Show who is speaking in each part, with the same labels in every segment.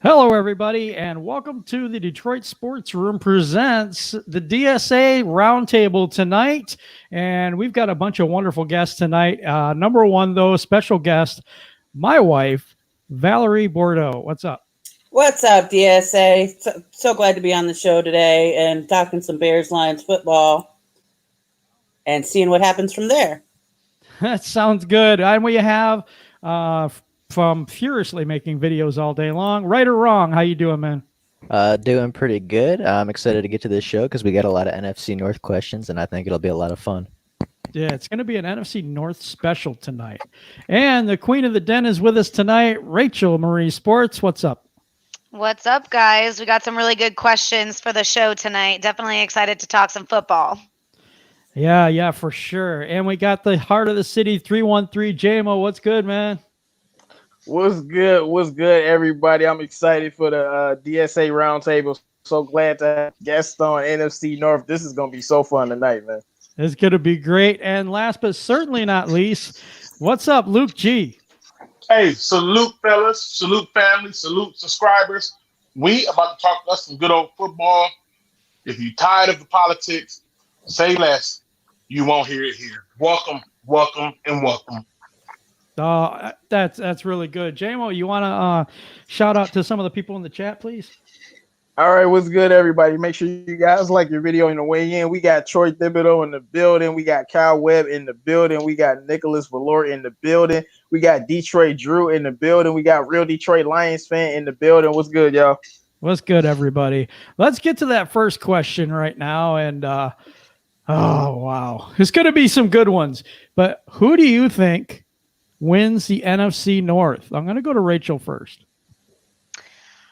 Speaker 1: Hello, everybody, and welcome to the Detroit Sports Room presents the DSA Round Table tonight. And we've got a bunch of wonderful guests tonight. Number one, though, special guest, my wife, Valerie Bordeaux. What's up?
Speaker 2: What's up, DSA? So glad to be on the show today and talking some Bears Lions football and seeing what happens from there.
Speaker 1: That sounds good. And we have from furiously making videos all day long, right or wrong. How you doing, man?
Speaker 3: Doing pretty good. I'm excited to get to this show because we got a lot of NFC North questions, and I think it'll be a lot of fun.
Speaker 1: Yeah, it's going to be an NFC North special tonight. And the queen of the den is with us tonight, Rachel Marie Sports. What's up?
Speaker 4: What's up, guys? We got some really good questions for the show tonight. Definitely excited to talk some football.
Speaker 1: Yeah, for sure. And we got the heart of the city, 313 JMO. What's good, man?
Speaker 5: What's good, everybody? I'm excited for the DSA Round Table. So glad to have guests on NFC North. This is going to be so fun tonight, man.
Speaker 1: It's going to be great. And last but certainly not least, what's up, Luke G?
Speaker 6: Hey, salute, fellas. Salute, family. Salute, subscribers. We about to talk about some good old football. If you're tired of the politics, say less. You won't hear it here. Welcome, and welcome.
Speaker 1: That's really good. JMO, you want to shout out to some of the people in the chat, please?
Speaker 5: All right, what's good, everybody? Make sure you guys like your video on the way in. We got Troy Thibodeau in the building. We got Kyle Webb in the building. We got Nicholas Valor in the building. We got Detroit Drew in the building. We got Real Detroit Lions fan in the building. What's good, y'all?
Speaker 1: What's good, everybody? Let's get to that first question right now. And, oh, wow. There's going to be some good ones. But who do you think wins the NFC North? I'm going to go to Rachel first.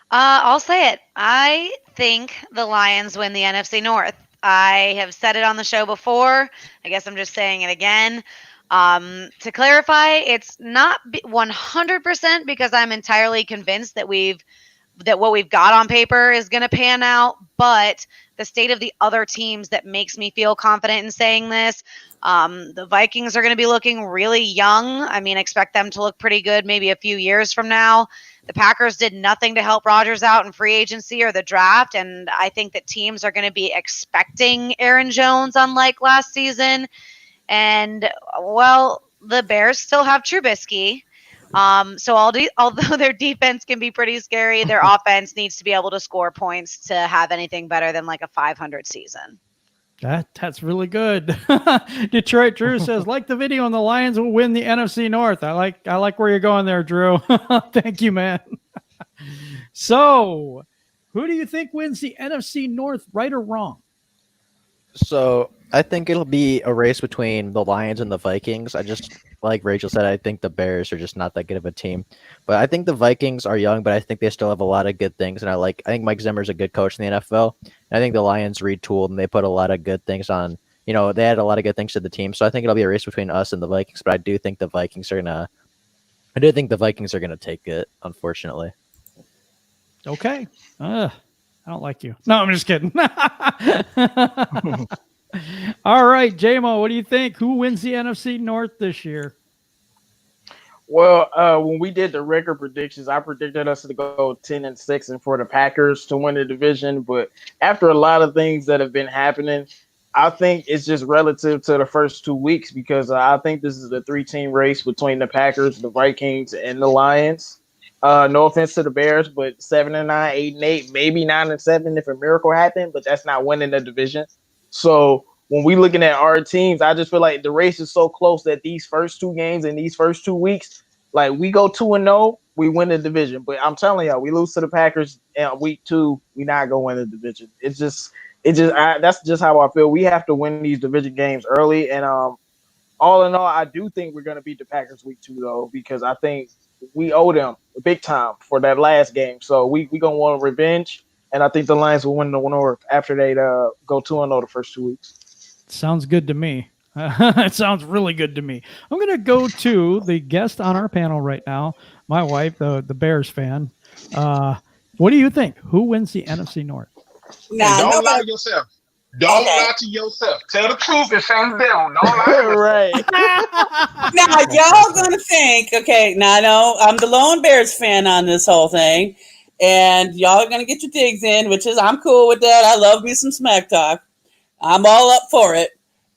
Speaker 4: I'll say it. I think the Lions win the NFC North. I have said it on the show before. I guess I'm just saying it again. To clarify, it's not 100% because I'm entirely convinced that what we've got on paper is going to pan out, but the state of the other teams that makes me feel confident in saying this. The Vikings are going to be looking really young. I mean, expect them to look pretty good maybe a few years from now. The Packers did nothing to help Rodgers out in free agency or the draft, and I think that teams are going to be expecting Aaron Jones, unlike last season. And, well, the Bears still have Trubisky. So although their defense can be pretty scary, their offense needs to be able to score points to have anything better than like a 500 season.
Speaker 1: That's really good. Detroit Drew says, like the video, and the Lions will win the NFC North. I like where you're going there, Drew. Thank you, man. So, who do you think wins the NFC North, right or wrong?
Speaker 3: So I think it'll be a race between the Lions and the Vikings. Like Rachel said, I think the Bears are just not that good of a team. But I think the Vikings are young, but I think they still have a lot of good things. And I think Mike Zimmer's a good coach in the NFL. And I think the Lions retooled and they put a lot of good things on. They had a lot of good things to the team. So I think it'll be a race between us and the Vikings. But I do think the Vikings are gonna take it, unfortunately.
Speaker 1: Okay. I don't like you. No, I'm just kidding. All right, JMO, what do you think? Who wins the NFC North this year?
Speaker 5: Well, when we did the record predictions, I predicted us to go 10-6 and for the Packers to win the division. But after a lot of things that have been happening, I think it's just relative to the first 2 weeks because I think this is a 3-team race between the Packers, the Vikings, and the Lions. No offense to the Bears, but 7-9, 8-8, maybe 9-7 if a miracle happened, but that's not winning the division. So when we looking at our teams, I just feel like the race is so close that these first 2 games and these first 2 weeks, like we go 2-0, we win the division. But I'm telling y'all, we lose to the Packers in week 2, we not gonna win the division. That's just how I feel. We have to win these division games early, and all in all, I do think we're gonna beat the Packers week 2 though, because I think we owe them big time for that last game. So we gonna want revenge. And I think the Lions will win the North after they go 2-0 the first 2 weeks.
Speaker 1: Sounds good to me. It sounds really good to me. I'm going to go to the guest on our panel right now, my wife, the Bears fan. What do you think? Who wins the NFC North?
Speaker 6: Don't lie to yourself. Don't lie to yourself. Tell the truth and shame the devil. Don't lie to
Speaker 2: Right. Now, y'all going to think, okay, now I know I'm the lone Bears fan on this whole thing. And y'all are going to get your digs in, which is, I'm cool with that. I love me some smack talk. I'm all up for it.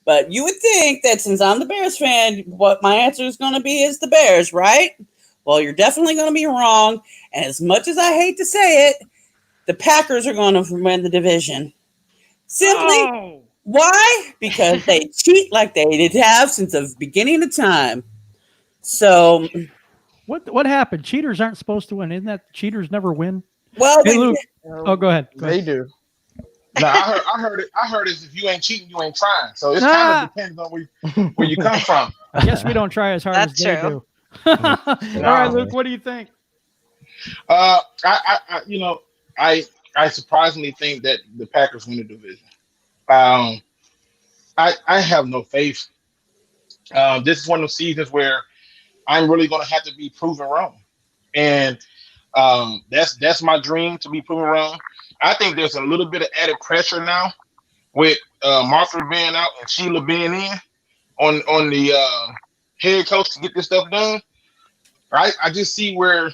Speaker 2: But you would think that since I'm the Bears fan, what my answer is going to be is the Bears, right? Well, you're definitely going to be wrong. And as much as I hate to say it, the Packers are going to win the division. Simply, why? Because they cheat like they did have since the beginning of time. So,
Speaker 1: what happened? Cheaters aren't supposed to win. Isn't that cheaters never win?
Speaker 2: well,
Speaker 1: Hey, Luke. Oh, go ahead.
Speaker 5: They do.
Speaker 6: No, I heard it. If you ain't cheating, you ain't trying. So it's kind of depends on where you come from.
Speaker 1: I guess we don't try as hard as they do. All right, Luke, what do you think?
Speaker 6: I surprisingly think that the Packers win the division. I have no faith. This is one of those seasons where I'm really going to have to be proven wrong, and that's my dream, to be proven wrong. I think there's a little bit of added pressure now with Martha being out and Sheila being in on the head coach to get this stuff done. Right? I just see where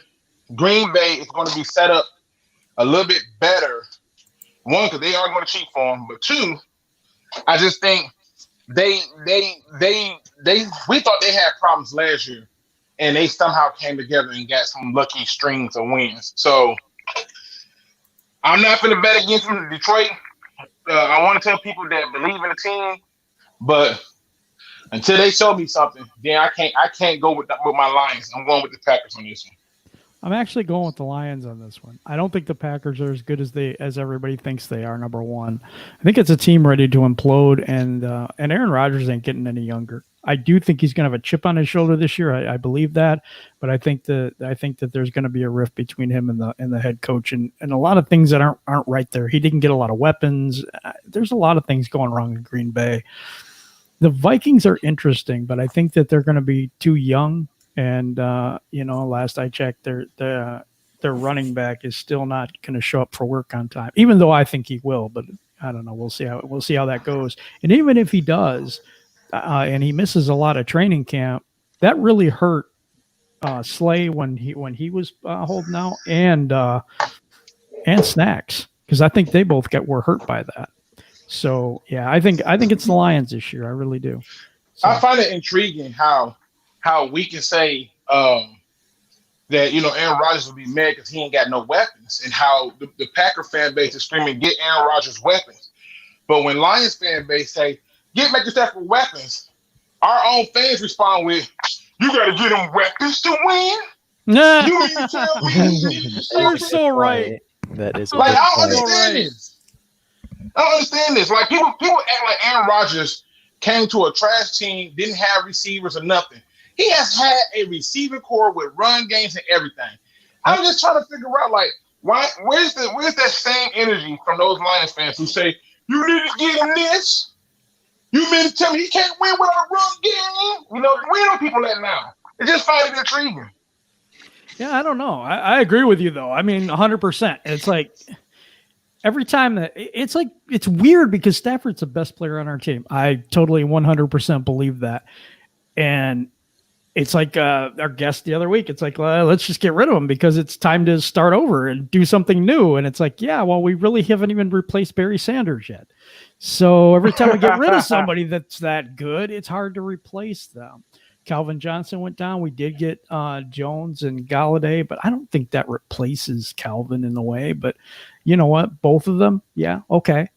Speaker 6: Green Bay is going to be set up a little bit better. One, because they are going to cheat for them, but two, I just think we thought they had problems last year, and they somehow came together and got some lucky strings of wins. So I'm not going to bet against them in Detroit. I want to tell people that believe in the team, but until they show me something, then I can't go with my Lions. I'm going with the Packers on this one.
Speaker 1: I'm actually going with the Lions on this one. I don't think the Packers are as good as everybody thinks they are. Number one, I think it's a team ready to implode, and Aaron Rodgers ain't getting any younger. I do think he's going to have a chip on his shoulder this year. I believe that, but I think that there's going to be a rift between him and the head coach, and a lot of things that aren't right there. He didn't get a lot of weapons. There's a lot of things going wrong in Green Bay. The Vikings are interesting, but I think that they're going to be too young. And last I checked, their running back is still not going to show up for work on time, even though I think he will. But I don't know. We'll see how that goes. And even if he does, and he misses a lot of training camp, that really hurt Slay when he was holding out, and Snacks, because I think they both were hurt by that. So yeah, I think it's the Lions this year. I really do. So.
Speaker 6: I find it intriguing how we can say that Aaron Rodgers will be mad because he ain't got no weapons, and how the Packer fan base is screaming, "Get Aaron Rodgers weapons!" But when Lions fan base say, "Make yourself with weapons," our own fans respond with, "You got to get them weapons to win."
Speaker 1: Nah.
Speaker 6: You mean to tell me?
Speaker 1: You're so right.
Speaker 3: That is
Speaker 6: like I don't understand this. I don't understand this. Like people act like Aaron Rodgers came to a trash team, didn't have receivers or nothing. He has had a receiving core with run games and everything. I'm just trying to figure out, like, where's that same energy from those Lions fans who say, "You need to get him this"? You mean to tell me he can't win without a run game? We know people that now. It just find it intriguing.
Speaker 1: Yeah, I don't know. I agree with you though. I mean, 100%. It's like every time that it's weird because Stafford's the best player on our team. I totally 100% believe that. And it's like our guest the other week. It's like, let's just get rid of him because it's time to start over and do something new. And it's like, yeah, well, we really haven't even replaced Barry Sanders yet. So every time we get rid of somebody that's that good, it's hard to replace them. Calvin Johnson went down. We did get Jones and Galladay, but I don't think that replaces Calvin in a way. But you know what? Both of them, yeah, okay.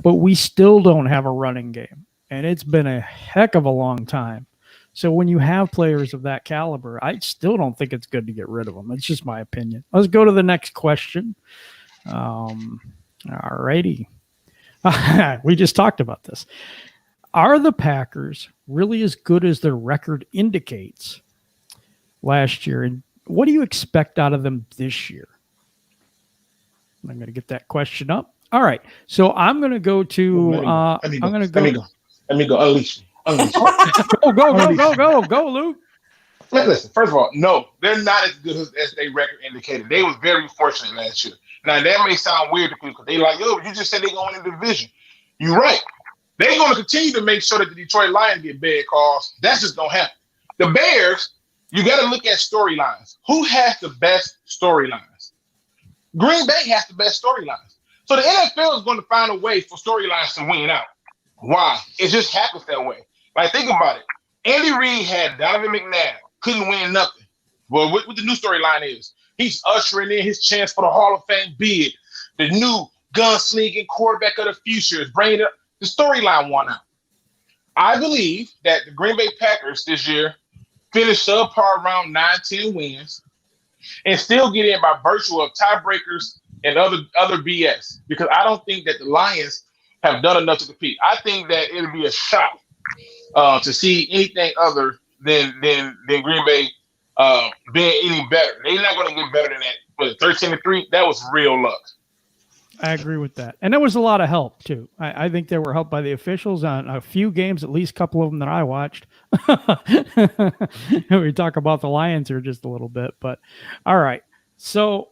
Speaker 1: But we still don't have a running game. And it's been a heck of a long time. So when you have players of that caliber, I still don't think it's good to get rid of them. It's just my opinion. Let's go to the next question. All righty. We just talked about this. Are the Packers really as good as their record indicates last year? And what do you expect out of them this year? I'm going to get that question up. All right. So I'm going to go to
Speaker 6: Let me go. Unleash.
Speaker 1: Go, Luke.
Speaker 6: Listen, first of all, no, they're not as good as their record indicated. They was very fortunate last year. Now, that may sound weird to people because they like, yo, you just said they're going in the division. You're right. They're going to continue to make sure that the Detroit Lions get bad calls. That's just going to happen. The Bears, you got to look at storylines. Who has the best storylines? Green Bay has the best storylines. So the NFL is going to find a way for storylines to win out. Why? It just happens that way. Like, think about it. Andy Reid had Donovan McNabb, couldn't win nothing. Well, what the new storyline is, he's ushering in his chance for the Hall of Fame bid. The new gunslinging quarterback of the future is bringing it up. The storyline won out. I believe that the Green Bay Packers this year finished subpar around 9-10 wins and still get in by virtue of tiebreakers and other BS, because I don't think that the Lions have done enough to compete. I think that it'll be a shock to see anything other than Green Bay being any better. They're not going to get better than that. But 13-3, that was real luck.
Speaker 1: I agree with that. And there was a lot of help, too. I think they were helped by the officials on a few games, at least a couple of them that I watched. We talk about the Lions here just a little bit. But, all right. So,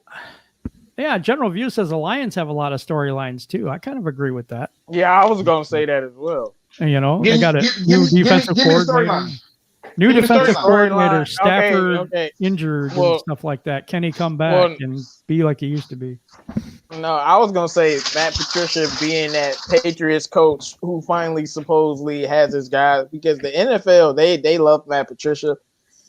Speaker 1: yeah, General View says the Lions have a lot of storylines, too. I kind of agree with that.
Speaker 5: Yeah, I was going to say that as well.
Speaker 1: And, they got a new defensive coordinator. New defensive coordinator, Stafford injured and stuff like that. Can he come back and be like he used to be?
Speaker 5: No, I was going to say Matt Patricia being that Patriots coach who finally supposedly has his guys, because the NFL, they love Matt Patricia,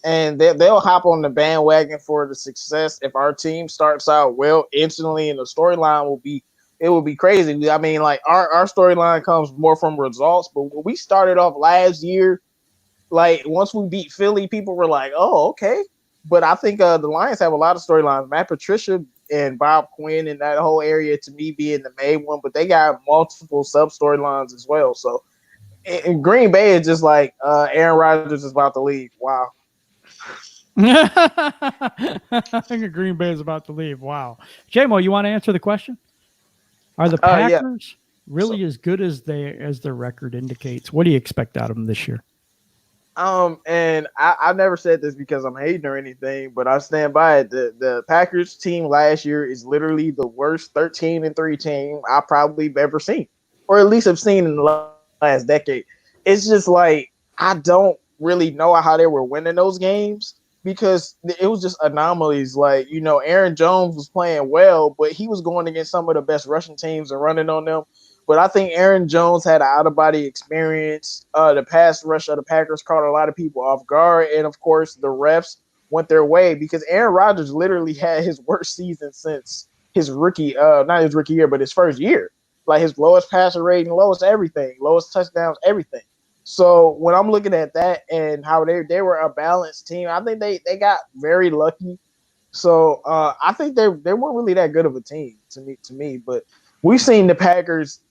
Speaker 5: and they'll hop on the bandwagon for the success. If our team starts out well instantly, and the storyline will be crazy. I mean, like our storyline comes more from results, but when we started off last year, like once we beat Philly, people were like, "Oh, okay." But I think the Lions have a lot of storylines. Matt Patricia and Bob Quinn and that whole area, to me, being the main one, but they got multiple sub storylines as well. So, in Green Bay is just like Aaron Rodgers is about to leave. Wow.
Speaker 1: I think Green Bay is about to leave. Wow. J-Mo, you want to answer the question? Are the Packers really as good as their record indicates? What do you expect out of them this year?
Speaker 5: And I never said this because I'm hating or anything, but I stand by it. The Packers team last year is literally the worst 13-3 team I probably ever seen, or at least have seen in the last decade. It's just like, I don't really know how they were winning those games, because it was just anomalies. Like, Aaron Jones was playing well, but he was going against some of the best rushing teams and running on them. But I think Aaron Jones had an out-of-body experience. The pass rush of the Packers caught a lot of people off guard. And, of course, the refs went their way, because Aaron Rodgers literally had his worst season since his rookie not his rookie year, but his first year. Like, his lowest passer rating, lowest everything, lowest touchdowns, everything. So when I'm looking at that and how they were a balanced team, I think they got very lucky. So I think they weren't really that good of a team to me. But we've seen the Packers,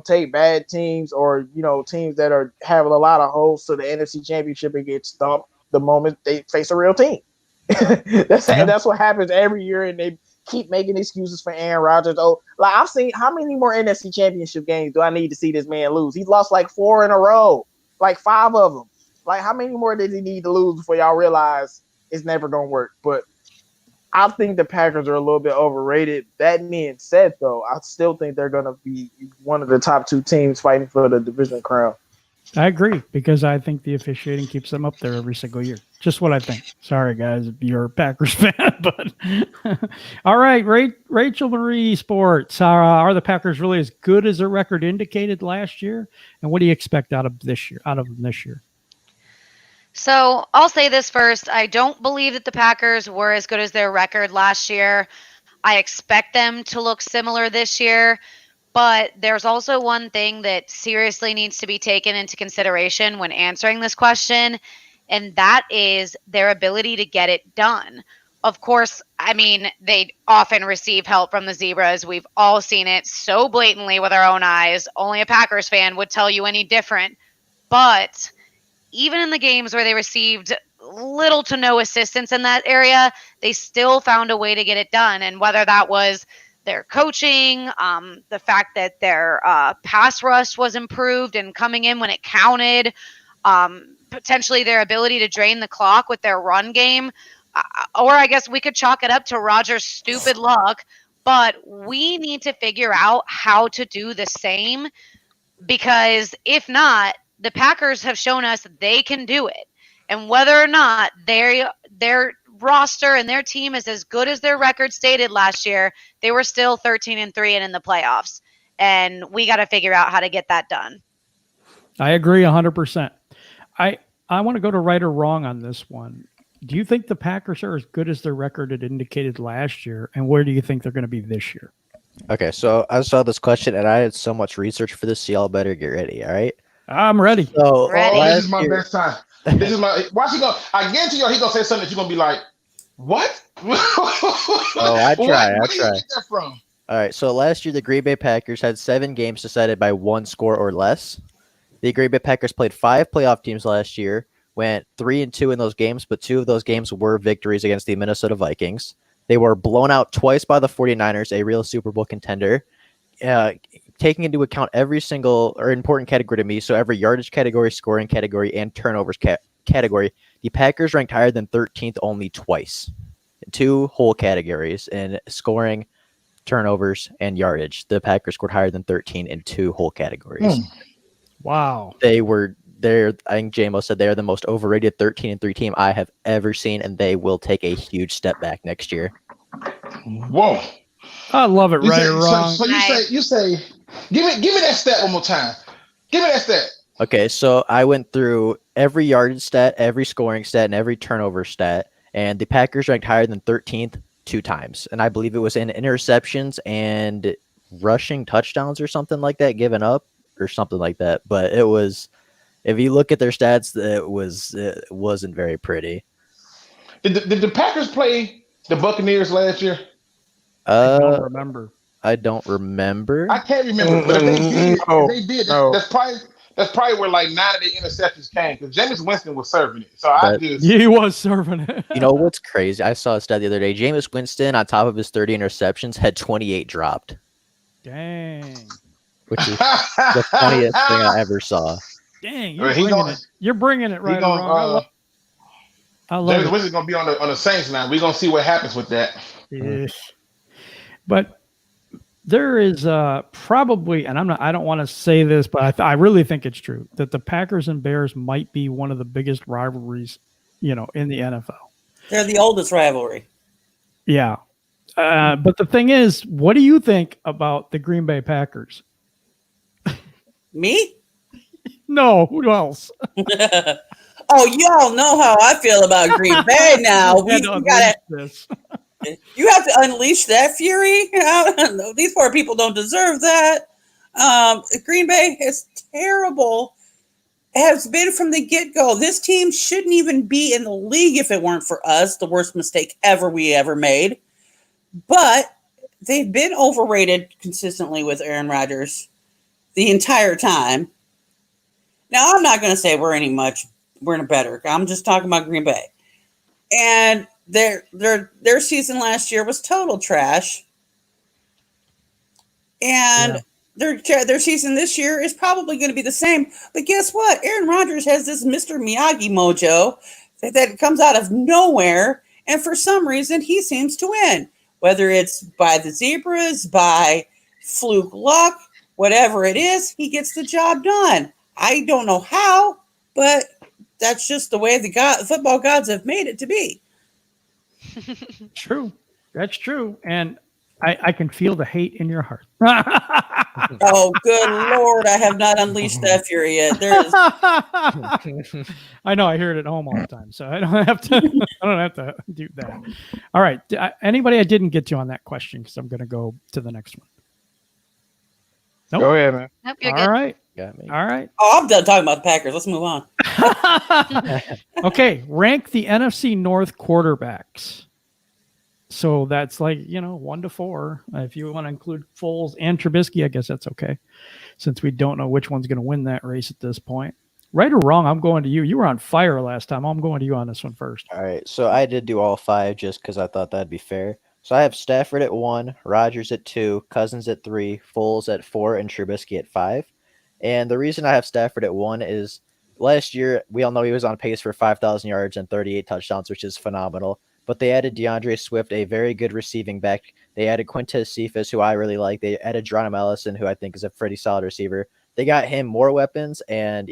Speaker 5: take bad teams or, teams that have a lot of holes to the NFC Championship and get stomped the moment they face a real team. That's what happens every year, and they keep making excuses for Aaron Rodgers. Oh, like, I've seen, how many more NFC Championship games do I need to see this man lose? He's lost like 4 in a row, like 5 of them. Like, how many more does he need to lose before y'all realize it's never going to work? But I think the Packers are a little bit overrated. That being said, though, I still think they're going to be one of the top 2 teams fighting for the division crown.
Speaker 1: I agree, because I think the officiating keeps them up there every single year. Just what I think. Sorry, guys, if you're a Packers fan. But all right, Rachel Marie Sports. Are the Packers really as good as their record indicated last year? And what do you expect out of them this year?
Speaker 4: So I'll say this first. I don't believe that the Packers were as good as their record last year. I expect them to look similar this year. But there's also one thing that seriously needs to be taken into consideration when answering this question, and that is their ability to get it done. Of course, I mean, they often receive help from the Zebras. We've all seen it so blatantly with our own eyes. Only a Packers fan would tell you any different. But even in the games where they received little to no assistance in that area, they still found a way to get it done. And whether that was their coaching, the fact that their pass rush was improved and coming in when it counted, potentially their ability to drain the clock with their run game, or I guess we could chalk it up to Rodgers' stupid luck, but we need to figure out how to do the same, because if not, the Packers have shown us they can do it. And whether or not their roster and their team is as good as their record stated last year, they were still 13-3 and in the playoffs. And we got to figure out how to get that done.
Speaker 1: I agree 100%. I want to go to right or wrong on this one. Do you think the Packers are as good as their record had indicated last year? And where do you think they're going to be this year?
Speaker 3: Okay, so I saw this question and I had so much research for this, so y'all better get ready, all right?
Speaker 1: I'm ready.
Speaker 3: So
Speaker 4: Ready.
Speaker 6: This is my best time. This is my. Watch he go. I guarantee you, he gonna say something that you're gonna be like, "What?"
Speaker 3: I try.
Speaker 6: Where did you get that from?
Speaker 3: All right, so last year the Green Bay Packers had 7 games decided by 1 score or less. The Green Bay Packers played 5 playoff teams last year, went 3-2 in those games, but 2 of those games were victories against the Minnesota Vikings. They were blown out twice by the 49ers, a real Super Bowl contender. Taking into account every single or important category to me, so every yardage category, scoring category, and turnovers category, the Packers ranked higher than 13th only twice. 2 whole categories in scoring, turnovers, and yardage. The Packers scored higher than 13 in 2 whole categories.
Speaker 1: Wow.
Speaker 3: I think JMO said they're the most overrated 13-3 team I have ever seen, and they will take a huge step back next year.
Speaker 6: Whoa!
Speaker 1: I love it,
Speaker 6: You
Speaker 1: right
Speaker 6: say-
Speaker 1: or wrong.
Speaker 6: So you say, give me that stat one more time. Give me that stat.
Speaker 3: Okay, so I went through every yardage stat, every scoring stat, and every turnover stat, and the Packers ranked higher than 13th 2 times, and I believe it was in interceptions and rushing touchdowns or something like that, given up or something like that. But it was, if you look at their stats, it wasn't very pretty.
Speaker 6: Did the Packers play the Buccaneers last year?
Speaker 1: I don't remember.
Speaker 3: I don't remember.
Speaker 6: I can't remember, but if they did,
Speaker 5: No.
Speaker 6: that's probably where like 9 of the interceptions came because Jameis Winston was serving it. So
Speaker 1: He was serving it.
Speaker 3: You know what's crazy? I saw a stat the other day. Jameis Winston, on top of his 30 interceptions, had 28 dropped,
Speaker 1: Dang.
Speaker 3: which is the funniest thing I ever saw.
Speaker 1: Dang.
Speaker 6: Well,
Speaker 1: You're bringing it right or wrong. I love
Speaker 6: Jameis
Speaker 1: it.
Speaker 6: Winston's gonna be on the Saints now. We're gonna see what happens with that.
Speaker 1: Yes. But there is probably, and I don't want to say this, but I really think it's true that the Packers and Bears might be one of the biggest rivalries, in the NFL.
Speaker 2: They're the oldest rivalry.
Speaker 1: Yeah. But the thing is, what do you think about the Green Bay Packers?
Speaker 2: Me?
Speaker 1: No, who else?
Speaker 2: Oh, y'all know how I feel about Green Bay now. You have to unleash that fury. These poor people don't deserve that. Green Bay is terrible. It has been from the get-go. This team shouldn't even be in the league if it weren't for us. The worst mistake we ever made. But they've been overrated consistently with Aaron Rodgers the entire time. Now, I'm not going to say we're any better. I'm just talking about Green Bay. And their season last year was total trash. And their season this year is probably going to be the same. But guess what? Aaron Rodgers has this Mr. Miyagi mojo that comes out of nowhere. And for some reason, he seems to win. Whether it's by the zebras, by fluke luck, whatever it is, he gets the job done. I don't know how, but that's just the way the football gods have made it to be.
Speaker 1: True. That's true. And I can feel the hate in your heart.
Speaker 2: Oh, good Lord. I have not unleashed that fury yet.
Speaker 1: I know. I hear it at home all the time, so I don't have to do that. All right. Anybody I didn't get to on that question, because I'm going to go to the next one. Nope.
Speaker 5: Go ahead, man.
Speaker 4: Nope, you're
Speaker 1: All
Speaker 4: good.
Speaker 1: right.
Speaker 3: Got me.
Speaker 1: All right.
Speaker 2: Oh, I'm done talking about the Packers. Let's move on.
Speaker 1: Okay. Rank the NFC North quarterbacks. So that's 1 to 4. If you want to include Foles and Trubisky, I guess that's okay, since we don't know which one's going to win that race at this point. Right or wrong, I'm going to you. You were on fire last time. I'm going to you on this one first.
Speaker 3: All right, so I did do all 5 just because I thought that'd be fair. So I have Stafford at 1, Rodgers at 2, Cousins at 3, Foles at 4, and Trubisky at 5. And the reason I have Stafford at 1 is last year, we all know he was on pace for 5,000 yards and 38 touchdowns, which is phenomenal. But they added DeAndre Swift, a very good receiving back. They added Quintez Cephas, who I really like. They added Geronimo Allison, who I think is a pretty solid receiver. They got him more weapons, and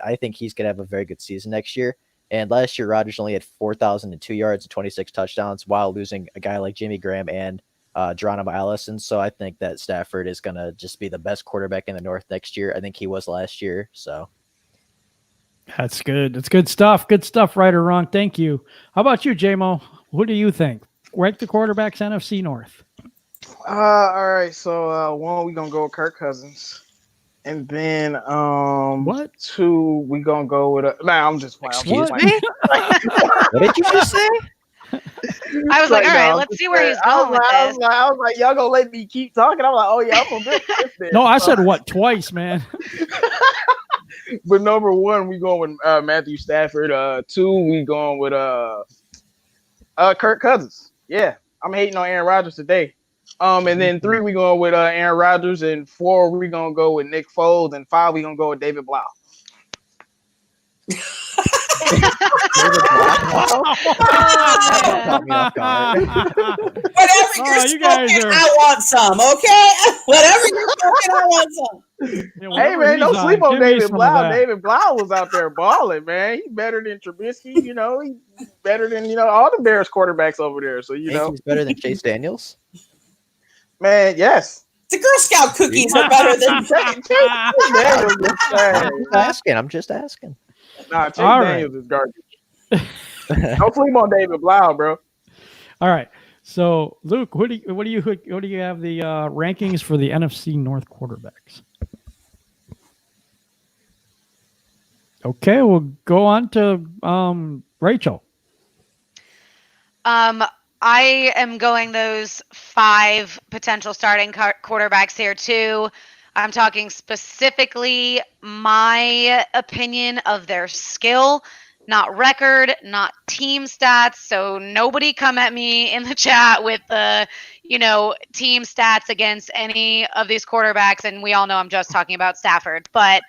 Speaker 3: I think he's going to have a very good season next year. And last year, Rodgers only had 4,002 yards and 26 touchdowns while losing a guy like Jimmy Graham and Geronimo Allison. So I think that Stafford is going to just be the best quarterback in the North next year. I think he was last year. So
Speaker 1: That's good. That's good stuff. Good stuff, right or wrong. Thank you. How about you, J-Mo? What do you think? Rank the quarterbacks NFC North.
Speaker 5: All right. So one, we gonna go with Kirk Cousins, and then
Speaker 1: What?
Speaker 5: two, we gonna go with nah. I'm just playing.
Speaker 3: Excuse
Speaker 5: I'm just
Speaker 3: me? What did you just say?
Speaker 4: I was like, all right,
Speaker 5: no,
Speaker 4: let's see where he's
Speaker 5: I
Speaker 4: going with this.
Speaker 5: I was like, y'all gonna let me keep talking? I'm like, oh yeah, I'm gonna get this.
Speaker 1: No, I said what twice, man.
Speaker 5: But number one, we going with Matthew Stafford. Two, we going with Kirk Cousins. Yeah, I'm hating on Aaron Rodgers today. And then three, we going with Aaron Rodgers, and four, we gonna go with Nick Foles, and five, we gonna go with David Blau.
Speaker 2: Whatever you're
Speaker 1: you guys
Speaker 2: smoking,
Speaker 1: are-
Speaker 2: I want some. Okay, whatever you're smoking, I want some.
Speaker 5: Hey man, don't sleep on
Speaker 1: Give me
Speaker 5: David
Speaker 1: some of
Speaker 5: Blau.
Speaker 1: that.
Speaker 5: David Blau was out there balling, man. He's better than Trubisky. You know, he's better than all the Bears quarterbacks over there. So you
Speaker 3: Think
Speaker 5: know,
Speaker 3: he's better than Chase Daniels?
Speaker 5: man, yes.
Speaker 2: The Girl Scout cookies are better than.
Speaker 3: I'm just asking.
Speaker 5: Nah, Chase
Speaker 1: All right.
Speaker 5: Daniels is garbage. Don't sleep on David Blau, bro.
Speaker 1: All right. So, Luke, what do you have the rankings for the NFC North quarterbacks? Okay, we'll go on to Rachel.
Speaker 4: I am going those 5 potential starting quarterbacks here too. I'm talking specifically my opinion of their skill, not record, not team stats. So nobody come at me in the chat with the, team stats against any of these quarterbacks. And we all know I'm just talking about Stafford. But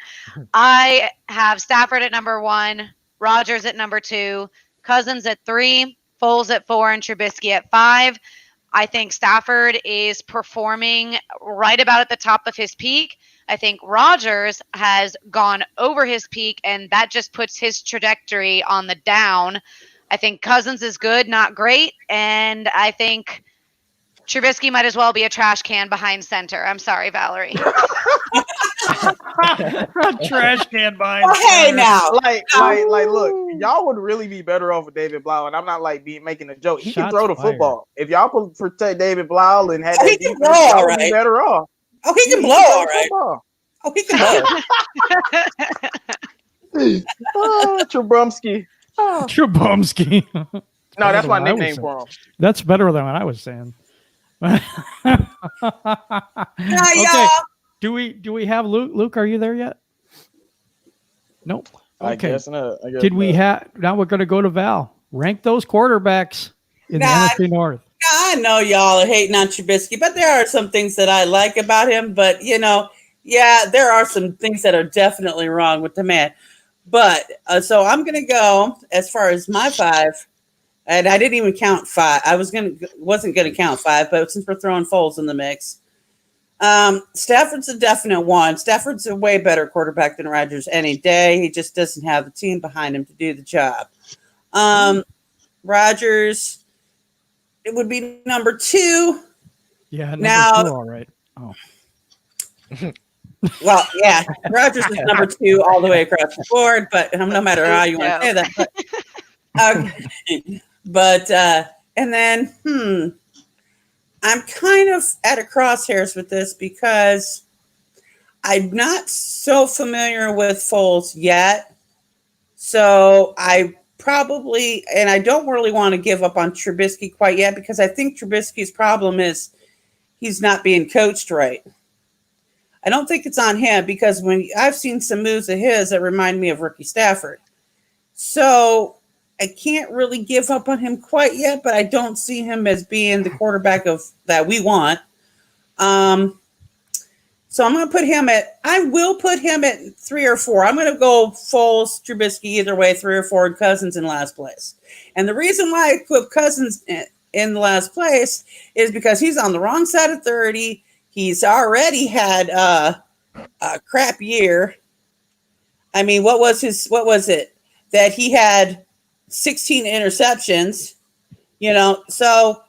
Speaker 4: I have Stafford at number 1, Rodgers at number 2, Cousins at 3, Foles at 4, and Trubisky at 5. I think Stafford is performing right about at the top of his peak. I think Rodgers has gone over his peak, and that just puts his trajectory on the down. I think Cousins is good, not great, and I think Trubisky might as well be a trash can behind center. I'm sorry, Valerie.
Speaker 1: Trash can behind.
Speaker 2: Well, hey now,
Speaker 5: Like, look, y'all would really be better off with David Blau, and I'm not making a joke. He can
Speaker 1: Shots
Speaker 5: throw the
Speaker 1: fired.
Speaker 5: football. If y'all could protect David Blau and had
Speaker 2: Oh,
Speaker 5: that
Speaker 2: he can
Speaker 5: defense,
Speaker 2: blow
Speaker 5: y'all
Speaker 2: all
Speaker 5: would be
Speaker 2: right.
Speaker 5: better off.
Speaker 2: oh, he can blow all right. Oh, he can blow.
Speaker 5: Oh, Trubumsky. Oh.
Speaker 1: Trubomsky.
Speaker 5: No, that's my
Speaker 1: Better than I was
Speaker 5: nickname
Speaker 1: saying.
Speaker 5: for him.
Speaker 1: That's better than what I was saying.
Speaker 2: y'all.
Speaker 1: Do we have Luke? Luke, are you there yet? Nope.
Speaker 5: I
Speaker 1: Okay.
Speaker 5: guess not. I guess
Speaker 1: Did we
Speaker 5: not.
Speaker 1: have? Now we're going to go to Val. Rank those quarterbacks in the
Speaker 2: Nah.
Speaker 1: NFC North.
Speaker 2: I know y'all are hating on Trubisky, but there are some things that I like about him. But there are some things that are definitely wrong with the man. But so I'm gonna go as far as my 5, and I didn't even count 5. I wasn't gonna count 5, but since we're throwing Foles in the mix, Stafford's a definite 1. Stafford's a way better quarterback than Rodgers any day. He just doesn't have the team behind him to do the job. Rodgers. It would be number 2.
Speaker 1: Yeah. Number
Speaker 2: Now-
Speaker 1: 2, all right. Oh.
Speaker 2: Well, yeah, Rodgers is number 2 all the way across the board, but no matter how you want to say that. But and then, I'm kind of at a crosshairs with this because I'm not so familiar with Foles yet. So I don't really want to give up on Trubisky quite yet because I think Trubisky's problem is he's not being coached right. I don't think it's on him because when I've seen some moves of his that remind me of Ricky Stafford. So I can't really give up on him quite yet, but I don't see him as being the quarterback that we want. So I'm going to put him I will put him at 3 or 4. I'm going to go Foles, Trubisky, either way, 3 or 4, and Cousins in last place. And the reason why I put Cousins in the last place is because he's on the wrong side of 30. He's already had a crap year. I mean, what was it that he had 16 interceptions. So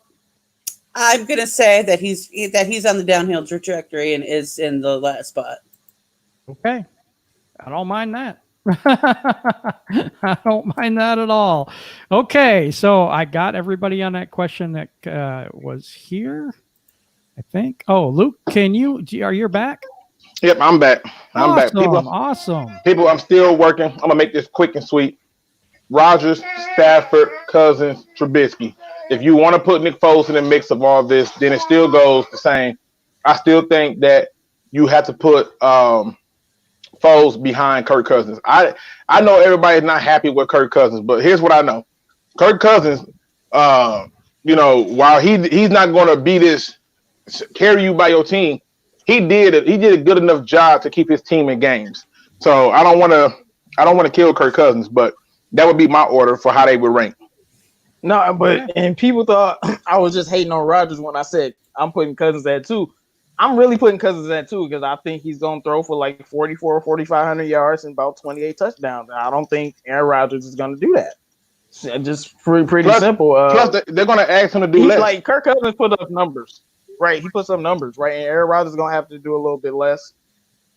Speaker 2: I'm gonna say that he's on the downhill trajectory and is in the last spot.
Speaker 1: Okay. I don't mind that. I don't mind that at all. Okay, so I got everybody on that question that was here, I think. Oh, Luke, are you back?
Speaker 7: Yep, I'm back. I'm back.
Speaker 1: Awesome.
Speaker 7: People, I'm still working. I'm gonna make this quick and sweet. Rodgers, Stafford, Cousins, Trubisky. If you want to put Nick Foles in the mix of all this, then it still goes the same. I still think that you have to put Foles behind Kirk Cousins. I know everybody's not happy with Kirk Cousins, but here's what I know. Kirk Cousins, while he's not going to be this carry you by your team, he did a good enough job to keep his team in games. So I don't want to kill Kirk Cousins, but that would be my order for how they would rank.
Speaker 5: No, and people thought I was just hating on Rodgers when I said I'm putting Cousins at 2. I'm really putting Cousins at 2 because I think he's going to throw for like 4,400 or 4,500 yards and about 28 touchdowns. I don't think Aaron Rodgers is going to do that. Just pretty simple.
Speaker 7: Plus, they're going to ask him to do less.
Speaker 5: Like Kirk Cousins put up numbers, right? He put some numbers, right? And Aaron Rodgers is going to have to do a little bit less.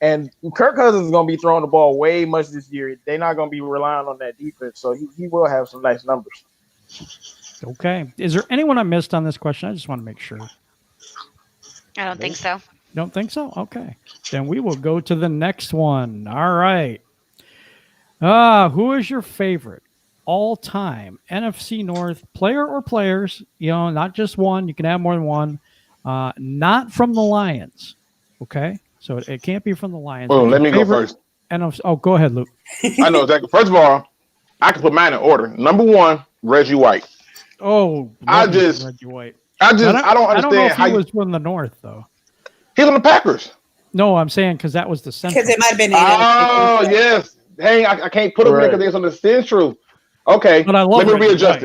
Speaker 5: And Kirk Cousins is going to be throwing the ball way much this year. They're not going to be relying on that defense, so he will have some nice numbers.
Speaker 1: Okay. Is there anyone I missed on this question? I just want to make sure.
Speaker 4: I don't think so.
Speaker 1: Don't think so? Okay. Then we will go to the next one. All right. Who is your favorite all-time NFC North player or players? Not just one. You can have more than one. Not from the Lions. Okay. So it can't be from the Lions.
Speaker 7: Well, let me go first.
Speaker 1: Go ahead, Luke.
Speaker 7: I know exactly. First of all, I can put mine in order. Number 1, Reggie White.
Speaker 1: Oh,
Speaker 7: Reggie
Speaker 1: White.
Speaker 7: I don't understand.
Speaker 1: I don't know if he was from the North though.
Speaker 7: He's on the Packers.
Speaker 1: No, I'm saying because that was the Central.
Speaker 2: Because it might have been.
Speaker 7: Oh yes. Hey, I can't put him in because it's on the Central. Okay.
Speaker 1: But I love.
Speaker 7: Let me readjust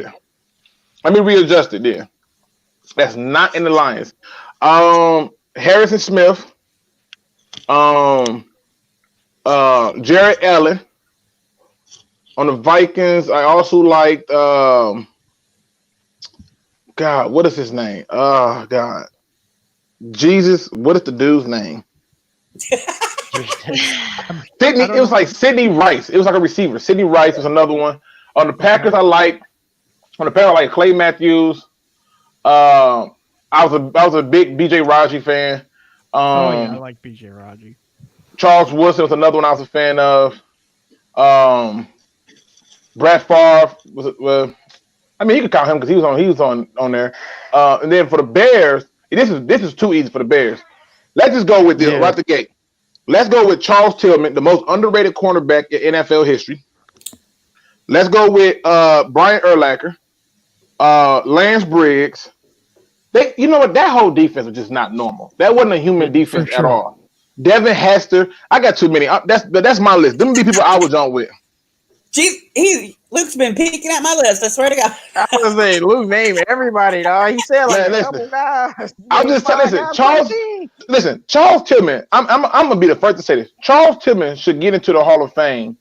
Speaker 7: it. Then. That's not in the Lions. Harrison Smith. Jared Allen. On the Vikings, I also liked God, what is his name? Oh God. Jesus, what is the dude's name? Sidney, it was like Sidney Rice. It was like a receiver. Sidney Rice was another one. On the Packers, I like Clay Matthews. I was a big BJ Raji fan.
Speaker 1: I like BJ Raji.
Speaker 7: Charles Woodson was another one I was a fan of. Brad Favre was you could count him because he was on there. And then for the Bears, this is too easy for the Bears. Let's just go with this right the gate. Let's go with Charles Tillman, the most underrated cornerback in NFL history. Let's go with Brian Urlacher, Lance Briggs. You know what? That whole defense was just not normal. That wasn't a human defense at all. Devin Hester. I got too many. That's my list. Them be people I was on with.
Speaker 2: Luke's been peeking at my list. I swear to God.
Speaker 5: I was saying, Luke named everybody, dog. He said like a couple guys.
Speaker 7: I'll just tell Charles Tillman. I'm gonna be the first to say this. Charles Tillman should get into the Hall of Fame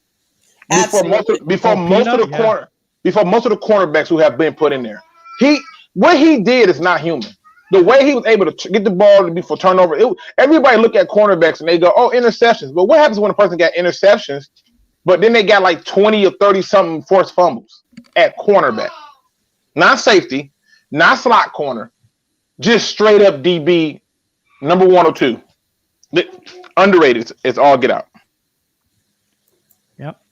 Speaker 7: before most of the cornerbacks who have been put in there. What he did is not human. The way he was able to get the ball before turnover. Everybody look at cornerbacks and they go, "Oh, interceptions." But what happens when a person got interceptions? But then they got like 20 or 30 something forced fumbles at cornerback. Not safety, not slot corner, just straight up DB, number 1 or 2. Underrated. It's all get out.
Speaker 1: Yep.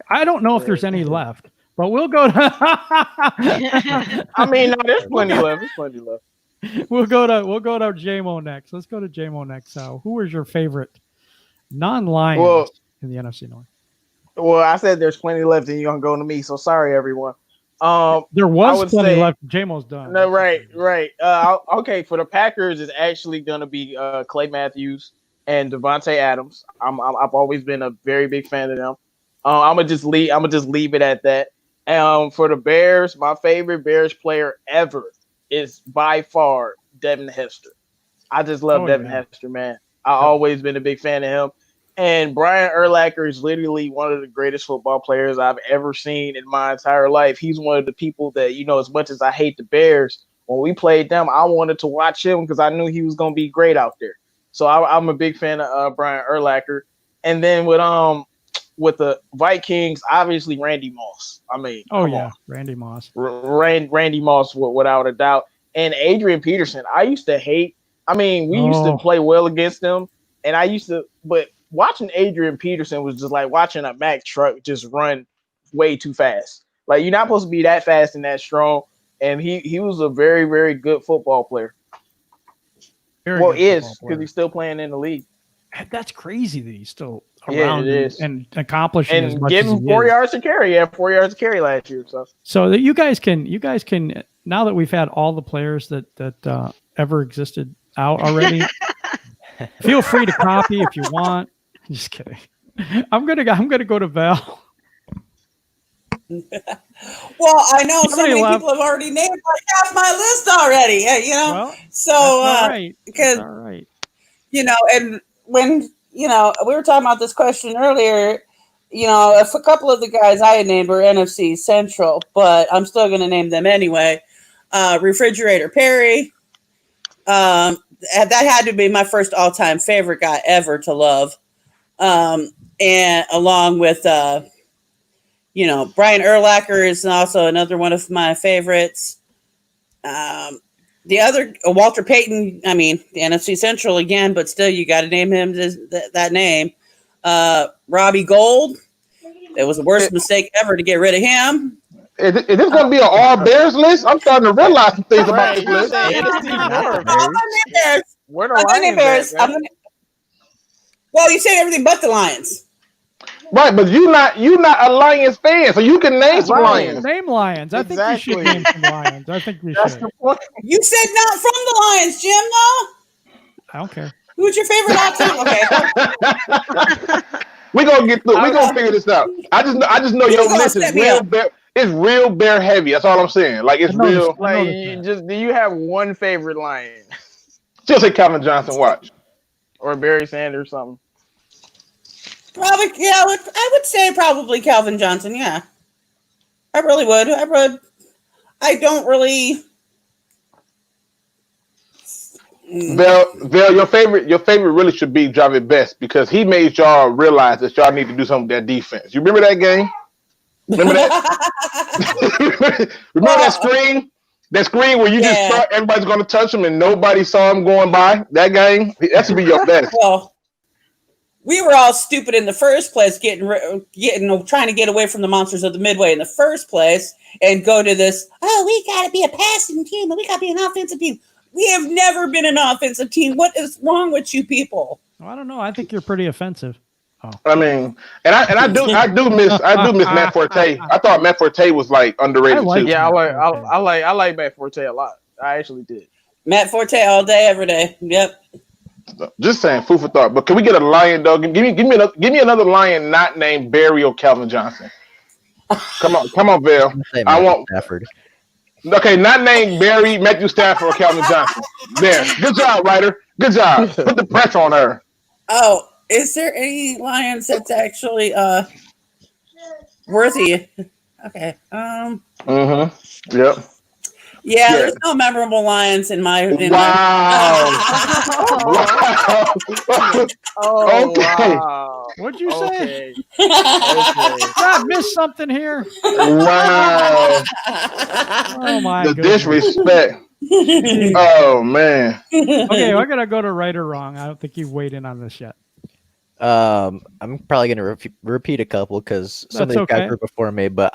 Speaker 1: I don't know if there's any left, but we'll go to.
Speaker 5: I mean, no, there's plenty left.
Speaker 1: We'll go to J-Mo next. Let's go to J-Mo next. Who is your favorite non-Lions in the NFC North?
Speaker 5: Well, I said there's plenty left, and you're gonna go to me. So sorry, everyone.
Speaker 1: There was plenty left. J-Mo's done.
Speaker 5: No, right. Okay, for the Packers, it's actually gonna be Clay Matthews and Devontae Adams. I've always been a very big fan of them. I'm gonna just leave it at that. For the Bears, my favorite Bears player ever is by far Devin Hester. I just love Devin Hester, man. I've always been a big fan of him. And Brian Urlacher is literally one of the greatest football players I've ever seen in my entire life. He's one of the people that, as much as I hate the Bears, when we played them, I wanted to watch him because I knew he was going to be great out there. So I'm a big fan of Brian Urlacher. And then with the Vikings, obviously Randy Moss. I mean, come on.
Speaker 1: Randy Moss.
Speaker 5: Randy Moss, without a doubt. And Adrian Peterson, I used to hate. I mean, we used to play well against them, and but watching Adrian Peterson was just like watching a Mack truck just run way too fast. Like, you're not supposed to be that fast and that strong. And he was a very, very good football player. Because he's still playing in the league.
Speaker 1: That's crazy that he's still around and accomplishing as much
Speaker 5: getting
Speaker 1: as he
Speaker 5: 4
Speaker 1: is.
Speaker 5: yards to carry. Yeah, 4 yards to carry last year.
Speaker 1: So that you guys can now that we've had all the players that ever existed out already, feel free to copy if you want. Just kidding. I'm gonna go to Val.
Speaker 2: Well, I know so many people have already named like half my list already.
Speaker 1: Well,
Speaker 2: because
Speaker 1: all right.
Speaker 2: And when we were talking about this question earlier, if a couple of the guys I had named were NFC Central, but I'm still going to name them anyway. Refrigerator Perry. That had to be my first all-time favorite guy ever to love. And along with, Brian Urlacher is also another one of my favorites. The other, Walter Payton, I mean, the NFC Central again, but still you got to name him that name. Robbie Gould. It was the worst mistake ever to get rid of him.
Speaker 7: Is this going to be an all Bears list? I'm starting to realize some things about this list.
Speaker 5: Where the Bears?
Speaker 2: Well, you said everything but the Lions.
Speaker 7: Right, but you not a Lions fan, so you can name some Lions.
Speaker 1: Name Lions. I think you should name some Lions. I think you should.
Speaker 2: You said not from the Lions, Jim, though?
Speaker 1: I don't care.
Speaker 2: Who's your favorite all-time?
Speaker 7: Okay. We're gonna get through. We're gonna figure this out. I just know your list is real bear. It's real bear heavy. That's all I'm saying. Like, it's real.
Speaker 5: Like, do you have one favorite Lion?
Speaker 7: Just say Calvin Johnson. Watch.
Speaker 5: Or Barry Sanders, something.
Speaker 2: Probably, yeah. I would say probably Calvin Johnson. Yeah, I really would. I don't really.
Speaker 7: Val, your favorite really should be Javid Best because he made y'all realize that y'all need to do something with that defense. You remember that game? Remember that? Remember that screen? That screen where you just thought everybody's going to touch him and nobody saw him going by? That game? That should be your best.
Speaker 2: Well, we were all stupid in the first place, trying to get away from the monsters of the Midway in the first place and go to this, we got to be a passing team and we got to be an offensive team. We have never been an offensive team. What is wrong with you people?
Speaker 1: Well, I don't know. I think you're pretty offensive. Oh.
Speaker 7: I mean, and I do miss Matt Forte. I thought Matt Forte was like underrated too.
Speaker 5: Yeah, I like Matt Forte a lot. I actually did.
Speaker 2: Matt Forte all day, every day. Yep.
Speaker 7: Just saying, food for thought. But can we get a Lion, dog? Give me another Lion not named Barry or Calvin Johnson. Come on, Val. I want
Speaker 3: Stafford.
Speaker 7: Okay, not named Barry, Matthew Stafford, or Calvin Johnson. There. Good job, writer. Good job. Put the pressure on her.
Speaker 2: Oh, is there any Lions that's actually worthy? Okay.
Speaker 7: Yep.
Speaker 2: Yeah, there's no memorable Lions in my.
Speaker 7: Wow.
Speaker 5: Okay.
Speaker 7: Wow.
Speaker 1: What'd you say? Did I miss something here?
Speaker 7: Wow.
Speaker 1: Oh my
Speaker 7: the
Speaker 1: goodness.
Speaker 7: Disrespect. Oh man.
Speaker 1: Okay, I gotta go to right or wrong. I don't think you've weighed in on this yet.
Speaker 3: I'm probably gonna repeat a couple because some of these guys were before me. But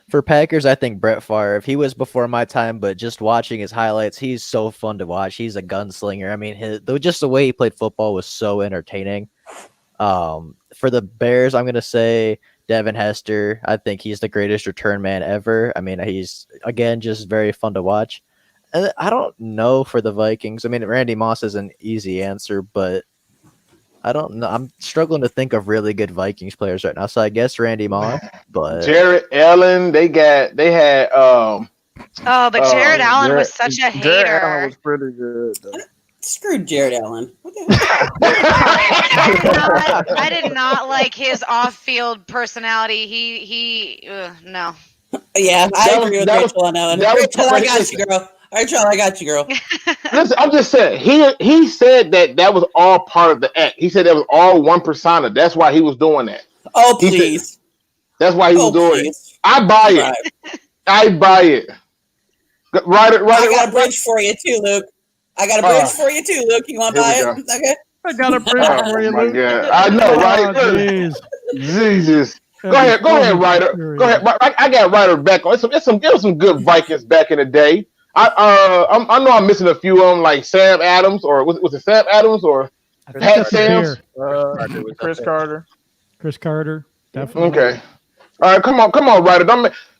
Speaker 3: for Packers, I think Brett Favre. He was before my time, but just watching his highlights, he's so fun to watch. He's a gunslinger. I mean, just the way he played football was so entertaining. For the Bears, I'm gonna say Devin Hester. I think he's the greatest return man ever. I mean, he's again just very fun to watch. And I don't know for the Vikings. I mean, Randy Moss is an easy answer, but I don't know. I'm struggling to think of really good Vikings players right now. So I guess Randy Moss, but
Speaker 7: Jared Allen, they had
Speaker 4: but Jared Allen was such a hater.
Speaker 5: Jared Allen was pretty good. Though.
Speaker 2: Screw Jared Allen. What the
Speaker 4: I did not like his off-field personality. No.
Speaker 2: Yeah, I agree with Rachel on that one. Rachel, I got you, girl. Rachel, I got you, girl.
Speaker 7: Listen, I'm just saying. He said that was all part of the act. He said that was all one persona. That's why he was doing that.
Speaker 2: Oh, please.
Speaker 7: That's why he was doing it. I buy it. I buy it. Right.
Speaker 2: I got a bridge for you too, Luke. I got a bridge for you too, Luke. You want to buy it? Okay.
Speaker 1: I got a bridge for you, Luke.
Speaker 7: God. I know, right? Jesus. Go ahead, Ryder. Go ahead. I got Ryder back on. There was some good Vikings back in the day. I know I'm missing a few of them, like Sam Adams, or was it Sam Adams or Pat Sams?
Speaker 5: Chris Carter.
Speaker 1: Chris Carter, definitely.
Speaker 7: Okay. All right, come on, Ryder.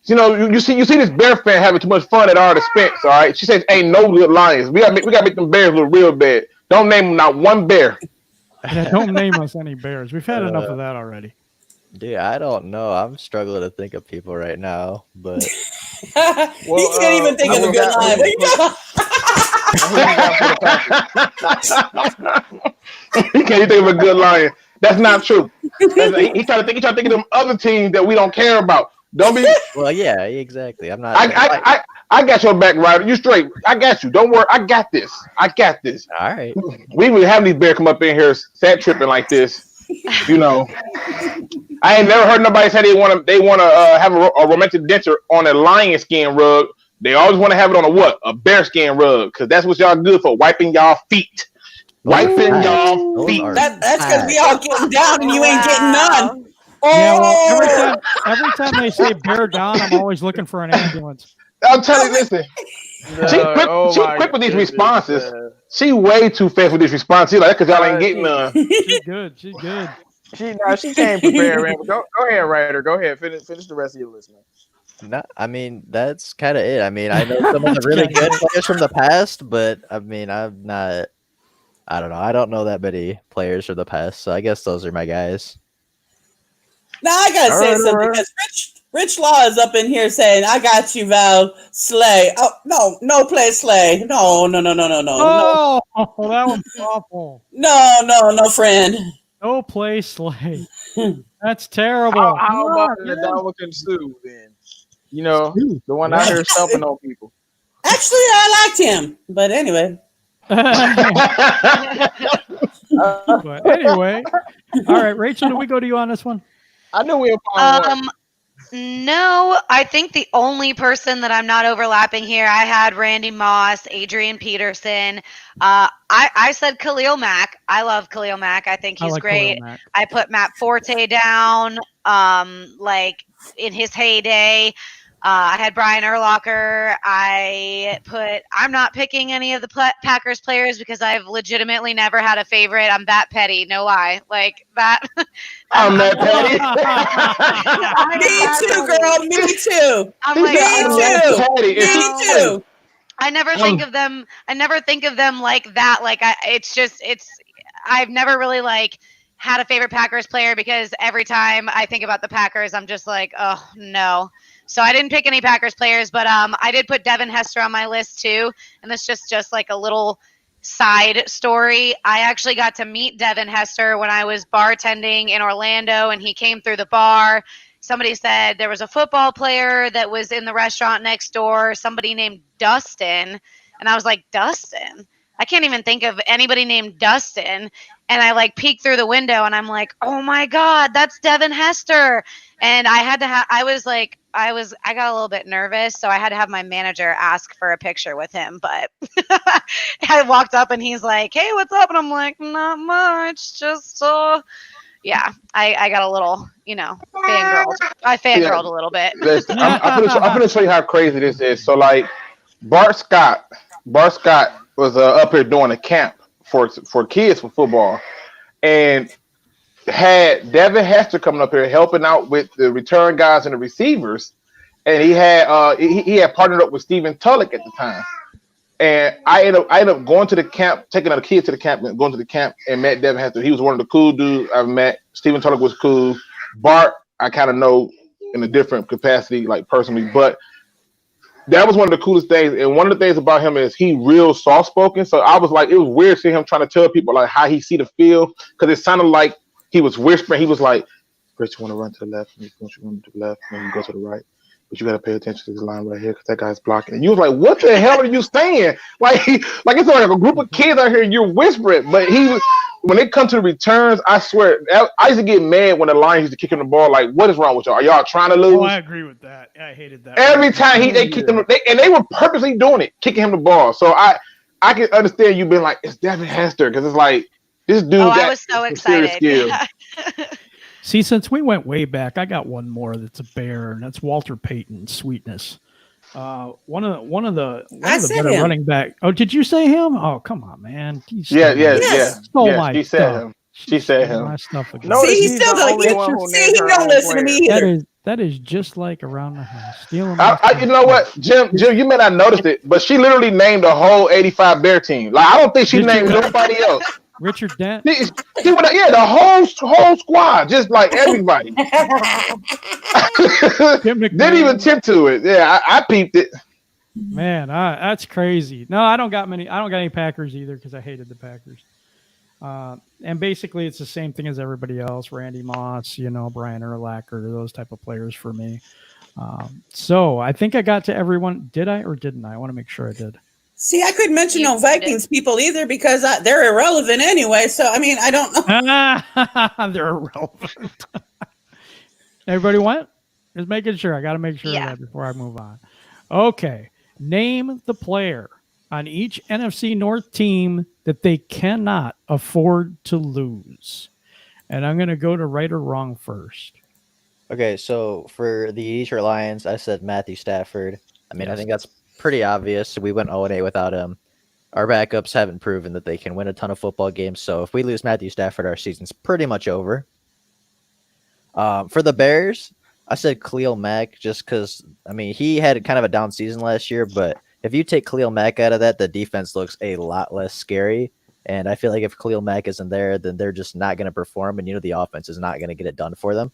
Speaker 7: You see this Bear fan having too much fun at our expense. All right, she says, "Ain't no good Lions. We gotta make them Bears look real bad. Don't name not one Bear.
Speaker 1: Yeah, don't name us any Bears. We've had enough of that already."
Speaker 3: Dude, I don't know. I'm struggling to think of people right now, but
Speaker 2: he can't even think of a good line. What
Speaker 7: He can't even think of a good Lion. That's not true. He's trying to think of them other teams that we don't care about. Don't be.
Speaker 3: Well, yeah, exactly. I'm not.
Speaker 7: I got your back, Ryder. You straight. I got you. Don't worry. I got this.
Speaker 3: All right.
Speaker 7: We would have these Bears come up in here sad tripping like this. You know, I ain't never heard nobody say they want to have a romantic denture on a lion skin rug. They always want to have it on a bear skin rug, because that's what y'all good for, wiping y'all feet. Wiping y'all feet.
Speaker 2: That's because we all getting down and you ain't getting none.
Speaker 1: Yeah, well, every time they say bear down, I'm always looking for an ambulance.
Speaker 7: I'm telling you, listen. She quick with these responses. She way too fast with these responses. She's like, because y'all ain't getting none.
Speaker 1: She's good. She
Speaker 5: came prepared, man. Go ahead, Ryder. Go ahead. Finish the rest of your list, man.
Speaker 3: No, I mean, that's kind of it. I mean, I know some of the really good players from the past, but I mean, I'm not. I don't know. I don't know that many players from the past, so I guess those are my guys.
Speaker 2: Now I gotta say something, because Rich Law is up in here saying, "I got you, Val. Slay." Oh no, play Slay. No.
Speaker 1: Oh, that was awful.
Speaker 2: No, friend.
Speaker 1: No play Slay. That's terrible.
Speaker 5: How about the Dominican Sue then? You know, the one out here stomping on people.
Speaker 2: Actually, I liked him, but anyway.
Speaker 1: But anyway, all right, Rachel, do we go to you on this one?
Speaker 5: I knew we were fine.
Speaker 4: No, I think the only person that I'm not overlapping here, I had Randy Moss, Adrian Peterson. I said Khalil Mack. I love Khalil Mack. I think he's great. I put Matt Forte down, like in his heyday. I had Brian Urlacher. I'm not picking any of the Packers players because I've legitimately never had a favorite. I'm that petty. No lie. Like that.
Speaker 7: I'm that petty.
Speaker 2: Me too, girl. Me too.
Speaker 4: I'm like,
Speaker 2: me too.
Speaker 4: I never think of them. I never think of them like that. Like I've never really like had a favorite Packers player, because every time I think about the Packers, I'm just like, oh no. So I didn't pick any Packers players, but I did put Devin Hester on my list too. And that's just like a little side story. I actually got to meet Devin Hester when I was bartending in Orlando, and he came through the bar. Somebody said there was a football player that was in the restaurant next door, somebody named Dustin. And I was like, Dustin? I can't even think of anybody named Dustin. And I like peeked through the window and I'm like, oh my God, that's Devin Hester. And I had to I got a little bit nervous. So I had to have my manager ask for a picture with him. But I walked up and he's like, hey, what's up? And I'm like, not much. Just, yeah, I got a little, fangirled. I fangirled a little bit.
Speaker 7: Listen, I'm going to show you how crazy this is. So like Bart Scott was up here doing a camp for kids for football, and had Devin Hester coming up here helping out with the return guys and the receivers, and he had partnered up with Stephen Tulloch at the time. And I ended up going to the camp, taking other kids to the camp, and going to the camp and met Devin Hester. He was one of the cool dudes I've met. Stephen Tulloch was cool. Bart, I kind of know in a different capacity, like personally, but that was one of the coolest things. And one of the things about him is he real soft spoken. So I was like, it was weird seeing him trying to tell people like how he see the field because it sounded like he was whispering. He was like, "First, you want to run to the left, and once you run to the left, then you go to the right. But you got to pay attention to this line right here because that guy's blocking." And you was like, "What the hell are you saying?" Like it's like a group of kids out here. You're whispering, but he was. When it comes to the returns, I swear, I used to get mad when the Lions used to kick him the ball. Like, what is wrong with y'all? Are y'all trying to lose?
Speaker 1: Oh, I agree with that. I hated that.
Speaker 7: Every time they kicked him, and they were purposely doing it, kicking him the ball. So I can understand you being like, it's Devin Hester because it's like this dude.
Speaker 4: Oh, I was so excited. Yeah.
Speaker 1: See, since we went way back, I got one more that's a bear, and that's Walter Payton, Sweetness. One of the better running back. Oh, did you say him? Oh, come on, man.
Speaker 7: Yeah.
Speaker 1: Stole my
Speaker 7: she said him. She said him.
Speaker 1: My stuff again.
Speaker 2: No, see, he still doesn't. See, he don't listen to me either.
Speaker 1: That is just like Around the House. Stealing.
Speaker 7: You know what, Jim? You may not notice it, but she literally named the whole '85 Bear team. Like I don't think she named nobody else.
Speaker 1: Richard Dent.
Speaker 7: The whole squad, just like everybody. Didn't even tip to it. Yeah, I peeped it.
Speaker 1: Man, that's crazy. No, I don't got any Packers either because I hated the Packers. And basically, it's the same thing as everybody else. Randy Moss, Brian Urlacher, those type of players for me. So I think I got to everyone. Did I or didn't I? I want to make sure I did.
Speaker 2: See, I couldn't mention no Vikings people either because they're irrelevant anyway. So, I mean, I don't know.
Speaker 1: They're irrelevant. Everybody went? Just making sure. I got to make sure of that before I move on. Okay. Name the player on each NFC North team that they cannot afford to lose. And I'm going to go to right or wrong first.
Speaker 3: Okay, so for the Detroit Lions, I said Matthew Stafford. I mean, I think that's pretty obvious. We went 0-8 without him. Our backups haven't proven that they can win a ton of football games. So if we lose Matthew Stafford, our season's pretty much over. For the Bears, I said Khalil Mack just because, I mean, he had kind of a down season last year. But if you take Khalil Mack out of that, the defense looks a lot less scary. And I feel like if Khalil Mack isn't there, then they're just not going to perform. And, the offense is not going to get it done for them.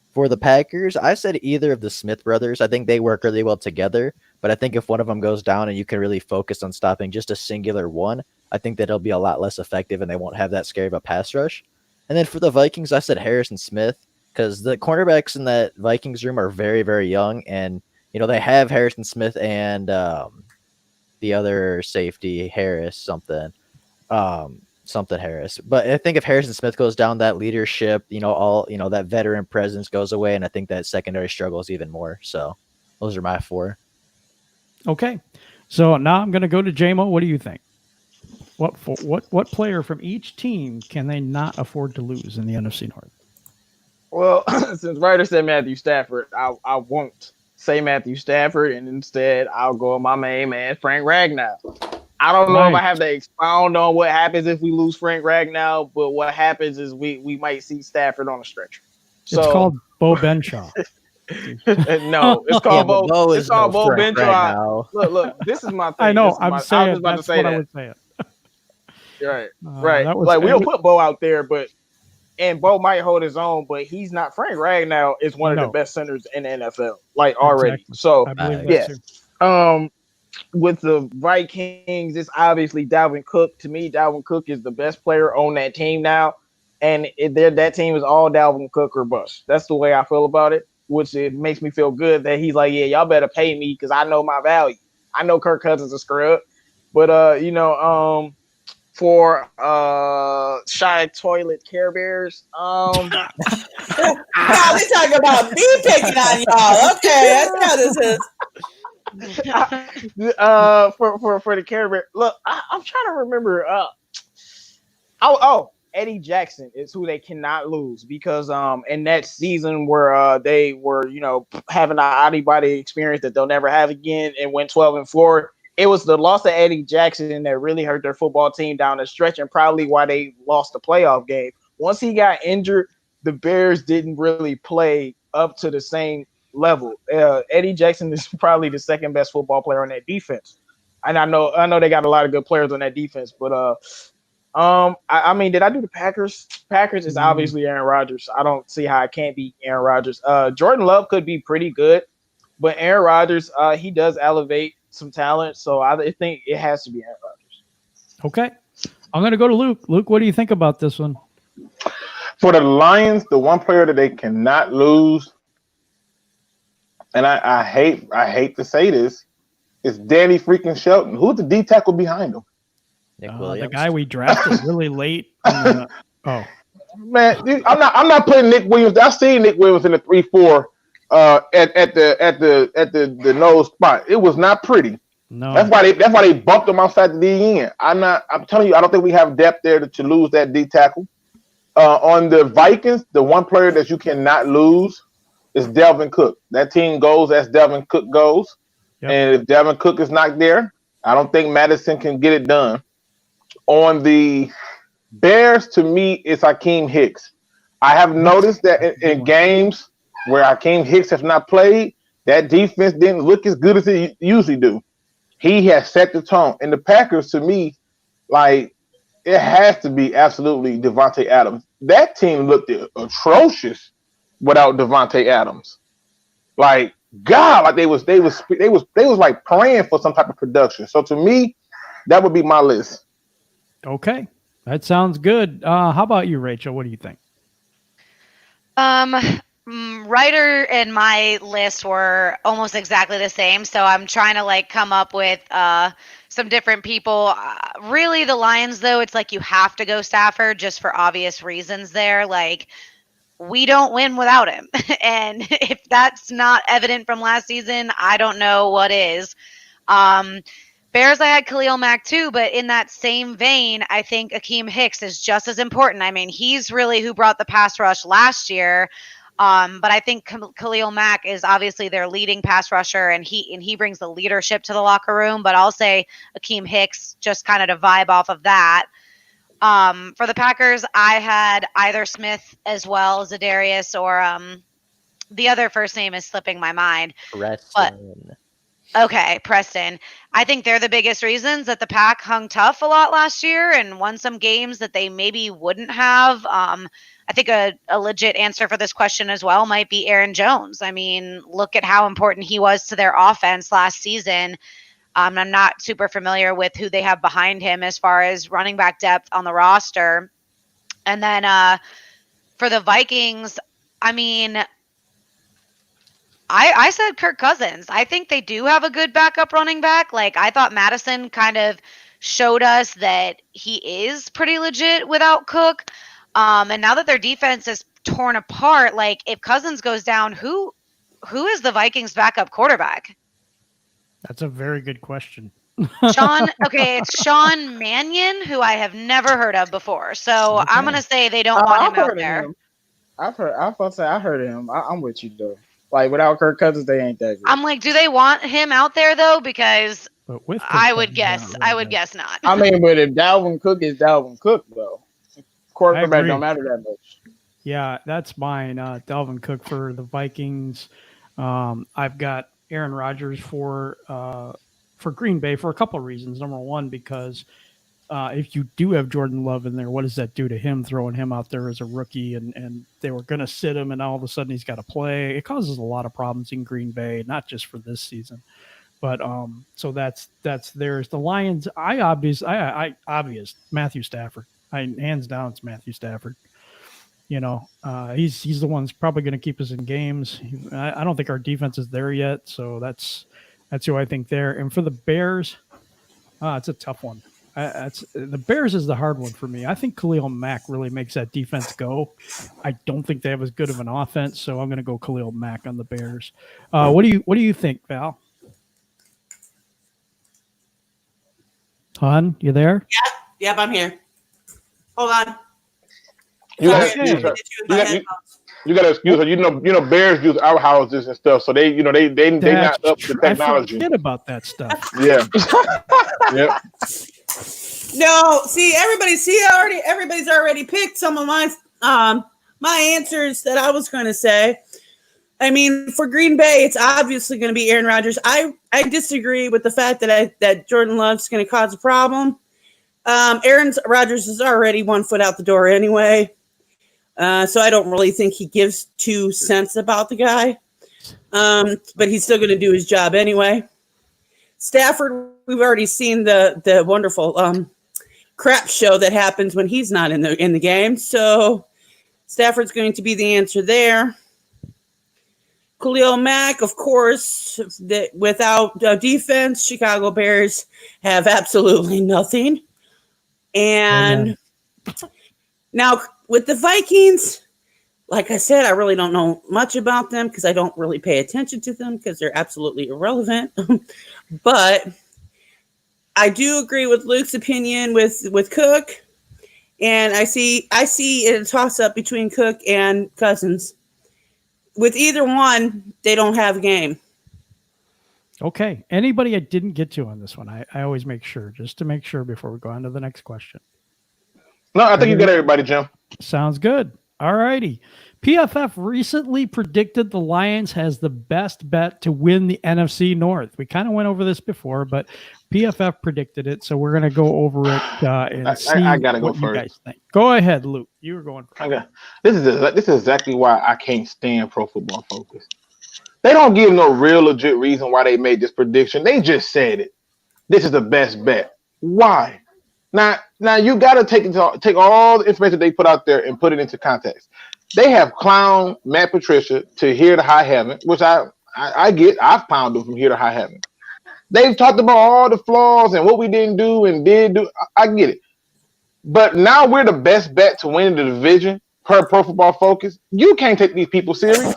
Speaker 3: For the Packers, I said either of the Smith brothers. I think they work really well together. But I think if one of them goes down and you can really focus on stopping just a singular one, I think that it'll be a lot less effective and they won't have that scary of a pass rush. And then for the Vikings, I said Harrison Smith because the cornerbacks in that Vikings room are very, very young. And, they have Harrison Smith and the other safety, Harris, something Harris. But I think if Harrison Smith goes down, that leadership, that veteran presence goes away. And I think that secondary struggles even more. So those are my four.
Speaker 1: Okay. So now I'm going to go to JMO. What do you think? What player from each team can they not afford to lose in the NFC North?
Speaker 5: Well, since Ryder said Matthew Stafford, I won't say Matthew Stafford, and instead I'll go with my main man, Frank Ragnow. I don't know if I have to expound on what happens if we lose Frank Ragnow, but what happens is we might see Stafford on a stretcher.
Speaker 1: So, it's called Bo Benshaw.
Speaker 5: No, it's called Bo. It's called Bo Benshaw. Look, this is my thing.
Speaker 1: I know.
Speaker 5: I was about to say that.
Speaker 1: I would say it.
Speaker 5: Right. Like we'll put Bo out there, and Bo might hold his own, but he's not. Frank Ragnow is one of the best centers in the NFL, like already.
Speaker 1: Exactly.
Speaker 5: So
Speaker 1: I believe that too.
Speaker 5: With the Vikings, it's obviously Dalvin Cook. To me, Dalvin Cook is the best player on that team now, and that team is all Dalvin Cook or bust. That's the way I feel about it. Which it makes me feel good that he's like, yeah, y'all better pay me because I know my value. I know Kirk Cousins is scrub, but for Shy Toilet Care Bears,
Speaker 2: now we talking about me picking on y'all. Okay, that's how this is.
Speaker 5: For the Care Bear, look, I'm trying to remember. Eddie Jackson is who they cannot lose because in that season where they were having an out-of-body experience that they'll never have again and went 12-4, it was the loss of Eddie Jackson that really hurt their football team down the stretch and probably why they lost the playoff game. Once he got injured, the Bears didn't really play up to the same level. Eddie Jackson is probably the second best football player on that defense, and I know they got a lot of good players on that defense, but I mean, did I do the Packers? Packers is obviously Aaron Rodgers. I don't see how it can't be Aaron Rodgers. Jordan Love could be pretty good. But Aaron Rodgers, he does elevate some talent, so I think it has to be Aaron Rodgers.
Speaker 1: Okay. I'm going to go to Luke. Luke, what do you think about this one?
Speaker 7: For the Lions, the one player that they cannot lose, and I hate to say this, is Danny freaking Shelton. Who's the D tackle behind him?
Speaker 3: Nick Williams.
Speaker 1: The guy we drafted really late.
Speaker 7: Man, dude, I'm not putting Nick Williams. I seen Nick Williams in the 3-4 at the nose spot. It was not pretty.
Speaker 1: No,
Speaker 7: that's why they bumped him outside the D end. I'm telling you, I don't think we have depth there to lose that D tackle. On the Vikings, the one player that you cannot lose is Devin Cook. That team goes as Devin Cook goes. Yep. And if Devin Cook is not there, I don't think Madison can get it done. On the Bears, to me, it's Hakeem Hicks. I have noticed that in games where Hakeem Hicks has not played, that defense didn't look as good as it usually do. He has set the tone. And the Packers, to me, like, it has to be absolutely Devontae Adams. That team looked atrocious without Devontae Adams. Like, God, like they was like praying for some type of production. So to me, that would be my list.
Speaker 1: Okay, that sounds good. How about you, Rachel? What do you think?
Speaker 4: Ryder and my list were almost exactly the same, so I'm trying to come up with some different people. Really, the Lions, though, it's like you have to go Stafford just for obvious reasons there. Like, we don't win without him. And if that's not evident from last season, I don't know what is. Bears, I had Khalil Mack too, but in that same vein, I think Hakeem Hicks is just as important. I mean, he's really who brought the pass rush last year. But I think Khalil Mack is obviously their leading pass rusher, and he brings the leadership to the locker room. But I'll say Hakeem Hicks just kind of to vibe off of that. For the Packers, I had either Smith as well, Zadarius, or the other first name is slipping my mind.
Speaker 3: Preston.
Speaker 4: Okay, Preston. I think they're the biggest reasons that the Pack hung tough a lot last year and won some games that they maybe wouldn't have. I think a legit answer for this question as well might be Aaron Jones. I mean, look at how important he was to their offense last season. I'm not super familiar with who they have behind him as far as running back depth on the roster. And then for the Vikings, I mean, I said Kirk Cousins. I think they do have a good backup running back. Like, I thought Madison kind of showed us that he is pretty legit without Cook. And now that their defense is torn apart, like, if Cousins goes down, who is the Vikings' backup quarterback?
Speaker 1: That's a very good question.
Speaker 4: It's Sean Mannion, who I have never heard of before. So I'm going to say they don't want him out there.
Speaker 5: I heard of him. I'm with you, though. Like, without Kirk Cousins, they ain't that good.
Speaker 4: I'm like, do they want him out there, though? Because I would guess not.
Speaker 5: I mean, but if Dalvin Cook is Dalvin Cook, though, quarterback don't matter that much.
Speaker 1: Yeah, that's mine. Dalvin Cook for the Vikings. I've got Aaron Rodgers for Green Bay for a couple of reasons. Number one, because if you do have Jordan Love in there, what does that do to him, throwing him out there as a rookie? And they were going to sit him, and all of a sudden he's got to play. It causes a lot of problems in Green Bay, not just for this season. But so that's theirs. The Lions, I obvious Matthew Stafford. Hands down, it's Matthew Stafford. You know, he's the one that's probably going to keep us in games. I don't think our defense is there yet, so that's who I think there. And for the Bears, it's a tough one. The Bears is the hard one for me. I think Khalil Mack really makes that defense go. I don't think they have as good of an offense, so I'm going to go Khalil Mack on the Bears. What do you think, Val? Hon, you there?
Speaker 2: Yep, I'm here. Hold on.
Speaker 7: You got to excuse her. You know, Bears use our houses and stuff, so they not up to technology.
Speaker 1: I forget about that stuff.
Speaker 7: Yeah. Yep.
Speaker 2: No, see, everybody's already picked some of my answers that I was going to say. I mean, for Green Bay, it's obviously going to be Aaron Rodgers. I disagree with the fact that Jordan Love's going to cause a problem. Aaron Rodgers is already 1 foot out the door anyway. So I don't really think he gives 2 cents about the guy.
Speaker 1: next.
Speaker 2: But he's still going to do his job anyway. Stafford, we've already seen the wonderful crap show that happens when he's not in the game. So Stafford's going to be the answer there. Khalil Mack, of course, without defense, Chicago Bears have absolutely nothing. And now with the Vikings, like I said, I really don't know much about them because I don't really pay attention to them because they're absolutely irrelevant. But I do agree with Luke's opinion with Cook. And I see a toss-up between Cook and Cousins. With either one, they don't have a game.
Speaker 1: Okay. Anybody I didn't get to on this one? I always make sure, just to make sure before we go on to the next question.
Speaker 7: No, I think you got everybody, Jim.
Speaker 1: Sounds good. All righty. PFF recently predicted the Lions has the best bet to win the NFC North. We kind of went over this before, but PFF predicted it, so we're going to go over it and see
Speaker 7: I gotta
Speaker 1: what
Speaker 7: go
Speaker 1: you
Speaker 7: first.
Speaker 1: guys think. Go ahead, Luke. You were going first.
Speaker 7: This is exactly why I can't stand Pro Football Focus. They don't give no real legit reason why they made this prediction. They just said it. This is the best bet. Why? Now you got to take all the information they put out there and put it into context. They have clowned Matt Patricia to here to high heaven, which I get. I've pounded from here to high heaven. They've talked about all the flaws and what we didn't do and did do. I get it. But now we're the best bet to win the division per Pro Football Focus. You can't take these people serious.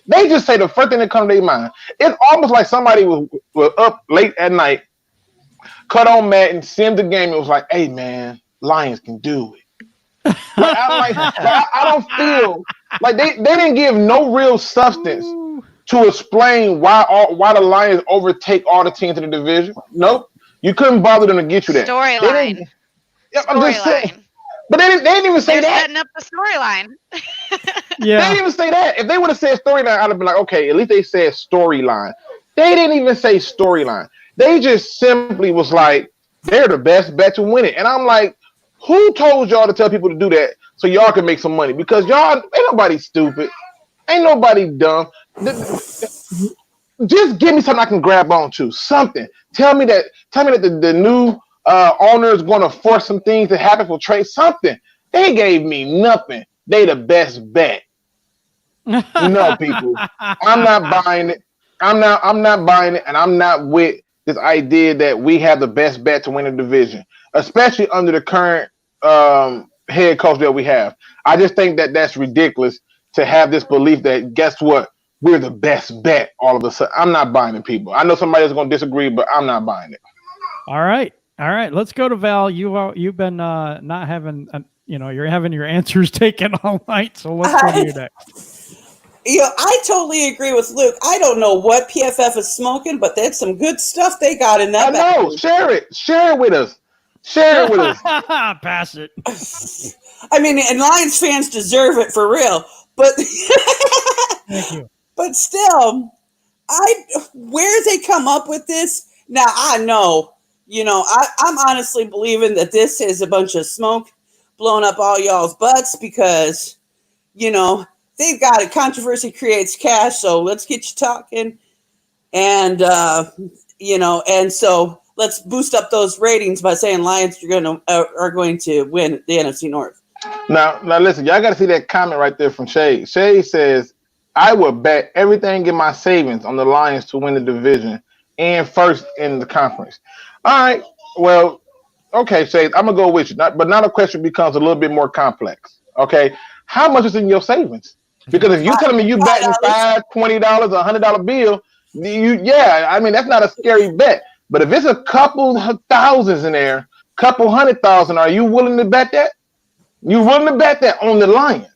Speaker 7: They just say the first thing that comes to their mind. It's almost like somebody was up late at night, cut on Madden, simmed the game, and was like, hey, man, Lions can do it. I don't feel like they didn't give no real substance to explain why the Lions overtake all the teams in the division. Nope. You couldn't bother them to get you that.
Speaker 4: Storyline.
Speaker 7: I'm just saying. But they didn't even say
Speaker 4: They're
Speaker 7: that.
Speaker 4: setting up the storyline.
Speaker 7: Yeah. They didn't even say that. If they would have said storyline, I'd have been like, okay, at least they said storyline. They didn't even say storyline. They just simply was like, they're the best bet to win it. And I'm like, who told y'all to tell people to do that so y'all can make some money? Because y'all ain't nobody stupid. Ain't nobody dumb. Just give me something I can grab onto. Something. Tell me that the new owner is going to force some things to happen for trade. Something. They gave me nothing. They the best bet. No, people. I'm not buying it. I'm not buying it, and I'm not with this idea that we have the best bet to win a division, especially under the current head coach that we have. I just think that that's ridiculous to have this belief that, guess what, we're the best bet all of a sudden. I'm not buying it, people. I know somebody is going to disagree, but I'm not buying it.
Speaker 1: All right. Let's go to Val. You've been not having, you're having your answers taken all night. So let's go to you next.
Speaker 2: I totally agree with Luke. I don't know what PFF is smoking, but there's some good stuff they got in that.
Speaker 7: I know. Share it with us. Share it with us.
Speaker 1: Pass it.
Speaker 2: I mean, and Lions fans deserve it for real. But
Speaker 1: thank you.
Speaker 2: But still, where they come up with this? Now I know, I'm honestly believing that this is a bunch of smoke blowing up all y'all's butts because, they've got it. Controversy creates cash, so let's get you talking, and and so let's boost up those ratings by saying Lions are going to win the NFC North.
Speaker 7: Now listen, y'all got to see that comment right there from Shay. Shay says, I would bet everything in my savings on the Lions to win the division and first in the conference. All right, well, okay, Shay, I'm going to go with you. But now the question becomes a little bit more complex. Okay, how much is in your savings? Because if you're telling me you betting $5, $20, $100 bill, that's not a scary bet. But if it's a couple thousands in there, couple 100,000, are you willing to bet that? You willing to bet that on the Lions?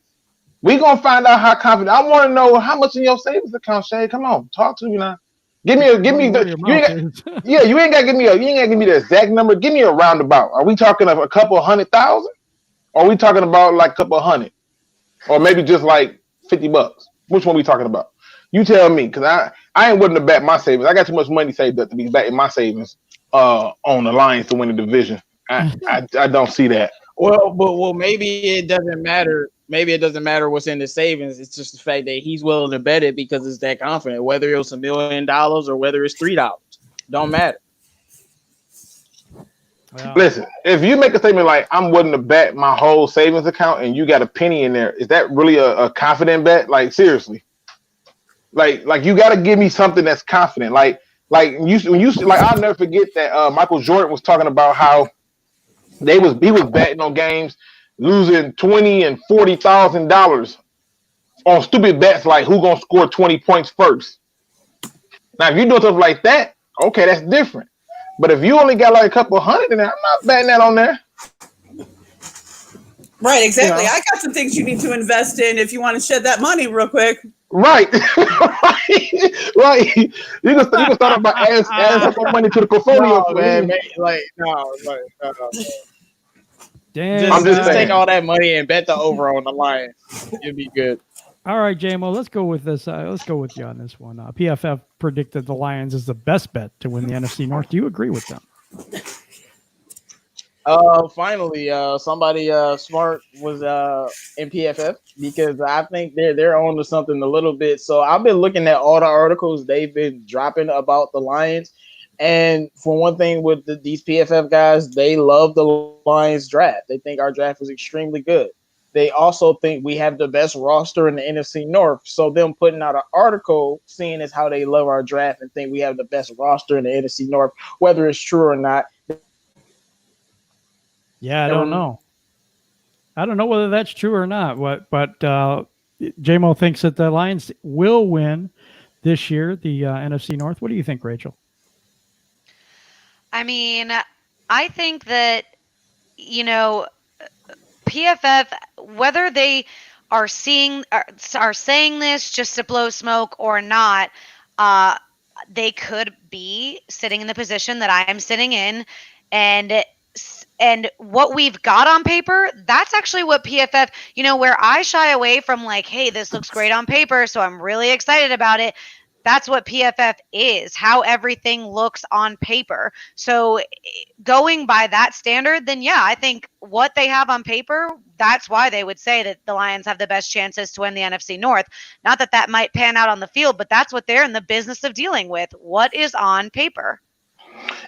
Speaker 7: We gonna find out how confident. I want to know how much in your savings account, Shay. Come on, talk to me now. You ain't got to give me the exact number. Give me a roundabout. Are we talking of a couple 100,000? Or are we talking about like a couple hundred? Or maybe just like $50? Which one are we talking about? You tell me, because I ain't willing to bet my savings. I got too much money saved up to be betting my savings on the Lions to win the division. I don't see that.
Speaker 5: Well, maybe it doesn't matter maybe it doesn't matter what's in the savings. It's just the fact that he's willing to bet it because it's that confident. Whether it was $1 million or whether it's $3, don't matter.
Speaker 1: Well,
Speaker 7: Listen, if you make a statement like I'm willing to bet my whole savings account and you got a penny in there, is that really a confident bet? Like seriously, like you got to give me something that's confident. Like when you like I'll never forget that Michael Jordan was talking about how he was betting on games, losing $20,000 and $40,000 on stupid bets like who gonna score 20 points first. Now if you're doing stuff like that, okay, that's different. But if you only got like a couple hundred in there, I'm not betting that on there.
Speaker 2: Right, exactly.
Speaker 7: You know?
Speaker 2: I got some things you need to invest in if you want to shed that money real quick.
Speaker 7: Right. right. You can start about adding some more money to the portfolio.
Speaker 5: No, man, no.
Speaker 1: damn.
Speaker 5: Just take all that money and bet the over on the Lions. It'd be good.
Speaker 1: All right, JMO, let's go with this. Let's go with you on this one. PFF predicted the Lions is the best bet to win the NFC North. Do you agree with them?
Speaker 5: Finally, somebody smart was in PFF because I think they're on to something a little bit. So I've been looking at all the articles they've been dropping about the Lions, and for one thing, with these PFF guys, they love the Lions draft. They think our draft is extremely good. They also think we have the best roster in the NFC North. So them putting out an article seeing as how they love our draft and think we have the best roster in the NFC North, whether it's true or not.
Speaker 1: Yeah, I don't know. I don't know whether that's true or not. But JMO thinks that the Lions will win this year, the NFC North. What do you think, Rachel?
Speaker 4: I mean, I think that, PFF, whether they are saying this just to blow smoke or not, they could be sitting in the position that I am sitting in, and what we've got on paper, that's actually what PFF, where I shy away from like, hey, this looks great on paper, so I'm really excited about it. That's what PFF is, how everything looks on paper. So going by that standard, then yeah, I think what they have on paper, that's why they would say that the Lions have the best chances to win the NFC North. Not that that might pan out on the field, but that's what they're in the business of dealing with. What is on paper?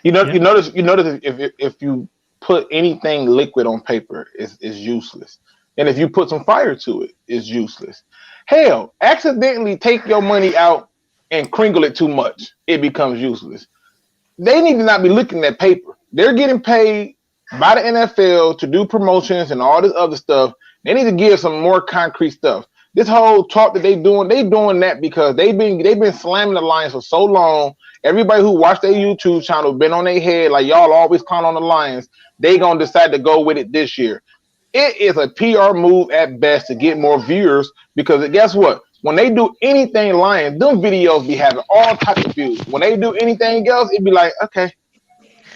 Speaker 7: You notice if you put anything liquid on paper, is useless. And if you put some fire to it, it's useless. Hell, accidentally take your money out and crinkle it too much, it becomes useless. They need to not be looking at paper. They're getting paid by the NFL to do promotions and all this other stuff. They need to give some more concrete stuff. This whole talk that they doing that because they've been slamming the Lions for so long. Everybody who watched their YouTube channel been on their head like y'all always count on the Lions. They gonna decide to go with it this year. It is a PR move at best to get more viewers because guess what? When they do anything Lions, them videos be having all types of views. When they do anything else, it'd be like, okay.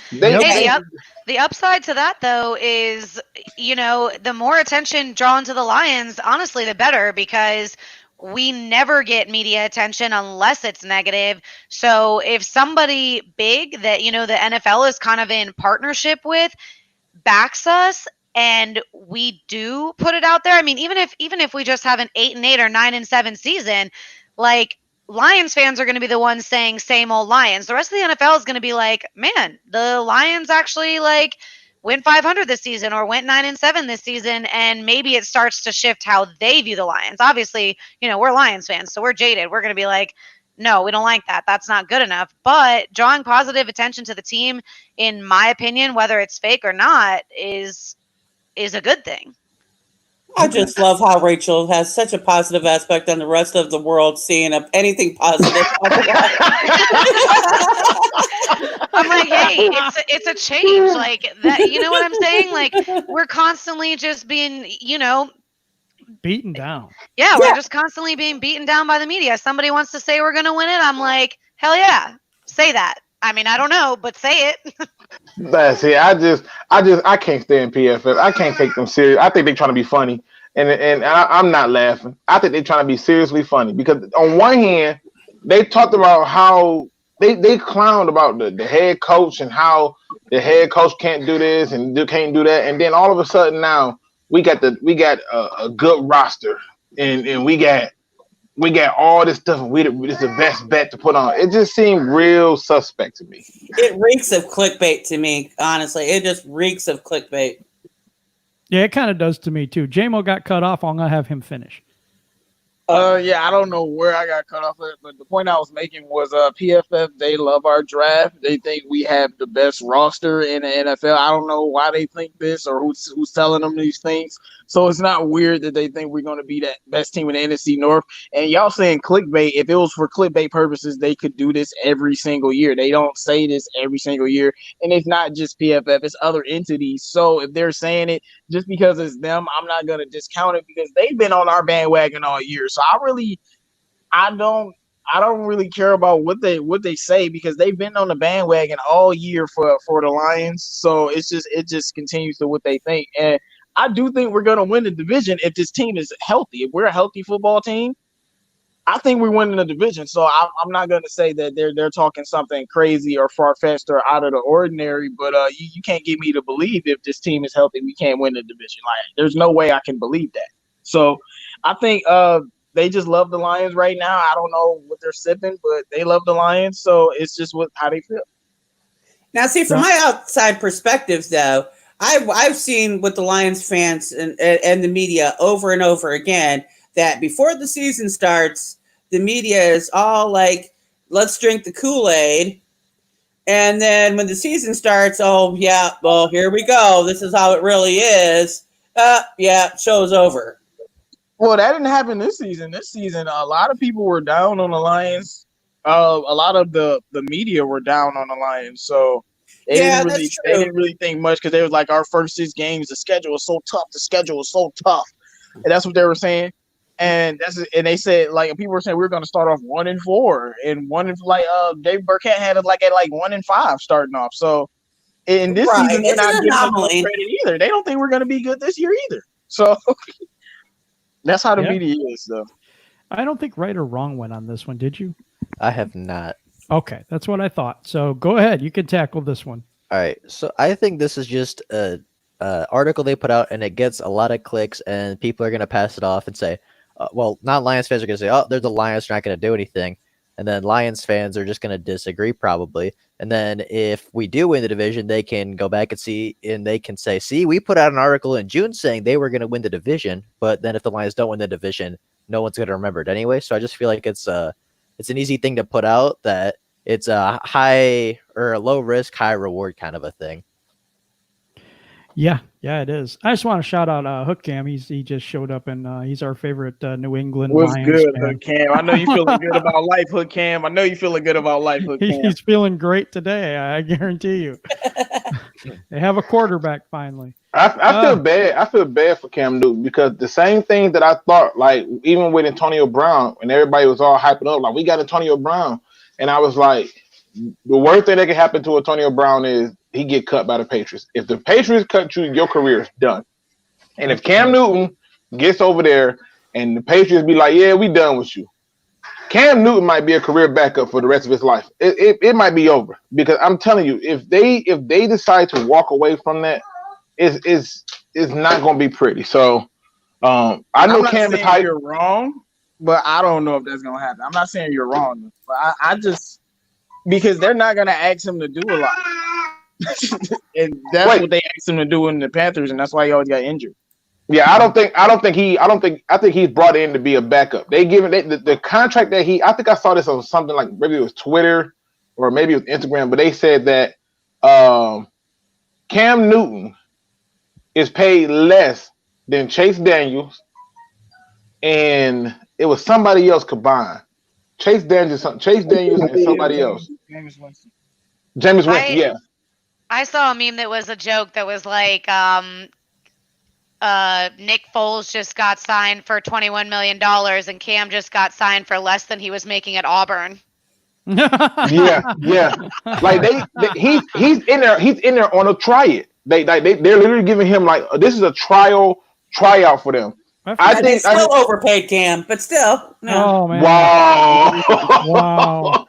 Speaker 4: The upside to that, though, is, the more attention drawn to the Lions, honestly, the better, because we never get media attention unless it's negative. So if somebody big that, the NFL is kind of in partnership with backs us, and we do put it out there. I mean, even if we just have an 8-8 or 9-7 season, like Lions fans are going to be the ones saying same old Lions. The rest of the NFL is going to be like, man, the Lions actually like went 500 this season or went 9-7 this season, and maybe it starts to shift how they view the Lions. Obviously, we're Lions fans, so we're jaded. We're going to be like, no, we don't like that. That's not good enough. But drawing positive attention to the team, in my opinion, whether it's fake or not, is a good thing.
Speaker 2: I just love how Rachel has such a positive aspect on the rest of the world seeing anything positive.
Speaker 4: I'm like, hey, it's a change. Like that, you know what I'm saying? Like we're constantly just being,
Speaker 1: beaten down.
Speaker 4: Yeah, we're just constantly being beaten down by the media. Somebody wants to say we're gonna win it. I'm like, hell yeah, say that. I mean, I don't know, but say it.
Speaker 7: But see, I can't stand PFF. I can't take them serious. I think they're trying to be funny, and I'm not laughing. I think they're trying to be seriously funny because on one hand, they talked about how they clowned about the head coach and how the head coach can't do this and can't do that, and then all of a sudden now we got a good roster, and we got all this stuff, and it's the best bet to put on. It just seemed real suspect to me.
Speaker 2: It reeks of clickbait to me, honestly. It just reeks of clickbait.
Speaker 1: Yeah, it kind of does to me too. JMO got cut off. I'm gonna have him finish.
Speaker 5: Yeah, I don't know where I got cut off at, but the point I was making was PFF, they love our draft. They think we have the best roster in the NFL. I don't know why they think this or who's telling them these things. So it's not weird that they think we're going to be that best team in the NFC North. And y'all saying clickbait, if it was for clickbait purposes, they could do this every single year. They don't say this every single year. And it's not just PFF, it's other entities. So if they're saying it just because it's them, I'm not going to discount it because they've been on our bandwagon all year. So I don't really care about what they say because they've been on the bandwagon all year for the Lions. So it just continues to what they think. And I do think we're going to win the division if this team is healthy. If we're a healthy football team, I think we're winning the division. So I'm not going to say that they're talking something crazy or far-fetched or out of the ordinary, but you can't get me to believe if this team is healthy, we can't win the division. Like, there's no way I can believe that. So I think they just love the Lions right now. I don't know what they're sipping, but they love the Lions. So it's just how they feel.
Speaker 2: Now, see, from my outside perspective, though, I've seen with the Lions fans and the media over and over again that before the season starts, the media is all like, let's drink the Kool-Aid. And then when the season starts, oh, yeah, well, here we go. This is how it really is. Yeah, show's over.
Speaker 5: Well, that didn't happen this season. This season, a lot of people were down on the Lions. A lot of the media were down on the Lions. So they didn't really think much because they was like, our first 6 games, the schedule was so tough. The schedule was so tough. And that's what they were saying. And they said, like, people were saying we were going to start off 1-4 and Dave Burkett had it like at 1-5 starting off. So in this season, they're not giving us credit either. They don't think we're going to be good this year either. So that's how the media is, though.
Speaker 1: I don't think right or wrong went on this one. Did you?
Speaker 3: I have not.
Speaker 1: Okay, that's what I thought. So go ahead. You can tackle this one.
Speaker 3: All right. So I think this is just a article they put out, and it gets a lot of clicks, and people are going to pass it off and say, well, non-Lions fans are going to say, oh, they're the Lions, they're not going to do anything. And then Lions fans are just going to disagree probably. And then if we do win the division, they can go back and see, and they can say, see, we put out an article in June saying they were going to win the division. But then if the Lions don't win the division, no one's going to remember it anyway. So I just feel like it's an easy thing to put out, that it's a high or a low risk, high reward kind of a thing.
Speaker 1: Yeah, it is. I just want to shout out Hook Cam. He just showed up, and he's our favorite New England
Speaker 5: What's
Speaker 1: Lions
Speaker 5: good,
Speaker 1: fan.
Speaker 5: Hook Cam? I know you feeling good about life, Hook Cam. I know you feeling good about life, Hook Cam.
Speaker 1: He's feeling great today, I guarantee you. They have a quarterback finally.
Speaker 7: I feel bad. I feel bad for Cam Newton because the same thing that I thought, like even with Antonio Brown, when everybody was all hyping up, like we got Antonio Brown, and I was like, the worst thing that can happen to Antonio Brown is he get cut by the Patriots. If the Patriots cut you, your career is done. And if Cam Newton gets over there and the Patriots be like, yeah, we done with you, Cam Newton might be a career backup for the rest of his life. It might be over because I'm telling you, if they decide to walk away from that, it's not going to be pretty. So I know Cam is hyped.
Speaker 5: You're wrong, but I don't know if that's going to happen. I'm not saying you're wrong, but I just because they're not going to ask him to do a lot. And that's what they asked him to do in the Panthers, and that's why he always got injured.
Speaker 7: Yeah, I think he's brought in to be a backup. They give him the contract that I think I saw this on something like maybe it was Twitter or maybe it was Instagram, but they said that Cam Newton is paid less than Chase Daniels, and it was somebody else combined. Chase Daniels and somebody else. Jameis Winston, yeah.
Speaker 4: I saw a meme that was a joke that was like, Nick Foles just got signed for $21 million and Cam just got signed for less than he was making at Auburn.
Speaker 7: yeah. Like he's in there on a try it. They're literally giving him like this is a tryout for them.
Speaker 2: I think overpaid Cam, but still. No.
Speaker 1: Oh man!
Speaker 7: Wow!
Speaker 1: Wow!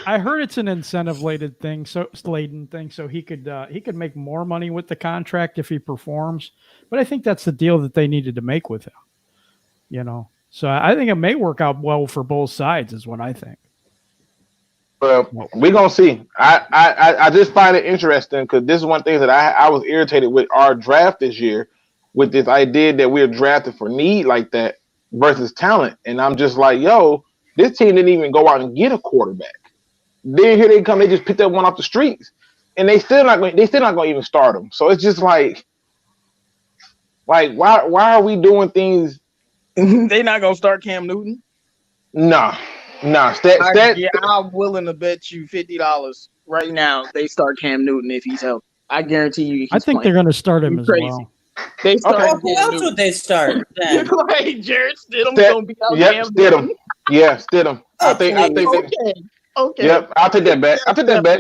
Speaker 1: I heard it's an incentive-laden thing, so he could make more money with the contract if he performs. But I think that's the deal that they needed to make with him. You know, so I think it may work out well for both sides, is what I think.
Speaker 7: Well, we're gonna see. I just find it interesting because this is one thing that I was irritated with our draft this year, with this idea that we're drafted for need like that versus talent, and I'm just like, yo, this team didn't even go out and get a quarterback. Then here they come, they just picked up one off the streets, and they still not going to even start them. So it's just like why are we doing things?
Speaker 5: They not gonna start Cam Newton.
Speaker 7: Nah.
Speaker 5: I'm willing to bet you $50 right now they start Cam Newton if he's healthy. I guarantee you.
Speaker 1: I think they're going to start him as well.
Speaker 5: They start.
Speaker 2: Well, who else would they start? Then?
Speaker 5: Like Jared Stidham's gonna be out.
Speaker 7: Yep, Stidham. Yeah, Stidham. I think.
Speaker 5: Okay.
Speaker 7: Yep, I'll take that back.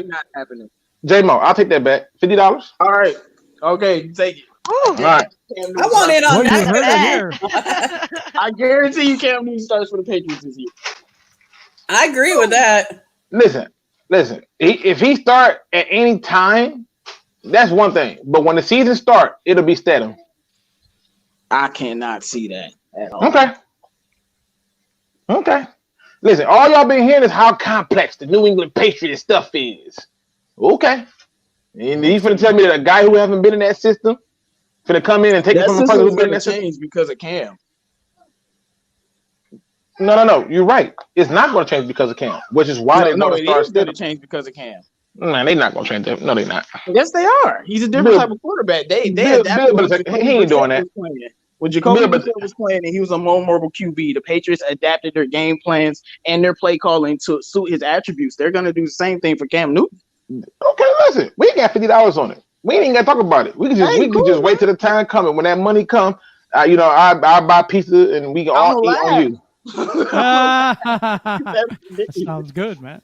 Speaker 5: Not happening.
Speaker 7: J-Mo, I'll take that back. $50.
Speaker 5: All right. Okay, take it.
Speaker 7: All right.
Speaker 2: I want in on
Speaker 1: Well, you heard it
Speaker 2: that.
Speaker 1: here.
Speaker 5: I guarantee you Cam Newton starts for the Patriots this year.
Speaker 2: I agree with that.
Speaker 7: Listen. If he start at any time, that's one thing. But when the season starts, it'll be Stidham.
Speaker 5: I cannot see that at all.
Speaker 7: Okay. Listen, all y'all been hearing is how complex the New England Patriots stuff is. Okay. And you finna tell me that a guy who haven't been in that system finna come in and take it from a person who's been in that system?
Speaker 5: Change because of Cam.
Speaker 7: No. You're right. It's not going to change because of Cam, which is why they're going to start.
Speaker 5: It's going to change because of Cam.
Speaker 7: Man, they're not going to change that. No, they're not.
Speaker 5: Yes, they are. He's a different type of quarterback. They
Speaker 7: he ain't doing that.
Speaker 5: When Jacoby Brissett was playing and he was a more mobile QB, the Patriots adapted their game plans and their play calling to suit his attributes. They're going to do the same thing for Cam Newton.
Speaker 7: Okay, listen, we got $50 on it. We ain't got to talk about it. We can just wait till the time comes. When that money comes, I buy pizza and we can all eat on you.
Speaker 1: That sounds good, man.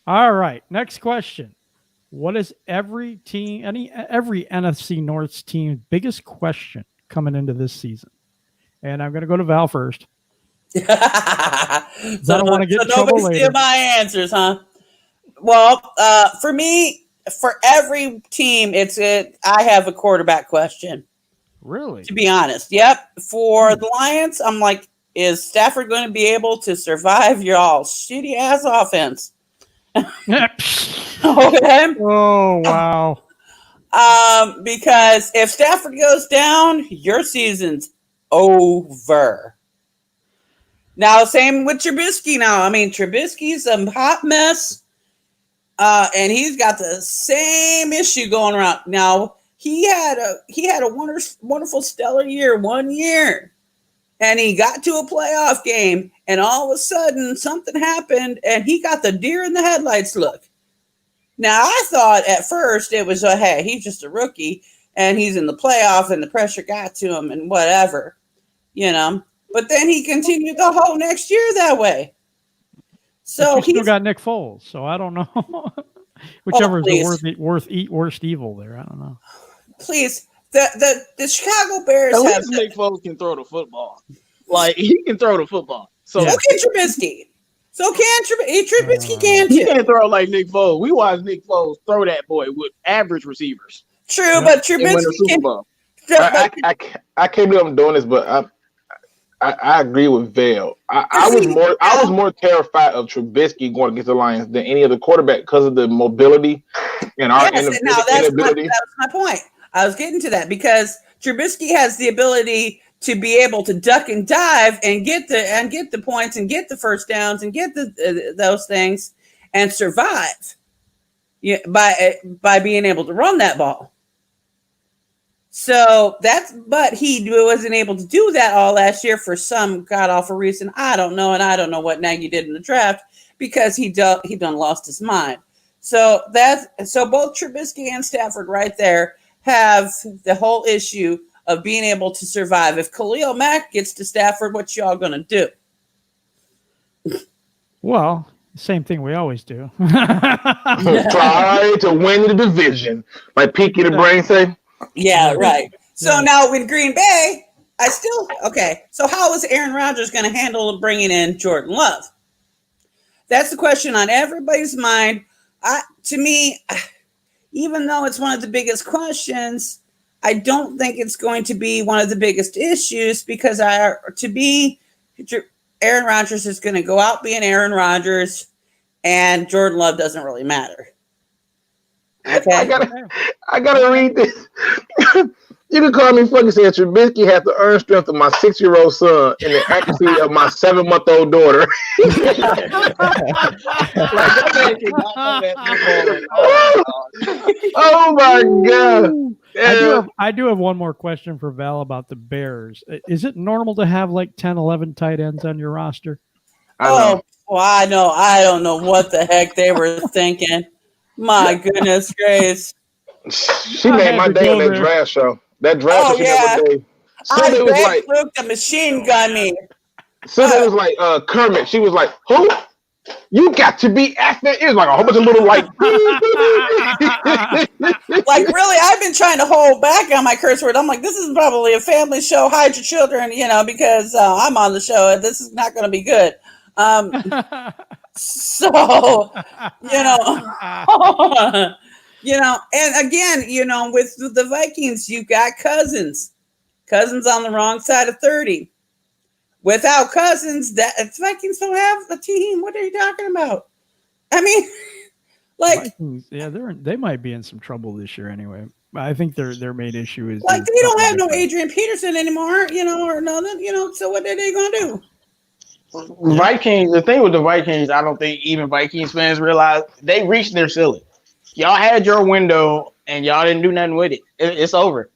Speaker 1: All right, next question. What is every NFC North's team's biggest question coming into this season? And I'm going to go to Val first.
Speaker 2: So
Speaker 1: don't want to get in trouble
Speaker 2: nobody
Speaker 1: later.
Speaker 2: steal my answers, huh? Well, for me, for every team, I have a quarterback question.
Speaker 1: Really?
Speaker 2: To be honest, yep. For the Lions, I'm like, is Stafford going to be able to survive y'all shitty ass offense? Okay.
Speaker 1: Oh wow.
Speaker 2: Because if Stafford goes down, your season's over. Now, same with Trubisky. Now, I mean, Trubisky's a hot mess, and he's got the same issue going around. Now, he had a wonderful, stellar year 1 year. And he got to a playoff game, and all of a sudden something happened, and he got the deer in the headlights look. Now, I thought at first it was, hey, he's just a rookie, and he's in the playoff, and the pressure got to him, and whatever, But then he continued the whole next year that way. So
Speaker 1: he still got Nick Foles, so I don't know. Whichever is the worst evil there. I don't know.
Speaker 2: Please. The Chicago Bears
Speaker 5: have Nick Foles can throw the football. Like he can throw the football. So
Speaker 2: can Trubisky. Trubisky can too.
Speaker 5: He can't throw like Nick Foles. We watched Nick Foles throw that boy with average receivers.
Speaker 2: True, but Trubisky can.
Speaker 7: I can't believe I'm doing this, but I agree with Vail. I was more terrified of Trubisky going against the Lions than any other quarterback because of the mobility and our inability.
Speaker 2: That was my point. I was getting to that because Trubisky has the ability to be able to duck and dive and get the points and get the first downs and get those things and survive by being able to run that ball. So but he wasn't able to do that all last year for some god awful reason. I don't know, and I don't know what Nagy did in the draft because he done lost his mind. So both Trubisky and Stafford right there have the whole issue of being able to survive. If Khalil Mack gets to Stafford, what y'all gonna do?
Speaker 1: Well, same thing we always do.
Speaker 7: Try to win the division, like Peaky the Brain say.
Speaker 2: Yeah, right. So now in Green Bay, so how is Aaron Rodgers going to handle bringing in Jordan Love? That's the question on everybody's mind. To me, even though it's one of the biggest questions, I don't think it's going to be one of the biggest issues because Aaron Rodgers is going to go out being Aaron Rodgers, and Jordan Love doesn't really matter. Okay,
Speaker 7: I gotta read this. You can call me fucking saying Trubisky has the earned strength of my 6-year-old son and the accuracy of my 7-month-old daughter. Oh my god!
Speaker 1: I do have one more question for Val about the Bears. Is it normal to have like 10, 11 tight ends on your roster?
Speaker 2: Well, I know. I don't know what the heck they were thinking. My goodness gracious!
Speaker 7: She made my day on that draft show. That draft show
Speaker 2: yeah.
Speaker 7: It was like
Speaker 2: Luke the machine gun me.
Speaker 7: So it was like Kermit. She was like, "Who? You got to be acting." It was like a whole bunch of little like,
Speaker 2: like really. I've been trying to hold back on my curse word. I'm like, this is probably a family show. Hide your children, because I'm on the show and this is not going to be good. So and again, with the Vikings, you got Cousins on the wrong side of 30. Without Cousins, the Vikings don't have a team. What are you talking about? I mean, like,
Speaker 1: Vikings, yeah, they might be in some trouble this year anyway. I think their main issue is
Speaker 2: like they don't have no Adrian Peterson anymore, or nothing, So what are they gonna do?
Speaker 5: Vikings. The thing with the Vikings, I don't think even Vikings fans realize they reached their ceiling. Y'all had your window and y'all didn't do nothing with it. It's over.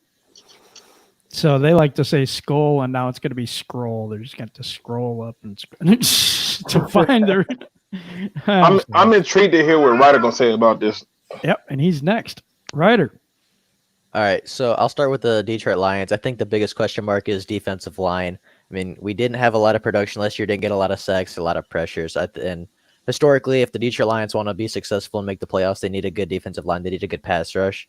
Speaker 5: So
Speaker 1: they like to say skull, and now it's going to be scroll. They're just going to scroll up and to find their.
Speaker 7: I'm intrigued to hear what Ryder gonna say about this.
Speaker 1: Yep, and he's next. Ryder.
Speaker 3: All right, so I'll start with the Detroit Lions. I think the biggest question mark is defensive line. I mean, we didn't have a lot of production last year. Didn't get a lot of sacks, a lot of pressures, and historically, if the Detroit Lions want to be successful and make the playoffs, they need a good defensive line. They need a good pass rush.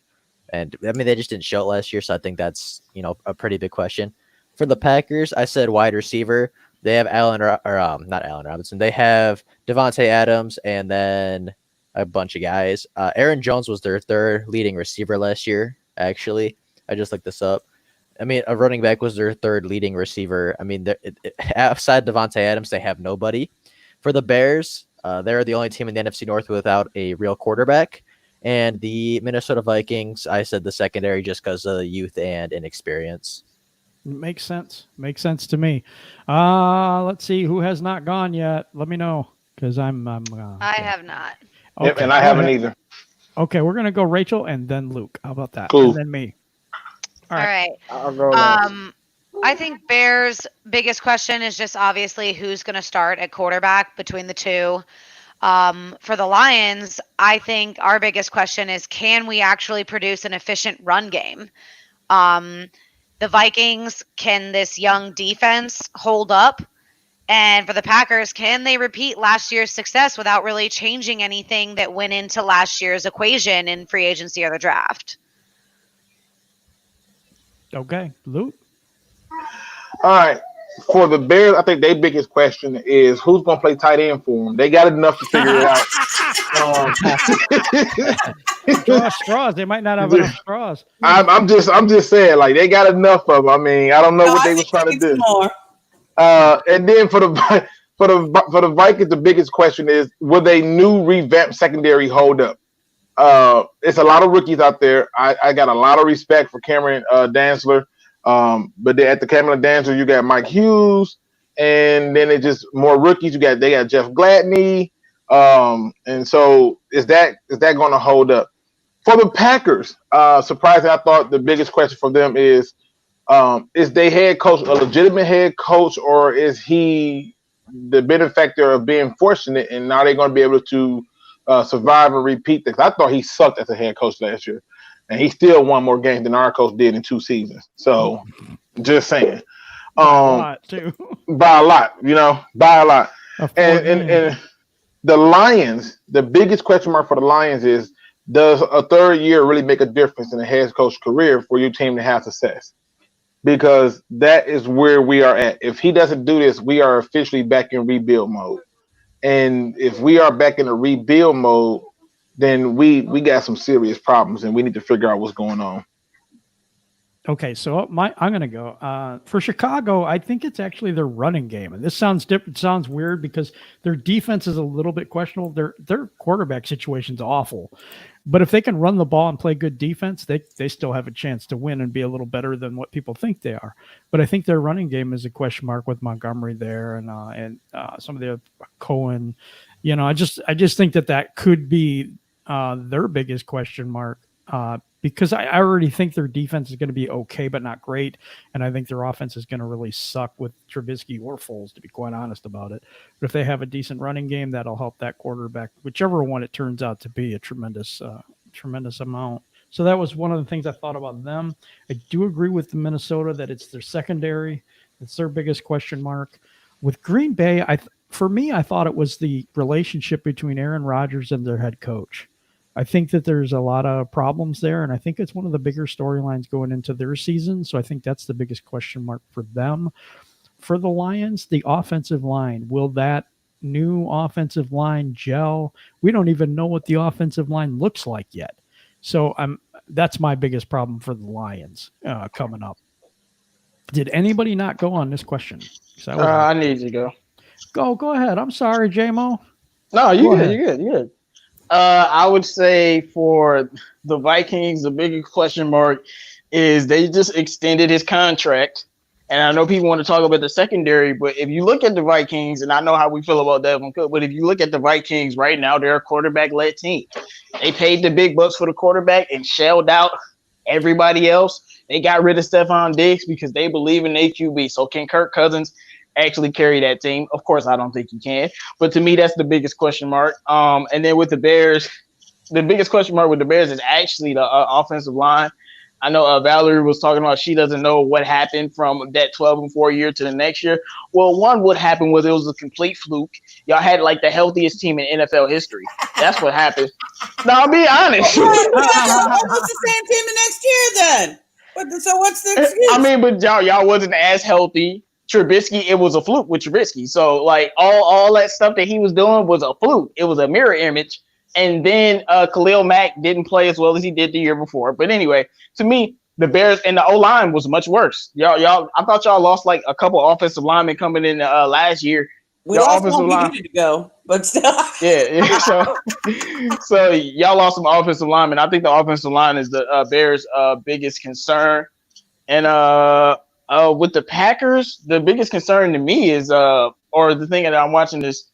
Speaker 3: And I mean, they just didn't show it last year. So I think that's, a pretty big question. For the Packers, I said wide receiver. They have not Allen Robinson. They have Devontae Adams and then a bunch of guys. Aaron Jones was their third leading receiver last year, actually. I just looked this up. I mean, a running back was their third leading receiver. I mean, outside Devontae Adams, they have nobody. For the Bears, they're the only team in the NFC North without a real quarterback. And the Minnesota Vikings, I said the secondary just because of youth and inexperience.
Speaker 1: Makes sense. Makes sense to me. Let's see who has not gone yet. Let me know because I'm.
Speaker 4: I have not.
Speaker 1: Okay.
Speaker 7: Yep, and I haven't either.
Speaker 1: Okay, we're gonna go Rachel and then Luke. How about that?
Speaker 7: Cool.
Speaker 1: And then me.
Speaker 4: All right.
Speaker 5: I'll go
Speaker 4: I think Bears' biggest question is just obviously who's going to start at quarterback between the two. For the Lions, I think our biggest question is, can we actually produce an efficient run game? The Vikings, can this young defense hold up? And for the Packers, can they repeat last year's success without really changing anything that went into last year's equation in free agency or the draft?
Speaker 1: Okay, Luke.
Speaker 7: All right. For the Bears, I think their biggest question is who's going to play tight end for them. They got enough to figure it out.
Speaker 1: Draw straws. They might not have enough straws.
Speaker 7: I'm just saying, like they got enough of them. I mean, I don't know what they were trying to do. And then for the Vikings, the biggest question is, will they new revamped secondary hold up? It's a lot of rookies out there. I got a lot of respect for Cameron Dantzler. But at the Cameron Dancer, you got Mike Hughes, and then it's just more rookies. They got Jeff Gladney, and so is that going to hold up for the Packers? Surprisingly, I thought the biggest question for them is their head coach a legitimate head coach, or is he the benefactor of being fortunate, and now they're going to be able to survive and repeat this? I thought he sucked as a head coach last year. And he still won more games than our coach did in 2 seasons. So, just saying.
Speaker 1: By a lot, too.
Speaker 7: By a lot, by a lot. And the Lions, the biggest question mark for the Lions is, does a third year really make a difference in a head coach career for your team to have success? Because that is where we are at. If he doesn't do this, we are officially back in rebuild mode. And if we are back in a rebuild mode, then we got some serious problems, and we need to figure out what's going on.
Speaker 1: Okay, so I'm going to go for Chicago. I think it's actually their running game, and this sounds different. Sounds weird because their defense is a little bit questionable. Their quarterback situation's awful, but if they can run the ball and play good defense, they still have a chance to win and be a little better than what people think they are. But I think their running game is a question mark with Montgomery there and some of the Cohen. I just think that could be their biggest question mark. Because I already think their defense is going to be okay, but not great. And I think their offense is going to really suck with Trubisky or Foles, to be quite honest about it. But if they have a decent running game, that'll help that quarterback, whichever one it turns out to be, a tremendous amount. So that was one of the things I thought about them. I do agree with the Minnesota that it's their secondary. It's their biggest question mark. With Green Bay, for me, I thought it was the relationship between Aaron Rodgers and their head coach. I think that there's a lot of problems there, and I think it's one of the bigger storylines going into their season. So I think that's the biggest question mark for them. For the Lions, the offensive line, will that new offensive line gel? We don't even know what the offensive line looks like yet. So that's my biggest problem for the Lions coming up. Did anybody not go on this question?
Speaker 5: I need you to go.
Speaker 1: Go ahead. I'm sorry, J-Mo.
Speaker 5: No, you're good. I would say for the Vikings, the biggest question mark is they just extended his contract. And I know people want to talk about the secondary, but if you look at the Vikings, and I know how we feel about Devin Cook, but if you look at the Vikings right now, they're a quarterback-led team. They paid the big bucks for the quarterback and shelled out everybody else. They got rid of Stephon Diggs because they believe in their QB. So can Kirk Cousins actually carry that team? Of course, I don't think he can. But to me, that's the biggest question mark. And then with the Bears, the biggest question mark with the Bears is actually the offensive line. I know Valerie was talking about she doesn't know what happened from that 12-4 year to the next year. Well, what happened was it was a complete fluke. Y'all had like the healthiest team in NFL history. That's what happened. Now, I'll be honest.
Speaker 2: Almost the same team the next year then. So what's the excuse?
Speaker 5: I mean, but y'all wasn't as healthy. Trubisky, it was a fluke with Trubisky. So like all that stuff that he was doing was a fluke. It was a mirror image. And then Khalil Mack didn't play as well as he did the year before. But anyway, to me, the Bears and the O-line was much worse. Y'all, I thought y'all lost like a couple offensive linemen coming in last year.
Speaker 2: We lost one we needed to go, but still.
Speaker 5: Yeah. So y'all lost some offensive linemen. I think the offensive line is the Bears' biggest concern. And with the Packers, the biggest concern to me is, or the thing that I'm watching is,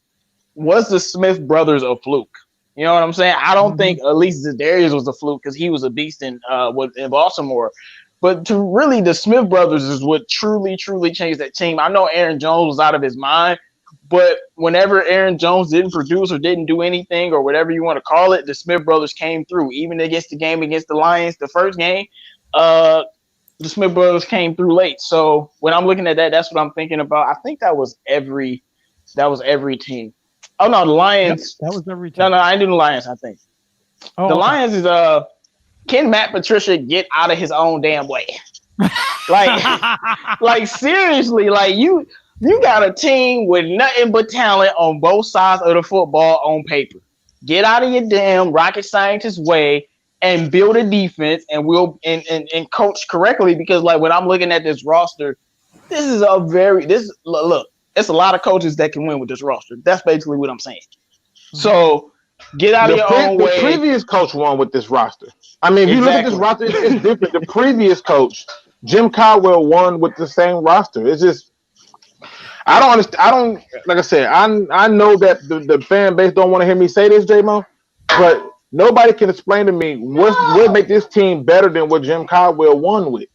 Speaker 5: was the Smith brothers a fluke? You know what I'm saying? I don't think at least Zadarius was a fluke because he was a beast in Baltimore. But to really, the Smith brothers is what truly, truly changed that team. I know Aaron Jones was out of his mind, but whenever Aaron Jones didn't produce or didn't do anything or whatever you want to call it, the Smith brothers came through. Even against the game against the Lions, the first game, the Smith brothers came through late. So when I'm looking at that, that's what I'm thinking about. I think that was every team. Oh no, the Lions.
Speaker 1: Yep, that was every team.
Speaker 5: No, I didn't do the Lions. I think the Lions is can Matt Patricia get out of his own damn way? like seriously, like you got a team with nothing but talent on both sides of the football on paper. Get out of your damn rocket scientist way and build a defense and and coach correctly, because like when I'm looking at this roster, look. It's a lot of coaches that can win with this roster. That's basically what I'm saying. So get out of your own way.
Speaker 7: The previous coach won with this roster. I mean, if you look at this roster, it's different. The previous coach, Jim Caldwell, won with the same roster. It's just, I don't understand. I don't, like I said, I know that the fan base don't want to hear me say this, J-Mo, but nobody can explain to me what make this team better than what Jim Caldwell won with.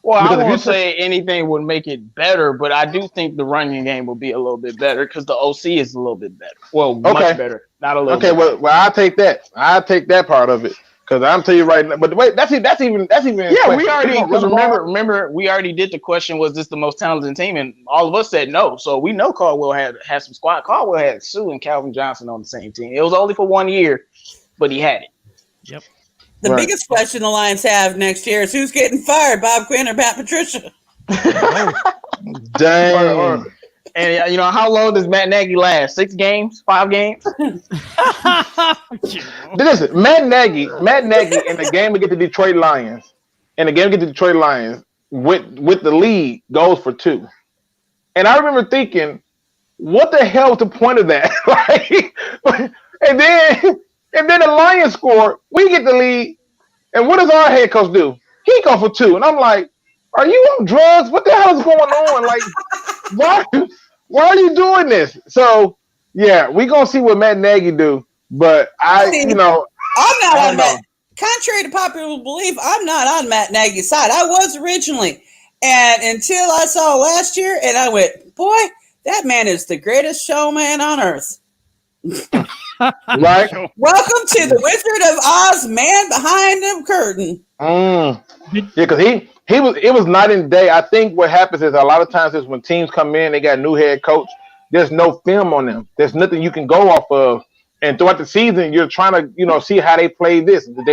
Speaker 5: Well, I won't say anything would make it better, but I do think the running game will be a little bit better because the OC is a little bit better. Well, much better, not a little.
Speaker 7: Okay, well, I'll take that. I'll take that part of it because I'm telling you right now. But wait, that's even.
Speaker 5: Yeah, we already remember we already did the question: was this the most talented team? And all of us said no. So we know Caldwell had some squad. Caldwell had Sue and Calvin Johnson on the same team. It was only for 1 year, but he had it.
Speaker 1: Yep.
Speaker 2: The biggest question the Lions have next year is who's getting fired, Bob Quinn or Pat Patricia?
Speaker 7: Dang.
Speaker 5: And how long does Matt Nagy last? 6 games? 5 games?
Speaker 7: Listen, Matt Nagy in the game against the Detroit Lions, with the lead goes for 2. And I remember thinking, what the hell was the point of that? and then the Lions score, we get the lead, and what does our head coach do? He goes for 2. And I'm like, are you on drugs? What the hell is going on? Like, why are you doing this? So yeah, we gonna see what Matt Nagy do. But I'm not
Speaker 2: on Matt. Contrary to popular belief, I'm not on Matt Nagy's side. I was originally, and until I saw last year, and I went, boy, that man is the greatest showman on earth.
Speaker 7: Right.
Speaker 2: Welcome to the Wizard of Oz, man behind the curtain.
Speaker 7: Yeah, because it was night and day. I think what happens is a lot of times is when teams come in, they got a new head coach. There's no film on them. There's nothing you can go off of. And throughout the season, you're trying to, see how they play this. Did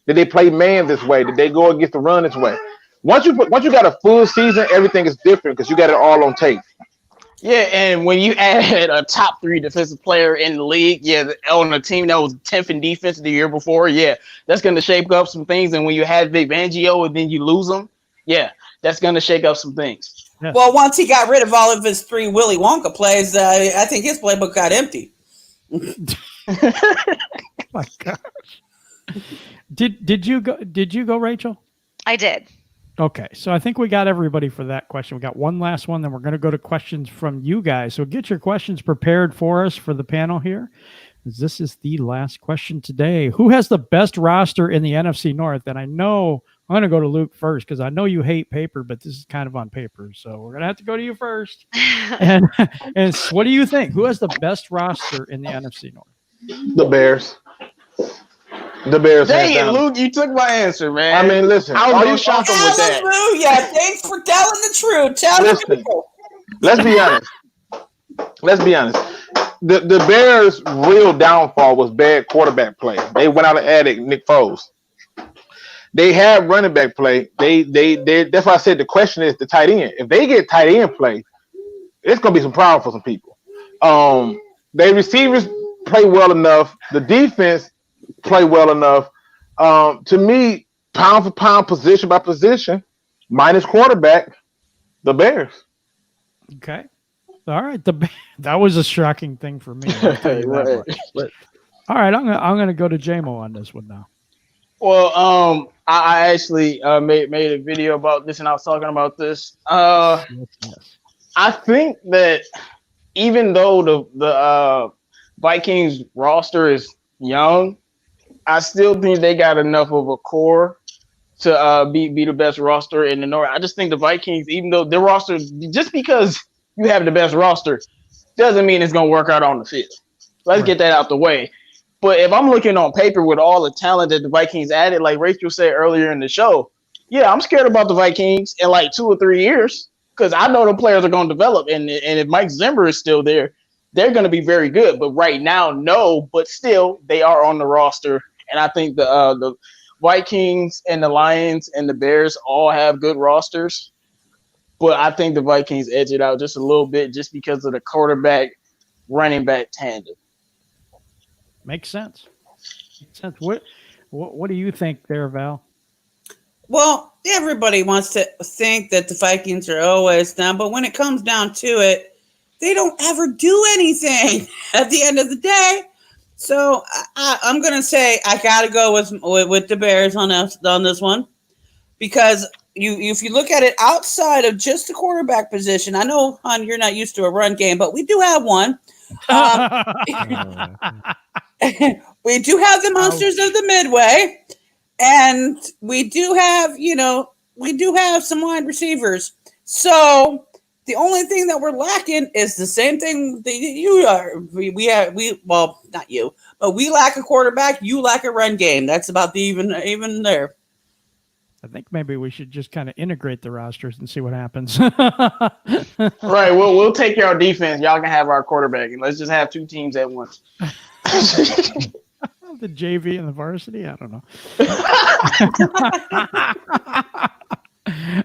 Speaker 7: they play man this way? Did they go against the run this way? Once you got a full season, everything is different because you got it all on tape.
Speaker 5: Yeah, and when you add a top 3 defensive player in the league, on a team that was 10th in defense the year before, that's going to shake up some things. And when you have Vic Fangio and then you lose him, that's going to shake up some things.
Speaker 1: Yeah.
Speaker 2: Well, once he got rid of all of his 3 Willy Wonka plays, I think his playbook got empty.
Speaker 1: My gosh. Did you go, Rachel?
Speaker 4: I did.
Speaker 1: Okay, so I think we got everybody for that question. We got one last one, then we're going to go to questions from you guys. So get your questions prepared for us for the panel here. This is the last question today. Who has the best roster in the NFC North? And I know I'm going to go to Luke first because I know you hate paper, but this is kind of on paper. So we're going to have to go to you first. and what do you think? Who has the best roster in the NFC North?
Speaker 7: The Bears. The Bears.
Speaker 5: Dang it, Luke, you took my answer, man.
Speaker 7: I mean, listen.
Speaker 5: I was shocking with that.
Speaker 2: Hallelujah. Thanks for telling the truth.
Speaker 7: Listen, let's be honest. The Bears' real downfall was bad quarterback play. They went out and added Nick Foles. They have running back play. They that's why I said the question is the tight end. If they get tight end play, it's gonna be some problem for some people. Their receivers play well enough. The defense play well enough. To me, pound for pound, position by position, minus quarterback, the Bears.
Speaker 1: Okay. All right. That was a shocking thing for me. I'll tell you that much. All right. I'm gonna go to JMO on this one now.
Speaker 5: Well, I actually made a video about this, and I was talking about this.
Speaker 1: Yes.
Speaker 5: I think that even though the Vikings roster is young, I still think they got enough of a core to be the best roster in the North. I just think the Vikings, even though their roster, just because you have the best roster, doesn't mean it's going to work out on the field. Let's get that out the way. But if I'm looking on paper with all the talent that the Vikings added, like Rachel said earlier in the show, I'm scared about the Vikings in like 2 or 3 years because I know the players are going to develop. And if Mike Zimmer is still there, they're going to be very good. But right now, no. But still, they are on the roster. And I think the Vikings and the Lions and the Bears all have good rosters. But I think the Vikings edge it out just a little bit just because of the quarterback, running back tandem.
Speaker 1: Makes sense. What do you think there, Val?
Speaker 2: Well, everybody wants to think that the Vikings are always down, but when it comes down to it, they don't ever do anything at the end of the day. So I'm going to say I got to go with the Bears on this one because if you look at it outside of just the quarterback position, I know, hon, you're not used to a run game, but we do have one. We do have the monsters of the Midway, and we do have some wide receivers. So the only thing that we're lacking is the same thing that you are. Well, not you, but we lack a quarterback. You lack a run game. That's about the even there.
Speaker 1: I think maybe we should just kind of integrate the rosters and see what happens.
Speaker 5: Right. We'll take care of defense. Y'all can have our quarterback, and let's just have 2 teams at once.
Speaker 1: The JV and the varsity? I don't know.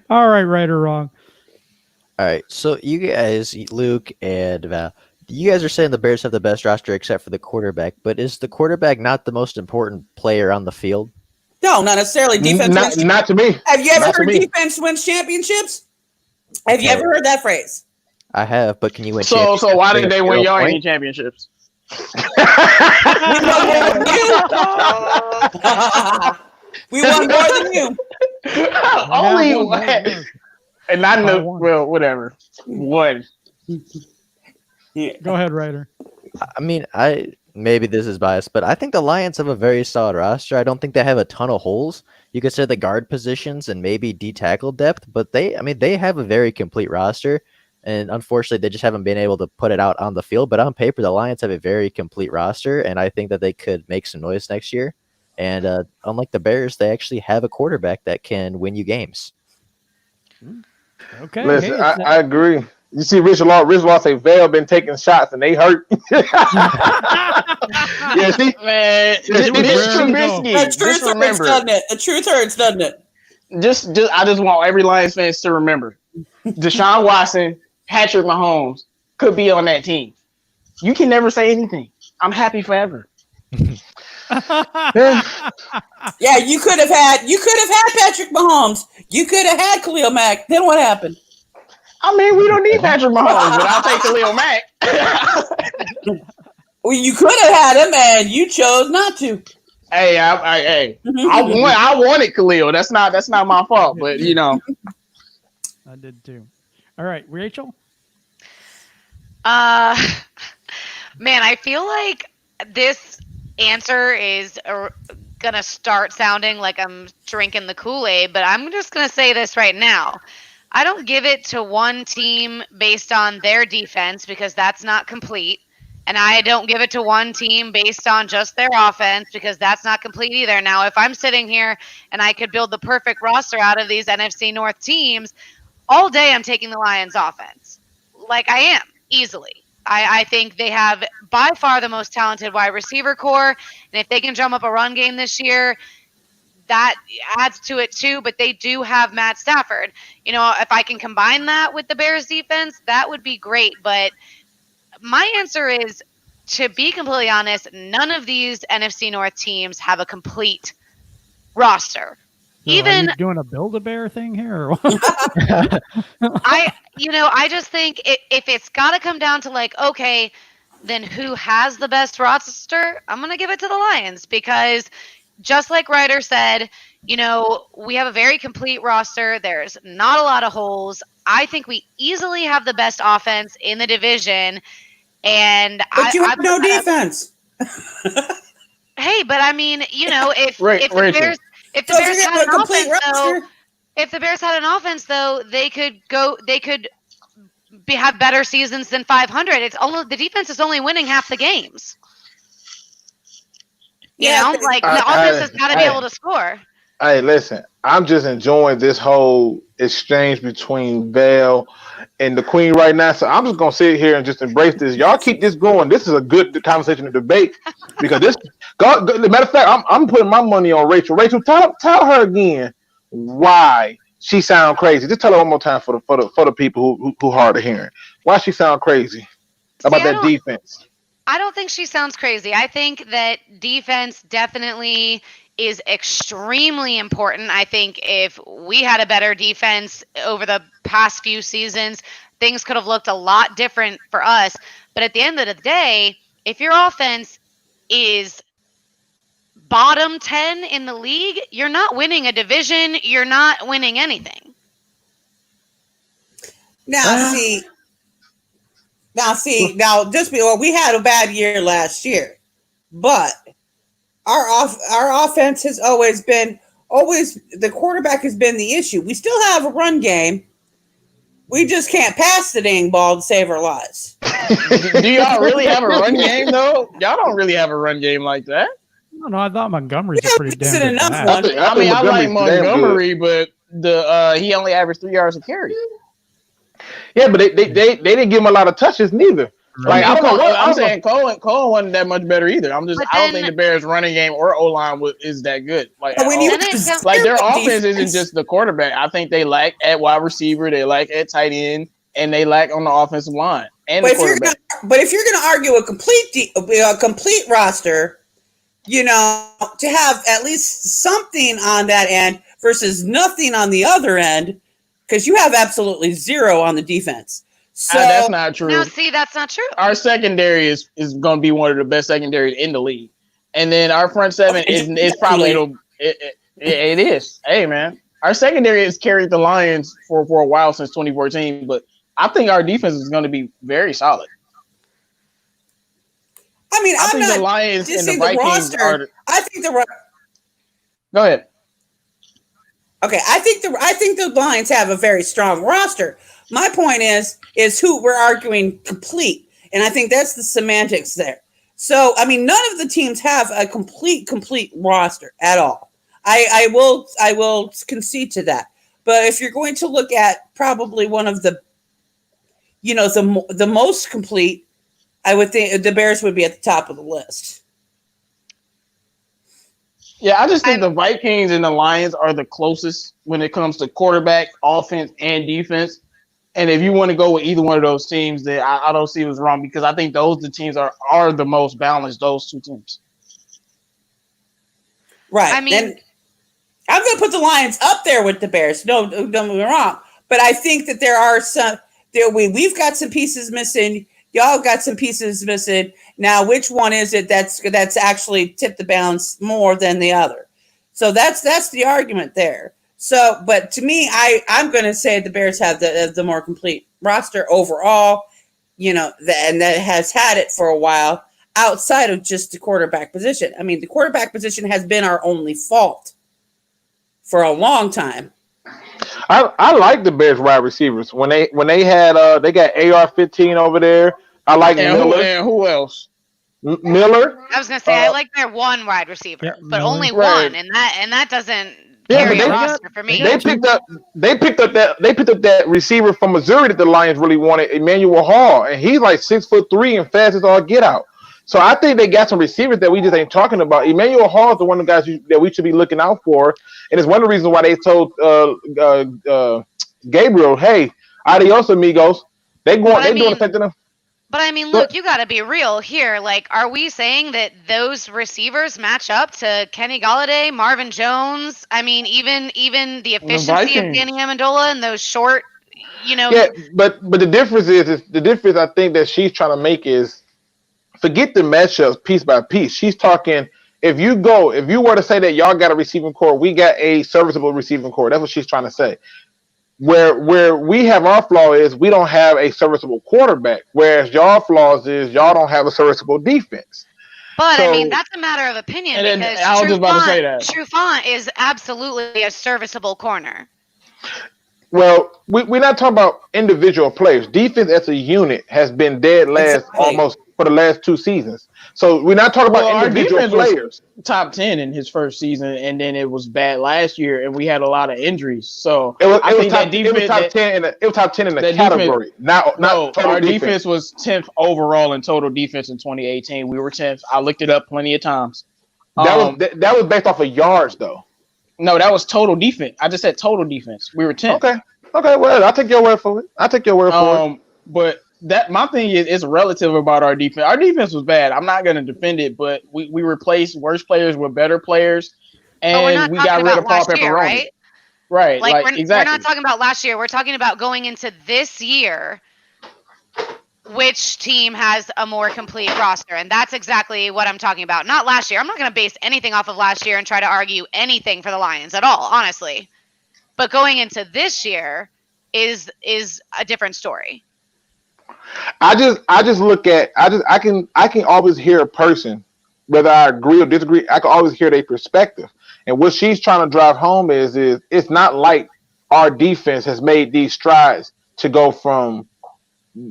Speaker 1: All right or wrong.
Speaker 3: All right, so you guys, Luke and Val, you guys are saying the Bears have the best roster except for the quarterback, but is the quarterback not the most important player on the field?
Speaker 2: No, not necessarily. Defense wins.
Speaker 7: Not to me.
Speaker 2: Have you ever
Speaker 7: Not to
Speaker 2: heard
Speaker 7: me.
Speaker 2: defense wins championships? Have you
Speaker 3: Okay.
Speaker 2: ever heard that phrase?
Speaker 3: I have, but can you win?
Speaker 5: So
Speaker 3: championships
Speaker 5: why did
Speaker 3: with
Speaker 5: they win
Speaker 3: 0
Speaker 5: y'all
Speaker 3: points?
Speaker 5: any championships?
Speaker 2: We won more than you.
Speaker 5: Only
Speaker 1: one more,
Speaker 5: one.
Speaker 1: yeah.
Speaker 5: And not in
Speaker 1: By
Speaker 5: the
Speaker 1: one.
Speaker 5: well, whatever. One.
Speaker 1: Go ahead, Ryder.
Speaker 3: I mean, maybe this is biased, but I think the Lions have a very solid roster. I don't think they have a ton of holes. You could say the guard positions and maybe D tackle depth, but they have a very complete roster. And unfortunately, they just haven't been able to put it out on the field. But on paper, the Lions have a very complete roster, and I think that they could make some noise next year. And unlike the Bears, they actually have a quarterback that can win you games.
Speaker 1: Okay.
Speaker 7: Listen,
Speaker 1: hey,
Speaker 7: I agree. You see Rich Law say Vail been taking shots and they hurt. Yeah, see?
Speaker 5: Man,
Speaker 1: It was
Speaker 5: this
Speaker 1: rare to go.
Speaker 5: Trubisky.
Speaker 2: The
Speaker 5: Just
Speaker 2: truth hurts,
Speaker 5: remember.
Speaker 2: doesn't it? The truth hurts, doesn't it?
Speaker 5: I just want every Lions fans to remember. Deshaun Watson, Patrick Mahomes could be on that team. You can never say anything. I'm happy forever.
Speaker 2: Yeah, you could have had Patrick Mahomes. You could have had Khalil Mack. Then what happened?
Speaker 5: I mean, we don't need Patrick Mahomes, but I'll take Khalil Mack.
Speaker 2: Well, you could have had him, and you chose not to.
Speaker 5: Hey, I wanted Khalil. That's not my fault, but you know.
Speaker 1: I did too. All right, Rachel.
Speaker 4: Man, I feel like this answer is gonna start sounding like I'm drinking the Kool-Aid, but I'm just gonna say this right now. I don't give it to one team based on their defense because that's not complete. And I don't give it to one team based on just their offense because that's not complete either. Now, if I'm sitting here and I could build the perfect roster out of these NFC North teams, all day I'm taking the Lions offense. Like I am, easily. I think they have by far the most talented wide receiver core. And if they can drum up a run game this year, that adds to it too, but they do have Matt Stafford. You know, if I can combine that with the Bears defense, that would be great. But my answer is, to be completely honest, none of these NFC North teams have a complete roster.
Speaker 1: So
Speaker 4: Even
Speaker 1: are you doing a Build-A-Bear thing here? Or what?
Speaker 4: I just think if it's got to come down to like, okay, then who has the best roster? I'm going to give it to the Lions because just like Ryder said, we have a very complete roster. There's not a lot of holes. I think we easily have the best offense in the division. But
Speaker 2: you have no defense.
Speaker 4: Hey, but I mean, if the
Speaker 2: So
Speaker 4: Bears
Speaker 2: you have
Speaker 4: had
Speaker 2: a
Speaker 4: an
Speaker 2: complete
Speaker 4: offense, though,
Speaker 2: roster?
Speaker 4: if the Bears had an offense, though, they could have better seasons than 500. It's only the defense is only winning half the games. The offense has got to be able to score.
Speaker 7: Hey, listen, I'm just enjoying this whole exchange between Val and the Queen right now. So I'm just gonna sit here and just embrace this. Y'all keep this going. This is a good conversation to debate because matter of fact, I'm putting my money on Rachel. Rachel, tell her again why she sound crazy. Just tell her one more time for the people who hard of hearing. Why she sound crazy about that defense?
Speaker 4: I don't think she sounds crazy. I think that defense definitely is extremely important. I think if we had a better defense over the past few seasons, things could have looked a lot different for us. But at the end of the day, if your offense is bottom 10 in the league, you're not winning a division. You're not winning anything.
Speaker 2: Now, we had a bad year last year, but our offense has always the quarterback has been the issue. We still have a run game. We just can't pass the dang ball to save our lives.
Speaker 5: Do y'all really have a run game though? Y'all don't really have a run game like that.
Speaker 1: No, I thought Montgomery's a pretty damn good
Speaker 2: enough
Speaker 1: back.
Speaker 2: one.
Speaker 5: I like Montgomery, but he only averaged 3 yards a carry.
Speaker 7: Yeah, but they didn't give him a lot of touches neither.
Speaker 5: Like I'm saying, Cohen wasn't that much better either. I don't think the Bears' running game or O-line is that good. Like their offense isn't just the quarterback. I think they lack at wide receiver, they lack at tight end, and they lack on the offensive line and
Speaker 2: But
Speaker 5: the quarterback.
Speaker 2: if you're gonna argue a complete roster, to have at least something on that end versus nothing on the other end, because you have absolutely zero on the defense. So
Speaker 5: That's not true.
Speaker 4: No, see, that's not true.
Speaker 5: Our secondary is going to be one of the best secondaries in the league, and then our front seven is probably it is. Hey man, our secondary has carried the Lions for a while since 2014, but I think our defense is going to be very solid.
Speaker 2: I mean,
Speaker 5: I think the Lions and the Vikings are.
Speaker 2: I think
Speaker 5: Go ahead.
Speaker 2: Okay, I think the Lions have a very strong roster. My point is who we're arguing complete, and I think that's the semantics there. So, I mean, none of the teams have a complete roster at all. I will concede to that. But if you're going to look at probably one of the, the most complete, I would think the Bears would be at the top of the list.
Speaker 5: Yeah, I just think the Vikings and the Lions are the closest when it comes to quarterback, offense, and defense. And if you want to go with either one of those teams, then I don't see what's wrong, because I think the teams are the most balanced, those two teams.
Speaker 2: Right.
Speaker 4: I mean,
Speaker 2: and I'm going to put the Lions up there with the Bears. No, don't get me wrong. But I think that there are some – we've got some pieces missing. Y'all got some pieces missing. Now, which one is it that's actually tipped the balance more than the other? So that's the argument there. So, but to me, I'm going to say the Bears have the more complete roster overall, and that has had it for a while outside of just the quarterback position. I mean, the quarterback position has been our only fault for a long time.
Speaker 7: I like the Bears wide receivers when they had they got AR-15 over there. I like Miller.
Speaker 5: And who else?
Speaker 7: Miller.
Speaker 4: I was gonna say I like their one wide receiver, but only one, and that doesn't carry a roster for me.
Speaker 7: They picked up that receiver from Missouri that the Lions really wanted, Emmanuel Hall, and he's like 6'3" and fast as all get out. So I think they got some receivers that we just ain't talking about. Emmanuel Hall is the one of the guys that we should be looking out for, and it's one of the reasons why they told Gabriel, "Hey, adios, amigos." They doing the same thing.
Speaker 4: But I mean, look, you got to be real here. Like, are we saying that those receivers match up to Kenny Golladay, Marvin Jones? I mean, even the efficiency of Danny Amendola and those short,
Speaker 7: Yeah, but the difference is the difference I think that she's trying to make is forget the matchups piece by piece. She's talking if you were to say that y'all got a receiving core, we got a serviceable receiving core. That's what she's trying to say. Where we have our flaw is we don't have a serviceable quarterback, whereas y'all flaws is y'all don't have a serviceable defense.
Speaker 4: But I mean, that's a matter of opinion, because
Speaker 5: I was just about to say that
Speaker 4: Trufant is absolutely a serviceable corner.
Speaker 7: Well, we're not talking about individual players. Defense as a unit has been dead last almost for the last 2 seasons. So we're not talking about individual players.
Speaker 5: Top 10 in his first season, and then it was bad last year, and we had a lot of injuries. So
Speaker 7: it was top 10 in the category.
Speaker 5: Our defense was 10th overall in total defense in 2018. We were 10th. I looked it up plenty of times.
Speaker 7: That was based off of yards, though.
Speaker 5: No, that was total defense. I just said total defense. We were 10th.
Speaker 7: Okay. Well, I'll take your word for it.
Speaker 5: But that my thing is it's relative about our defense. Our defense was bad. I'm not going to defend it, but we replaced worse players with better players, and we got rid of Paul Pepperoni. Right,
Speaker 4: we're
Speaker 5: exactly.
Speaker 4: not talking about last year. We're talking about going into this year. Which team has a more complete roster? And that's exactly what I'm talking about. Not last year. I'm not going to base anything off of last year and try to argue anything for the Lions at all, honestly. But going into this year is a different story.
Speaker 7: I just look at I can always hear a person, whether I agree or disagree, I can always hear their perspective. And what she's trying to drive home is it's not like our defense has made these strides to go from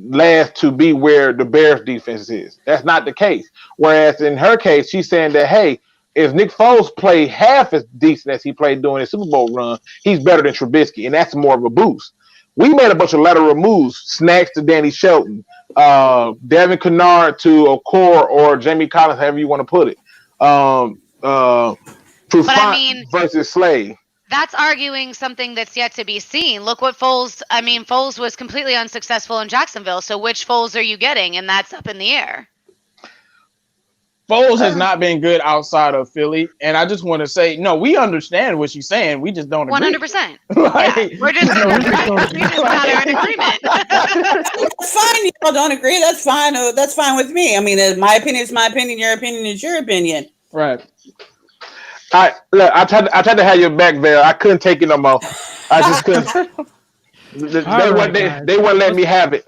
Speaker 7: last to be where the Bears defense is. That's not the case. Whereas in her case, she's saying that, hey, if Nick Foles played half as decent as he played during his Super Bowl run, he's better than Trubisky, and that's more of a boost. We made a bunch of lateral moves, snacks to Danny Shelton, Devin Kennard to Okor or Jamie Collins, however you want to put it. Trufant versus Slay.
Speaker 4: that's arguing something that's yet to be seen. Look what Foles was completely unsuccessful in Jacksonville. So which Foles are you getting? And that's up in the air.
Speaker 5: Foles has not been good outside of Philly, and I just want to say, no, we understand what she's saying. We just don't agree.
Speaker 4: 100%. We're just not in agreement.
Speaker 2: That's fine. Y'all don't agree. That's fine. That's fine with me. I mean, my opinion is my opinion. Your opinion is your opinion.
Speaker 5: Right.
Speaker 7: I tried to have your back there. I couldn't take it no more. I just couldn't. They wouldn't let me have it.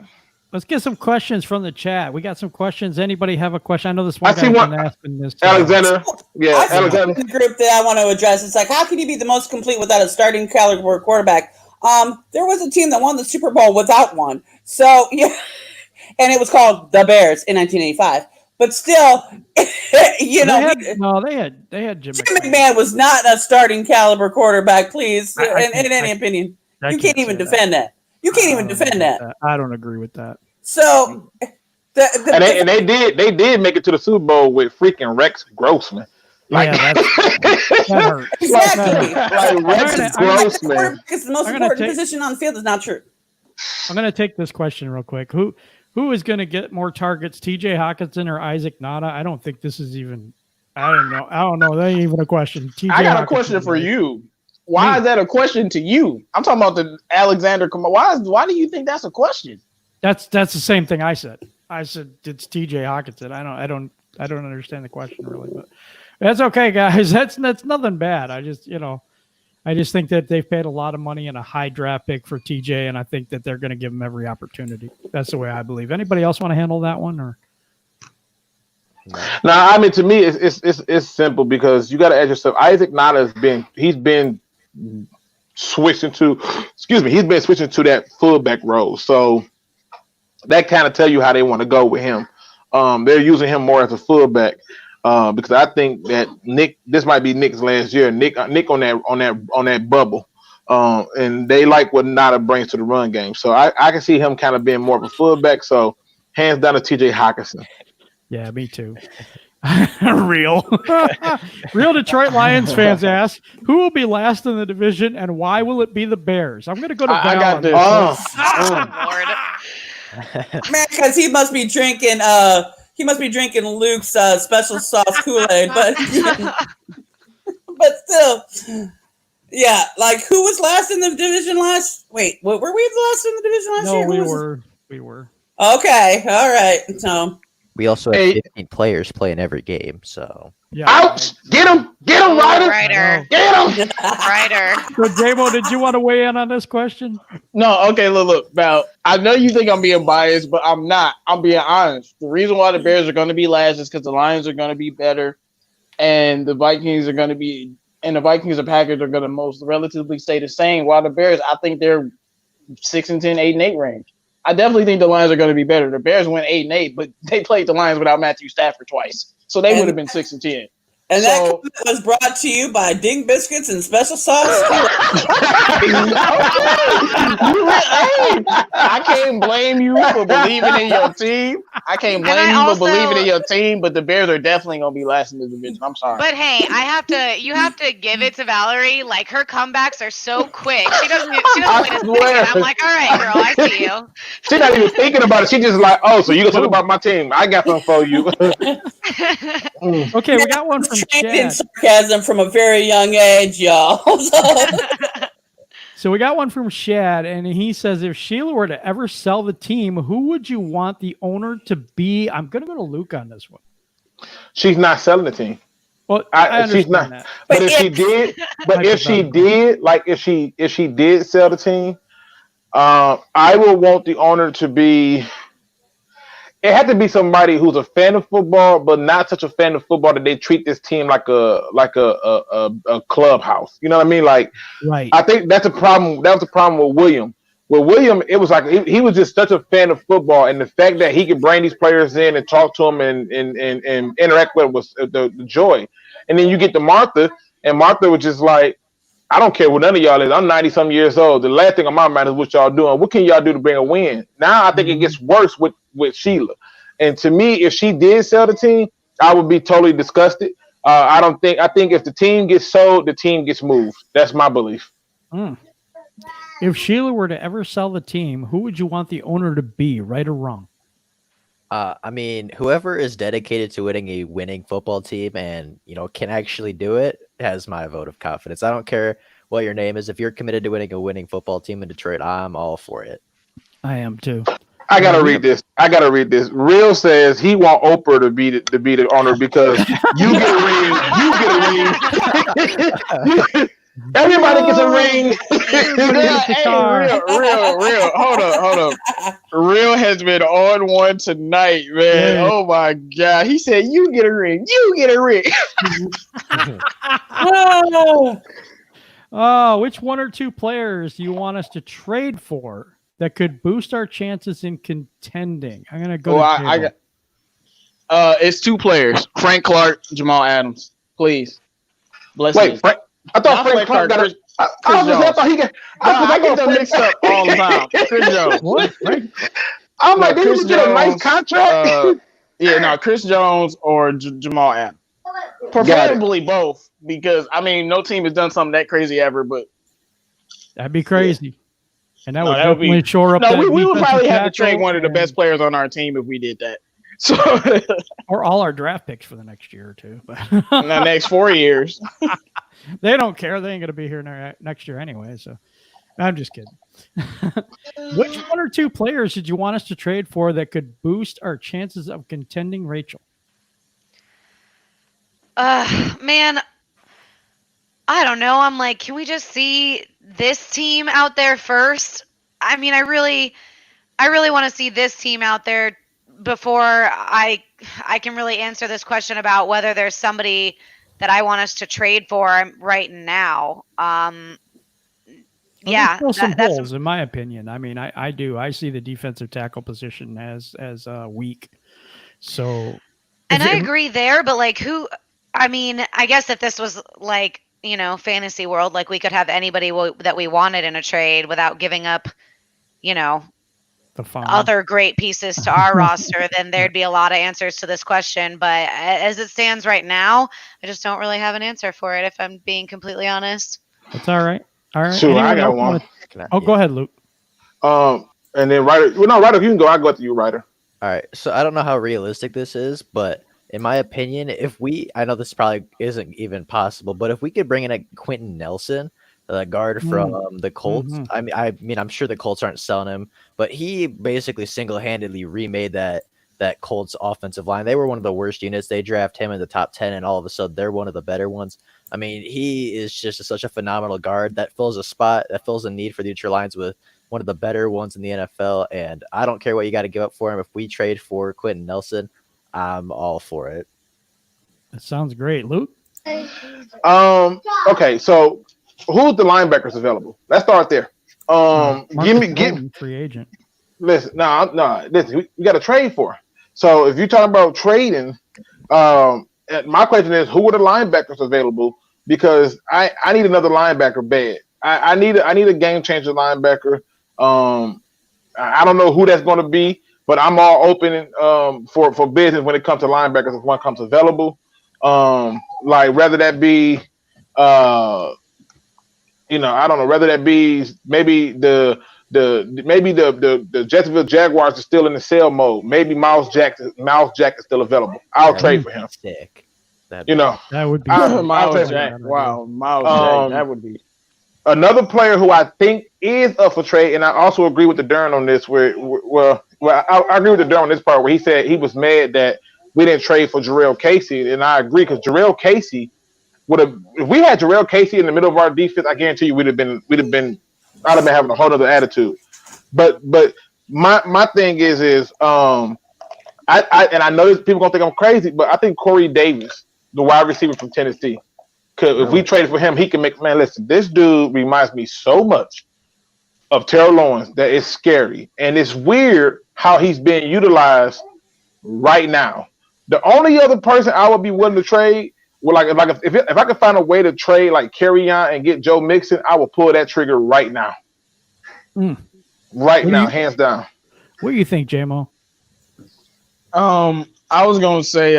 Speaker 1: Let's get some questions from the chat. We got some questions. Anybody have a question? I know this one
Speaker 7: guy's been asking this. Alexander. Yeah, Alexander.
Speaker 2: The group that I want to address. It's like, how can you be the most complete without a starting caliber quarterback? There was a team that won the Super Bowl without one. So, yeah, and it was called the Bears in 1985. But still, you know,
Speaker 1: they had Jim
Speaker 2: McMahon was not a starting caliber quarterback. Please, in any opinion, you can't even defend that. You can't even defend that.
Speaker 1: I don't agree with that.
Speaker 2: So,
Speaker 7: they did make it to the Super Bowl with freaking Rex Grossman. Like,
Speaker 1: yeah, that hurt.
Speaker 2: Exactly.
Speaker 7: Like Rex Grossman.
Speaker 2: It's the most important position on the field. Is not true.
Speaker 1: I'm going to take this question real quick. Who is going to get more targets, T.J. Hockenson or Isaac Nada? I don't think this is even. I don't know. That ain't even a question.
Speaker 5: I got a question for you. Why is that a question to you? I'm talking about the Alexander. Why do you think that's a question?
Speaker 1: That's the same thing I said. I said it's T.J. Hockenson. I don't understand the question really, but that's okay, guys. That's nothing bad. I just think that they've paid a lot of money and a high draft pick for TJ, and I think that they're going to give him every opportunity. That's the way I believe. Anybody else want to handle that one? Or
Speaker 7: no, I mean, to me, it's simple because you got to ask yourself. Isaac Nada he's been switching to that fullback role, so that kind of tell you how they want to go with him. They're using him more as a fullback. Because I think that this might be Nick's last year. Nick on that bubble, and they like what Nada brings to the run game. So I can see him kind of being more of a fullback. So hands down to T.J. Hockenson.
Speaker 1: Yeah, me too. Real Detroit Lions fans ask, who will be last in the division and why will it be the Bears? I'm going to go to Val.
Speaker 5: I got this.
Speaker 2: Man, because he must be drinking. He must be drinking Luke's special sauce Kool-Aid, but still, yeah. Like, who was last in the division last? Wait, were we the last in the division last year?
Speaker 1: No, we were.
Speaker 2: Okay, all right. So
Speaker 3: we also have 15 players playing every game, so.
Speaker 7: Yeah. Ouch! Get him, Ryder! Get him,
Speaker 4: Ryder.
Speaker 1: So, J-Mo, did you want to weigh in on this question?
Speaker 5: No, okay, look, Val. I know you think I'm being biased, but I'm not. I'm being honest. The reason why the Bears are going to be last is because the Lions are going to be better, and the Vikings are going to be, and the Vikings and Packers are going to most relatively stay the same. While the Bears, I think they're 6-10, 8-8 range. I definitely think the Lions are going to be better. The Bears went 8-8, but they played the Lions without Matthew Stafford twice. So they would have been 6-10.
Speaker 2: And that was brought to you by Ding Biscuits and Special Sauce.
Speaker 5: I can't blame you for believing in your team. I can't blame you for believing in your team, but the Bears are definitely going to be last in the division. I'm sorry.
Speaker 4: But hey, you have to give it to Valerie. Like, her comebacks are so quick. She doesn't wait a second. I'm like, all right, girl, I see you.
Speaker 7: She's not even thinking about it. She's just like, oh, so you gonna talk about my team? I got something for you.
Speaker 1: Okay, we got one from
Speaker 2: in sarcasm from a very young age, y'all.
Speaker 1: So we got one from Shad, and he says, if Sheila were to ever sell the team, who would you want the owner to be? I'm going to go to Luke on this one.
Speaker 7: She's not selling the team.
Speaker 1: Well,
Speaker 7: she's not. That. But if she did sell the team, I would want the owner to be. It had to be somebody who's a fan of football, but not such a fan of football that they treat this team like a clubhouse. You know what I mean? Like,
Speaker 1: right.
Speaker 7: I think that's a problem. That was a problem with William. With William, it was like he was just such a fan of football, and the fact that he could bring these players in and talk to them and interact with them was the joy. And then you get to Martha, and Martha was just like, I don't care what none of y'all is. I'm 90-some years old. The last thing on my mind is what y'all doing. What can y'all do to bring a win? Now I think it gets worse with Sheila. And to me, if she did sell the team, I would be totally disgusted. I don't think. I think if the team gets sold, the team gets moved. That's my belief.
Speaker 1: If Sheila were to ever sell the team, who would you want the owner to be, right or wrong?
Speaker 3: I mean, whoever is dedicated to winning a winning football team and can actually do it has my vote of confidence. I don't care what your name is. If you're committed to winning a winning football team in Detroit, I'm all for it.
Speaker 1: I am too.
Speaker 7: I gotta read this. Real says he want Oprah to be the owner because you get a ring. You get a ring. Everybody gets a ring.
Speaker 5: Real. Hold up. Real has been on one tonight, man.
Speaker 1: Yeah.
Speaker 5: Oh my god. He said, "You get a ring. You get a ring."
Speaker 1: Which one or two players do you want us to trade for that could boost our chances in contending? I'm gonna go.
Speaker 5: It's two players: Frank Clark, Jamal Adams. Please, bless me.
Speaker 7: Wait, Frank. I thought Frank Clark got.
Speaker 5: I get them mixed up all the time. Chris Jones.
Speaker 1: What?
Speaker 7: I'm like, did he get a nice contract?
Speaker 5: Chris Jones or Jamal Adams. Preferably both, because no team has done something that crazy ever. But
Speaker 1: that'd be crazy, and that would
Speaker 5: that would
Speaker 1: definitely shore up.
Speaker 5: No, we would probably have to trade one of the best players on our team if we did that. So,
Speaker 1: or all our draft picks for the next year or two. But
Speaker 5: in the next 4 years.
Speaker 1: They don't care. They ain't going to be here next year anyway. So I'm just kidding. Which one or two players did you want us to trade for that could boost our chances of contending, Rachel?
Speaker 4: Man, I don't know. I'm like, can we just see this team out there first? I mean, I really want to see this team out there before I can really answer this question about whether there's somebody that I want us to trade for right now.
Speaker 1: There's still some holes, in my opinion. I mean, I do. I see the defensive tackle position as weak. So,
Speaker 4: and I agree there, but like who? I mean, I guess if this was like fantasy world, like we could have anybody that we wanted in a trade without giving up, other great pieces to our roster, then there'd be a lot of answers to this question. But as it stands right now, I just don't really have an answer for it, if I'm being completely honest.
Speaker 1: That's all right. All right.
Speaker 7: Sure, I got one.
Speaker 1: Go ahead, Luke.
Speaker 7: And then Ryder. Well, no, Ryder, you can go. I'll go to you, Ryder.
Speaker 3: All right. So I don't know how realistic this is, but in my opinion, I know this probably isn't even possible, but if we could bring in a Quentin Nelson, the guard from the Colts.
Speaker 1: Mm-hmm.
Speaker 3: I mean, I'm sure the Colts aren't selling him, but he basically single-handedly remade that Colts offensive line. They were one of the worst units. They draft him in the top 10, and all of a sudden they're one of the better ones. I mean, he is just such a phenomenal guard that fills a spot, that fills a need for the future lines with one of the better ones in the NFL. And I don't care what you got to give up for him. If we trade for Quentin Nelson, I'm all for it.
Speaker 1: That sounds great, Luke.
Speaker 7: Okay, so who's the linebackers available? Let's start there. Give
Speaker 1: free agent.
Speaker 7: Listen, listen, we got to trade for. So if you're talking about trading, my question is, who are the linebackers available? Because I need another linebacker bad. I need a game changer linebacker. I don't know who that's going to be, but I'm all open for business when it comes to linebackers if one comes available. Like whether that be I don't know, whether that be maybe the Jacksonville Jaguars are still in the sale mode. Maybe Miles Jack is still available. I'll trade for him.
Speaker 3: Sick.
Speaker 1: That would be
Speaker 5: Miles Jack. Wow, Miles Jack. That would be
Speaker 7: another player who I think is up for trade, and I also agree with the Dern on this. I agree with the Dern on this part where he said he was mad that we didn't trade for Jarrell Casey, and I agree because Jarrell Casey would have. If we had Jarrell Casey in the middle of our defense, I guarantee you I'd have been having a whole other attitude. But my thing is I know this, people gonna think I'm crazy, but I think Corey Davis, the wide receiver from Tennessee, if we traded for him, he can make. Man, listen, this dude reminds me so much of Terrell Lawrence that it's scary, and it's weird how he's being utilized right now. The only other person I would be willing to trade, if I could find a way to trade like Kerryon and get Joe Mixon, I will pull that trigger right now. Right now, hands down.
Speaker 1: What do you think, JMO?
Speaker 5: I was gonna say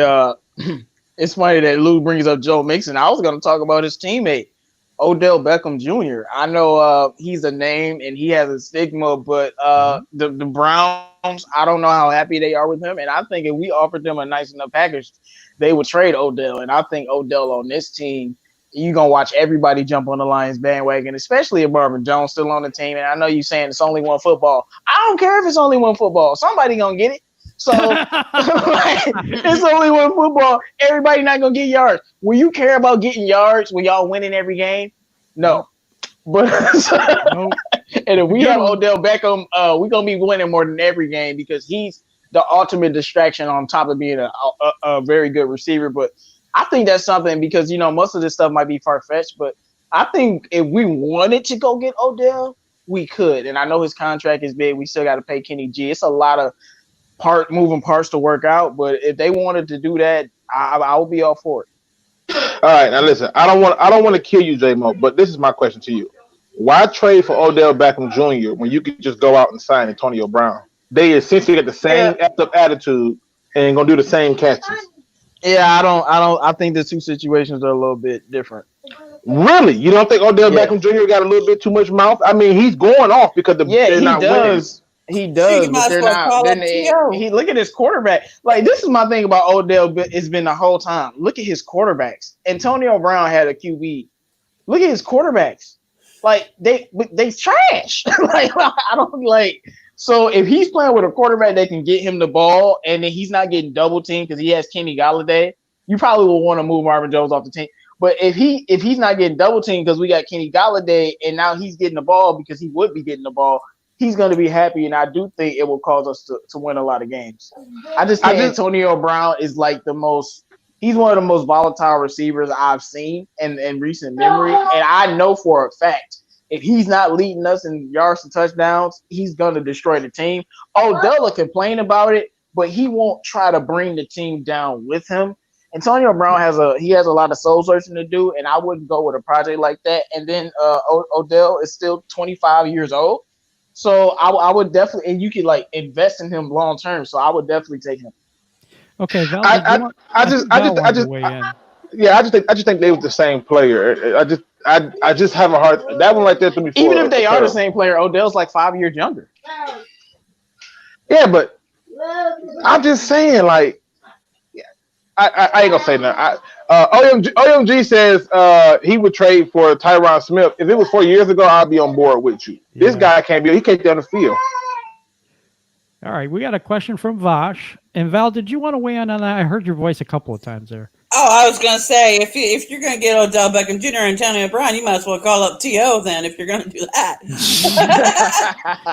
Speaker 5: It's funny that Lou brings up Joe Mixon. I was going to talk about his teammate, Odell Beckham Jr. I know he's a name and he has a stigma, but the Browns, I don't know how happy they are with him. And I think if we offered them a nice enough package, they would trade Odell. And I think Odell on this team, you're going to watch everybody jump on the Lions bandwagon, especially if Marvin Jones still on the team. And I know you're saying it's only one football. I don't care if it's only one football. Somebody going to get it. So it's only one football. Everybody not going to get yards. Will you care about getting yards when y'all winning every game? No. But nope. And if we have Odell Beckham, we're going to be winning more than every game because he's the ultimate distraction on top of being a very good receiver. But I think that's something because, most of this stuff might be far-fetched, but I think if we wanted to go get Odell, we could. And I know his contract is big. We still got to pay Kenny G. It's a lot of moving parts to work out. But if they wanted to do that, I would be all for it.
Speaker 7: All right. Now, listen, I don't want to kill you, J-Mo, but this is my question to you. Why trade for Odell Beckham Jr. when you could just go out and sign Antonio Brown? They essentially get the same attitude and going to do the same catches.
Speaker 5: Yeah, I think the two situations are a little bit different.
Speaker 7: Really? You don't think Odell Beckham Jr. got a little bit too much mouth? I mean, he's going off because they're not winning.
Speaker 5: He does, but they're not. Look at his quarterback. Like, this is my thing about Odell. It's been the whole time. Look at his quarterbacks. Antonio Brown had a QB. Look at his quarterbacks. Like, they trash. Like, I don't like. So if he's playing with a quarterback that can get him the ball, and then he's not getting double teamed because he has Kenny Galladay, you probably will want to move Marvin Jones off the team. But if he's not getting double teamed because we got Kenny Galladay, and now he's getting the ball because he would be getting the ball, he's going to be happy, and I do think it will cause us to win a lot of games. I just think Antonio Brown is like he's one of the most volatile receivers I've seen in recent memory, and I know for a fact if he's not leading us in yards and touchdowns, he's going to destroy the team. Odell will complain about it, but he won't try to bring the team down with him. Antonio Brown has a lot of soul searching to do, and I wouldn't go with a project like that. And then Odell is still 25 years old. So I would definitely, and you could like invest in him long term. So I would definitely take him.
Speaker 1: Okay, Val,
Speaker 7: I just think they were the same player. I just have a hard that one right there to me.
Speaker 5: Even if they are the same player, Odell's like 5 years younger.
Speaker 7: Yeah, but I'm just saying, like, I ain't gonna say nothing. OMG says he would trade for Tyron Smith. If it was 4 years ago, I'd be on board with you. Yeah. This guy he can't down the field.
Speaker 1: All right, we got a question from Vash. And Val, did you want to weigh in on that? I heard your voice a couple of times there.
Speaker 2: Oh, I was going to say, if you're going to get Odell Beckham Jr. and Antonio Brown, you might as well call up T.O. then if you're going to do that.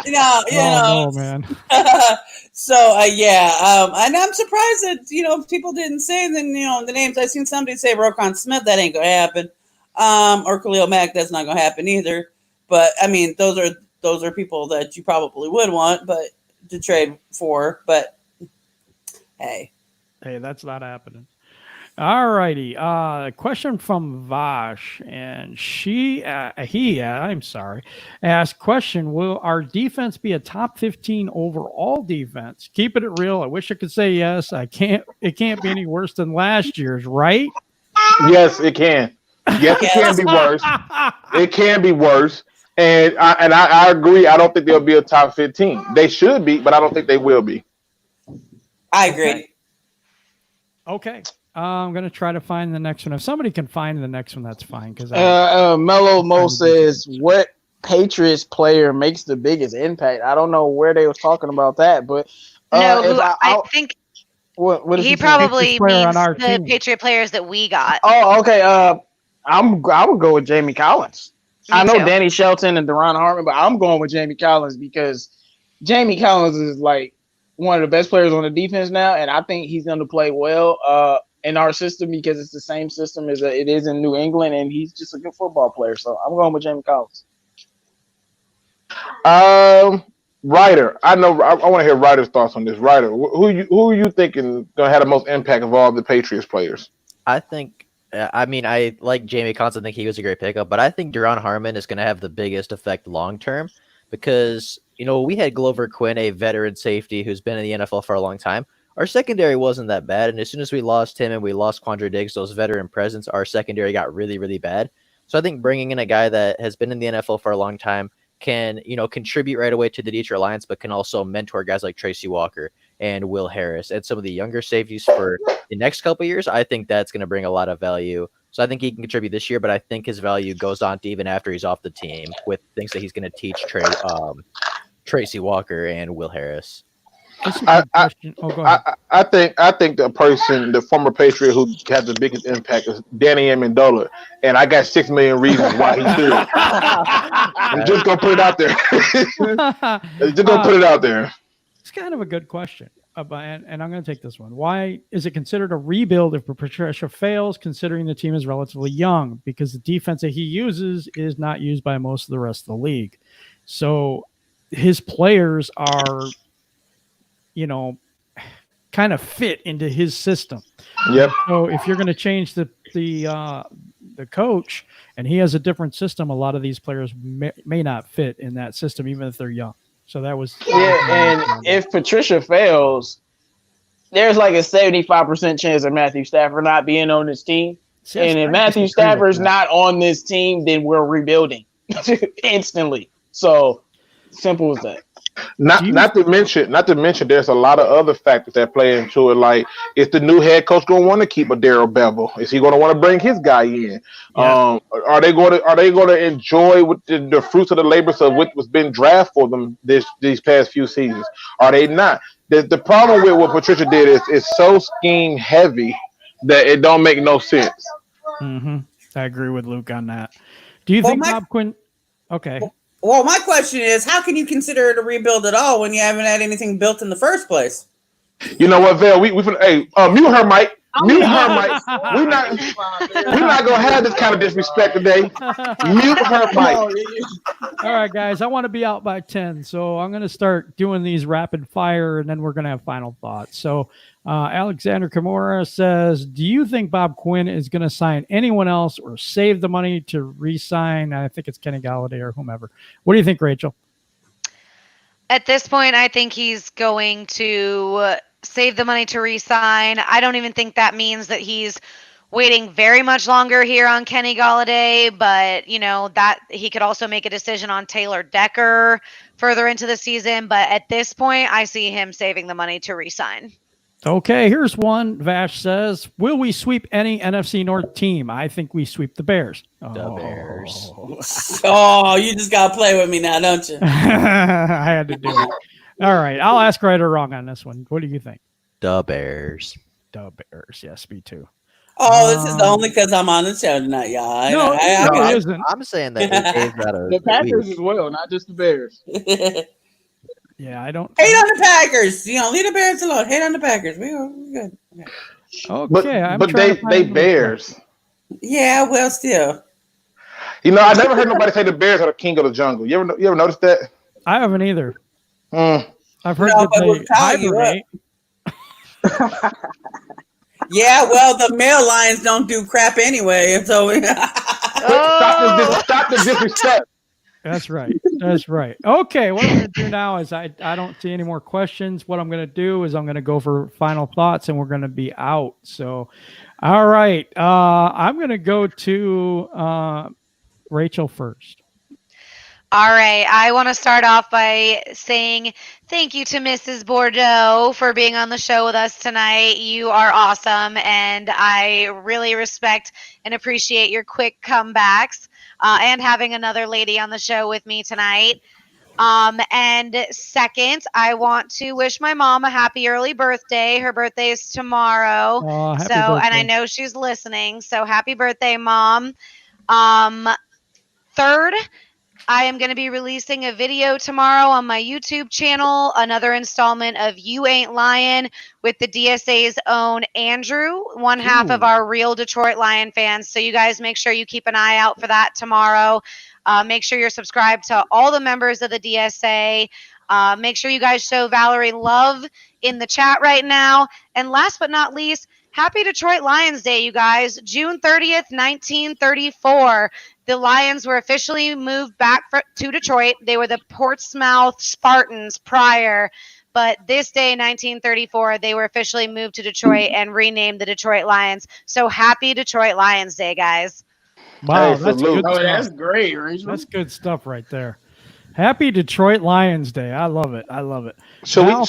Speaker 1: No, man.
Speaker 2: So, and I'm surprised that, people didn't say the names. I've seen somebody say Roquan Smith. That ain't going to happen. Or Khalil Mack. That's not going to happen either. But, I mean, those are people that you probably would want to trade for. But, hey,
Speaker 1: that's not happening. All righty. Question from Vash, and he asked question: will our defense be a top 15 overall defense? Keeping it real, I wish I could say yes. I can't. It can't be any worse than last year's, right?
Speaker 7: Yes, it can. Yes, it can be worse. It can be worse, and I agree. I don't think they'll be a top 15. They should be, but I don't think they will be.
Speaker 2: I agree.
Speaker 1: Okay. I'm going to try to find the next one. If somebody can find the next one, that's fine. Because
Speaker 5: Mellow Mo says, what Patriots player makes the biggest impact? I don't know where they was talking about that, but
Speaker 4: I think
Speaker 5: what
Speaker 4: he probably means the Patriot players that we got.
Speaker 5: Oh, okay. I would go with Jamie Collins. I know Danny Shelton and Deron Harmon, but I'm going with Jamie Collins because Jamie Collins is like one of the best players on the defense now, and I think he's going to play well in our system because it's the same system as it is in New England, and he's just a good football player. So I'm going with Jamie Collins.
Speaker 7: Ryder, I know. I want to hear Ryder's thoughts on this. Ryder, who are you thinking going to have the most impact of all the Patriots players?
Speaker 3: I think. I like Jamie Collins. I think he was a great pickup, but I think Deron Harmon is going to have the biggest effect long term because we had Glover Quinn, a veteran safety who's been in the NFL for a long time. our secondary wasn't that bad. And as soon as we lost him and we lost Quandre Diggs, those veteran presence, our secondary got really, really bad. So I think bringing in a guy that has been in the NFL for a long time can, contribute right away to the Detroit Lions, but can also mentor guys like Tracy Walker and Will Harris and some of the younger safeties for the next couple of years. I think that's going to bring a lot of value. So I think he can contribute this year, but I think his value goes on to even after he's off the team with things that he's going to teach Tracy Walker and Will Harris.
Speaker 7: I think the former Patriot who had the biggest impact is Danny Amendola, and I got 6 million reasons why he should. I'm just gonna put it out there.
Speaker 1: It's kind of a good question, and I'm going to take this one. Why is it considered a rebuild if Patricia fails, considering the team is relatively young? Because the defense that he uses is not used by most of the rest of the league. So his players are, kind of fit into his system.
Speaker 7: Yep.
Speaker 1: So if you're going to change the coach and he has a different system, a lot of these players may not fit in that system, even if they're young. So that was
Speaker 5: and if Patricia fails, there's like a 75% chance of Matthew Stafford not being on this team. And if Matthew Stafford's not on this team, then we're rebuilding instantly. So simple as that.
Speaker 7: Not to mention, there's a lot of other factors that play into it. Like, is the new head coach going to want to keep a Darrell Bevel? Is he going to want to bring his guy in? Yeah. Are they going to enjoy with the fruits of the labors of what was been drafted for them these past few seasons? Are they not? The problem with what Patricia did is so scheme heavy that it don't make no sense.
Speaker 1: Mm-hmm. I agree with Luke on that. Do you think Bob Quinn? Okay.
Speaker 2: Well, my question is, how can you consider it a rebuild at all when you haven't had anything built in the first place?
Speaker 7: You know what, Val? Mute her, Mike. Mute her, Mike. We're not gonna have this kind of disrespect today. Mute her, Mike.
Speaker 1: All right, guys. I want to be out by 10, so I'm gonna start doing these rapid fire, and then we're gonna have final thoughts. So, Alexander Kimura says, "Do you think Bob Quinn is gonna sign anyone else or save the money to re-sign? I think it's Kenny Golladay or whomever. What do you think, Rachel?"
Speaker 4: At this point, I think he's going to save the money to re-sign. I don't even think that means that he's waiting very much longer here on Kenny Golladay, but that he could also make a decision on Taylor Decker further into the season. But at this point, I see him saving the money to re-sign.
Speaker 1: Okay, here's one. Vash says, "Will we sweep any NFC North team? I think we sweep the Bears."
Speaker 3: The Bears.
Speaker 2: Oh, you just got to play with me now, don't you?
Speaker 1: I had to do it. All right, I'll ask right or wrong on this one. What do you think?
Speaker 3: The Bears.
Speaker 1: The Bears. Yes, me too.
Speaker 2: Oh, this is only because I'm on the show tonight, y'all.
Speaker 1: No, it isn't.
Speaker 3: I'm saying that
Speaker 5: the Packers as well, not just the Bears.
Speaker 1: Yeah, I don't
Speaker 2: hate on the Packers. Leave the Bears alone. Hate on the Packers. We're good.
Speaker 1: Okay,
Speaker 7: but they Bears.
Speaker 2: Yeah, well, still.
Speaker 7: I never heard nobody say the Bears are the king of the jungle. You ever noticed that?
Speaker 1: I haven't either. I've heard
Speaker 2: that
Speaker 1: they hibernate.
Speaker 2: Yeah, well, the male lions don't do crap anyway, so
Speaker 7: stop the disrespect.
Speaker 1: That's right. Okay, what I'm going to do now is I don't see any more questions. What I'm going to do is I'm going to go for final thoughts, and we're going to be out. So, all right, I'm going to go to Rachel first.
Speaker 4: All right. I want to start off by saying thank you to Mrs. Bordeaux for being on the show with us tonight. You are awesome, and I really respect and appreciate your quick comebacks and having another lady on the show with me tonight. And second, I want to wish my mom a happy early birthday. Her birthday is tomorrow.
Speaker 1: Happy birthday.
Speaker 4: And I know she's listening. So happy birthday, Mom. Third, I am going to be releasing a video tomorrow on my YouTube channel, another installment of You Ain't Lying with the DSA's own Andrew, one half of our real Detroit Lion fans. So you guys make sure you keep an eye out for that tomorrow. Make sure you're subscribed to all the members of the DSA. Make sure you guys show Valerie love in the chat right now. And last but not least, happy Detroit Lions Day, you guys. June 30th, 1934. The Lions were officially moved back to Detroit. They were the Portsmouth Spartans prior, but this day, 1934, they were officially moved to Detroit and renamed the Detroit Lions. So happy Detroit Lions Day, guys.
Speaker 1: Wow,
Speaker 7: Hey,
Speaker 1: that's
Speaker 7: salute.
Speaker 1: good
Speaker 5: Oh,
Speaker 1: stuff.
Speaker 5: that's great, Rachel.
Speaker 1: That's good stuff right there. Happy Detroit Lions Day. I love it. I love it.
Speaker 7: Should
Speaker 1: Val?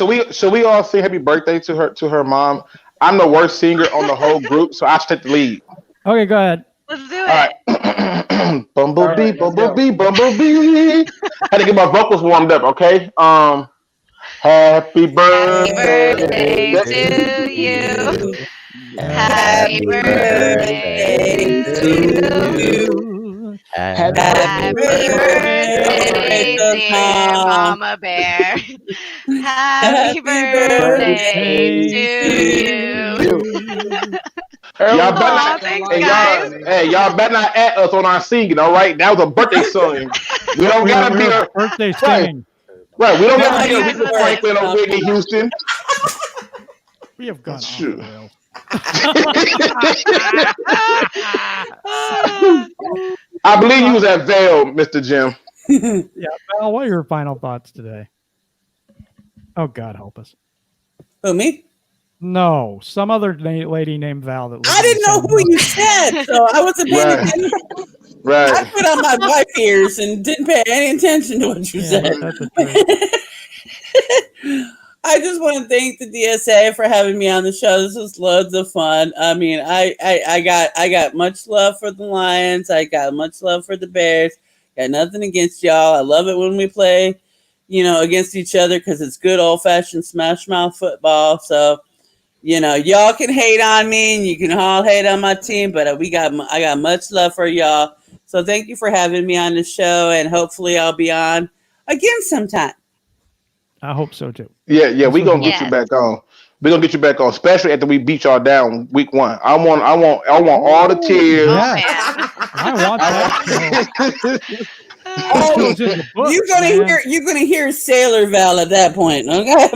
Speaker 7: we all sing happy birthday to her mom? I'm the worst singer on the whole group, so I should take the lead.
Speaker 1: Okay, go ahead.
Speaker 4: Let's do
Speaker 7: All
Speaker 4: it.
Speaker 7: right. Bumblebee,
Speaker 5: All right, let's
Speaker 7: bumblebee, bumblebee. Had to get my vocals warmed up, okay? Happy birthday,
Speaker 4: Happy birthday to you. Happy birthday to you. Happy birthday, dear Mama Bear. Happy birthday to you.
Speaker 7: Y'all better
Speaker 4: Aw,
Speaker 7: not,
Speaker 4: thanks,
Speaker 7: hey,
Speaker 4: guys.
Speaker 7: y'all better not at us on our singing, all right? That was a birthday song. We don't gotta be a
Speaker 1: birthday
Speaker 7: right.
Speaker 1: singing.
Speaker 7: Right. We don't gotta be a Aretha Franklin or Whitney Houston.
Speaker 1: We have gone off
Speaker 7: Shoot.
Speaker 1: the rails.
Speaker 7: I believe you was at Vail, Mr. Jim.
Speaker 1: Yeah, Val, what are your final thoughts today? Oh, God help us.
Speaker 2: Who, me?
Speaker 1: No, some other lady named Val. That
Speaker 2: I didn't know who you said, so I wasn't paying
Speaker 7: Right.
Speaker 2: attention. I
Speaker 7: Right.
Speaker 2: put on my wife ears and didn't pay any attention to what you
Speaker 1: Yeah,
Speaker 2: said.
Speaker 1: that's a truth.
Speaker 2: I just want to thank the DSA for having me on the show. This was loads of fun. I mean, I got much love for the Lions. I got much love for the Bears. Got nothing against y'all. I love it when we play, against each other because it's good old fashioned smash mouth football. So, y'all can hate on me and you can all hate on my team, but I got much love for y'all. So thank you for having me on the show, and hopefully I'll be on again sometime.
Speaker 1: I hope so too.
Speaker 7: Yeah, we gonna get
Speaker 4: Yeah.
Speaker 7: you back on. We're gonna get you back on, especially after we beat y'all down week 1. I want all the tears.
Speaker 4: Oh,
Speaker 1: Yeah.
Speaker 4: man.
Speaker 1: I want that.
Speaker 2: Oh,
Speaker 1: Goes in the books,
Speaker 2: you're gonna hear Sailor Val at that point, okay?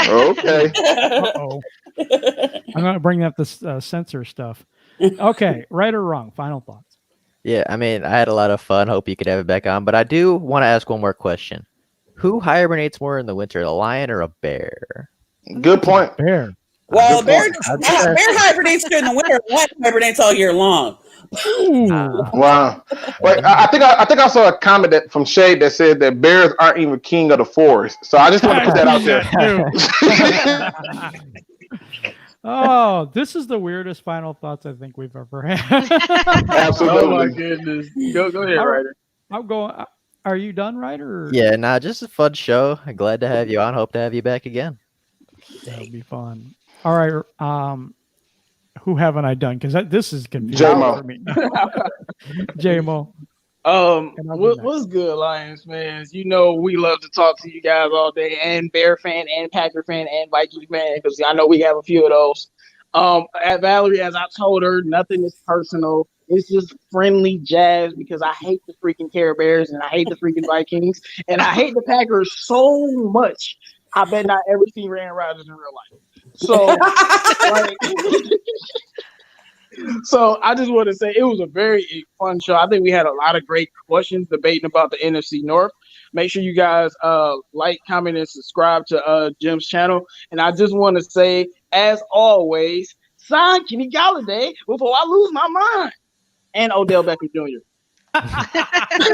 Speaker 7: Okay.
Speaker 1: Uh-oh. I'm gonna bring up this censor stuff. Okay, right or wrong? Final thoughts.
Speaker 3: Yeah, I mean, I had a lot of fun. Hope you could have it back on. But I do want to ask one more question. Who hibernates more in the winter, a lion or a bear?
Speaker 7: Good point.
Speaker 1: Bear.
Speaker 2: Well,
Speaker 7: Good
Speaker 2: bear
Speaker 7: point.
Speaker 2: hibernates during the winter. Lion hibernates all year long.
Speaker 1: Ooh.
Speaker 7: Wow. Wait, I think I saw a comment from Shade that said that bears aren't even king of the forest. So I just want to put that out there.
Speaker 1: Oh, this is the weirdest final thoughts I think we've ever had.
Speaker 7: Absolutely.
Speaker 5: Oh my goodness. Go ahead, Ryder.
Speaker 1: I'm going. Are you done, Ryder?
Speaker 3: Yeah, nah, just a fun show. Glad to have you on. Hope to have you back again.
Speaker 1: That'll be fun. All right. Who haven't I done? Because this is confusing
Speaker 7: J-Mo.
Speaker 1: for me. J-Mo.
Speaker 5: What's good, Lions fans? We love to talk to you guys all day, and Bear fan, and Packer fan, and Vikings fan, because I know we have a few of those. At Valerie, as I told her, nothing is personal. It's just friendly jazz because I hate the freaking Care Bears and I hate the freaking Vikings and I hate the Packers so much. I bet not ever see Aaron Rodgers in real life. So, so I just want to say it was a very fun show. I think we had a lot of great questions debating about the NFC North. Make sure you guys like, comment, and subscribe to Jim's channel. And I just want to say, as always, sign Kenny Galladay before I lose my mind. And Odell Beckham Jr.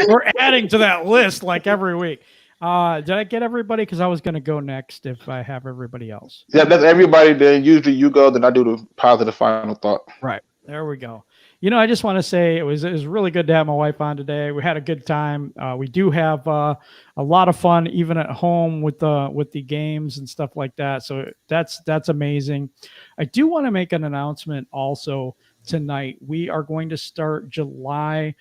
Speaker 1: We're adding to that list like every week. Did I get everybody? Because I was going to go next if I have everybody else.
Speaker 7: Yeah, that's everybody. Then usually you go, then I do the positive final thought.
Speaker 1: Right. There we go. I just want to say it was really good to have my wife on today. We had a good time. We do have a lot of fun even at home with the games and stuff like that. So that's amazing. I do want to make an announcement also tonight. We are going to start July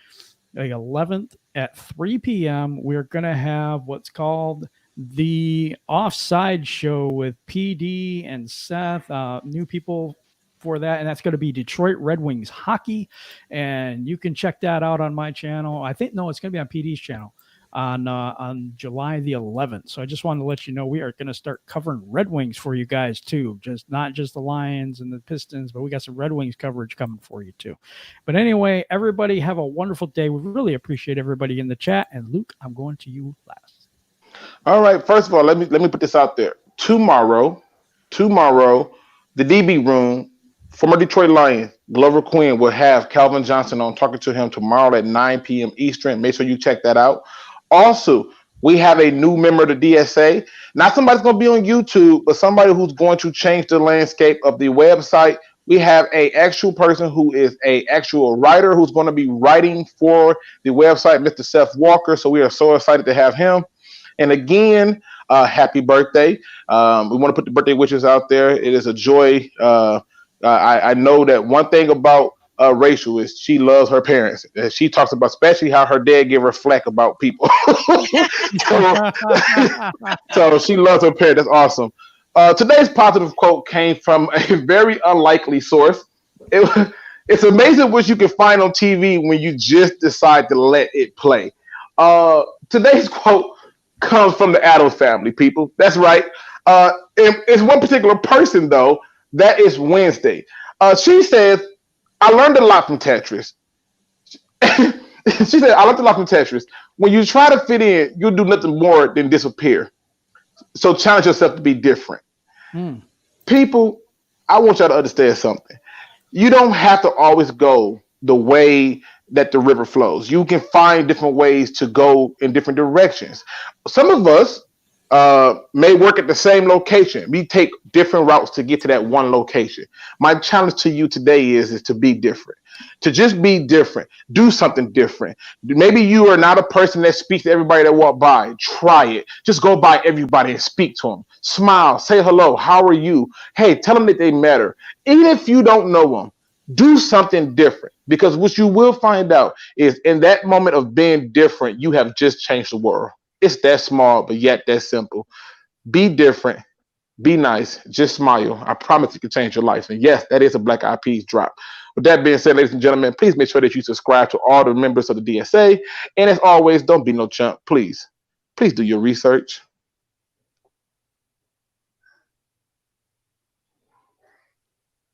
Speaker 1: 11th at 3 p.m. We're going to have what's called the Offside Show with PD and Seth, new people for that, and that's going to be Detroit Red Wings hockey, and you can check that out on my channel. It's going to be on PD's channel on July the 11th. So I just wanted to let you know we are going to start covering Red Wings for you guys too, not just the Lions and the Pistons, but we got some Red Wings coverage coming for you too. But anyway, everybody have a wonderful day. We really appreciate everybody in the chat. And Luke, I'm going to you last.
Speaker 7: All right. First of all, let me put this out there. tomorrow, the DB room, former Detroit Lion, Glover Quinn will have Calvin Johnson on talking to him tomorrow at 9 p.m. Eastern. Make sure you check that out. Also, we have a new member of the DSA. Not somebody's going to be on YouTube, but somebody who's going to change the landscape of the website. We have a actual person who is a actual writer who's going to be writing for the website, Mr. Seth Walker. So we are so excited to have him. And again, happy birthday. We want to put the birthday wishes out there. It is a joy. I know that one thing about Rachel is she loves her parents. She talks about especially how her dad gave her flack about people. so she loves her parents. That's awesome. Today's positive quote came from a very unlikely source. It's amazing what you can find on TV when you just decide to let it play. Today's quote comes from the Addams family, people. That's right. It's one particular person, though. That is Wednesday. She says, I learned a lot from Tetris. She said, I learned a lot from Tetris. When you try to fit in, you'll do nothing more than disappear. So challenge yourself to be different. People, I want y'all to understand something. You don't have to always go the way that the river flows. You can find different ways to go in different directions. Some of us may work at the same location. We take different routes to get to that one location. My challenge to you today is to be different. To just be different. Do something different. Maybe you are not a person that speaks to everybody that walk by. Try it. Just go by everybody and speak to them. Smile. Say hello. How are you? Hey, tell them that they matter. Even if you don't know them, do something different. Because what you will find out is in that moment of being different, you have just changed the world. It's that small, but yet that simple. Be different. Be nice. Just smile. I promise it can change your life. And yes, that is a Black Eyed Peas drop. With that being said, ladies and gentlemen, please make sure that you subscribe to all the members of the DSA. And as always, don't be no chump. Please do your research.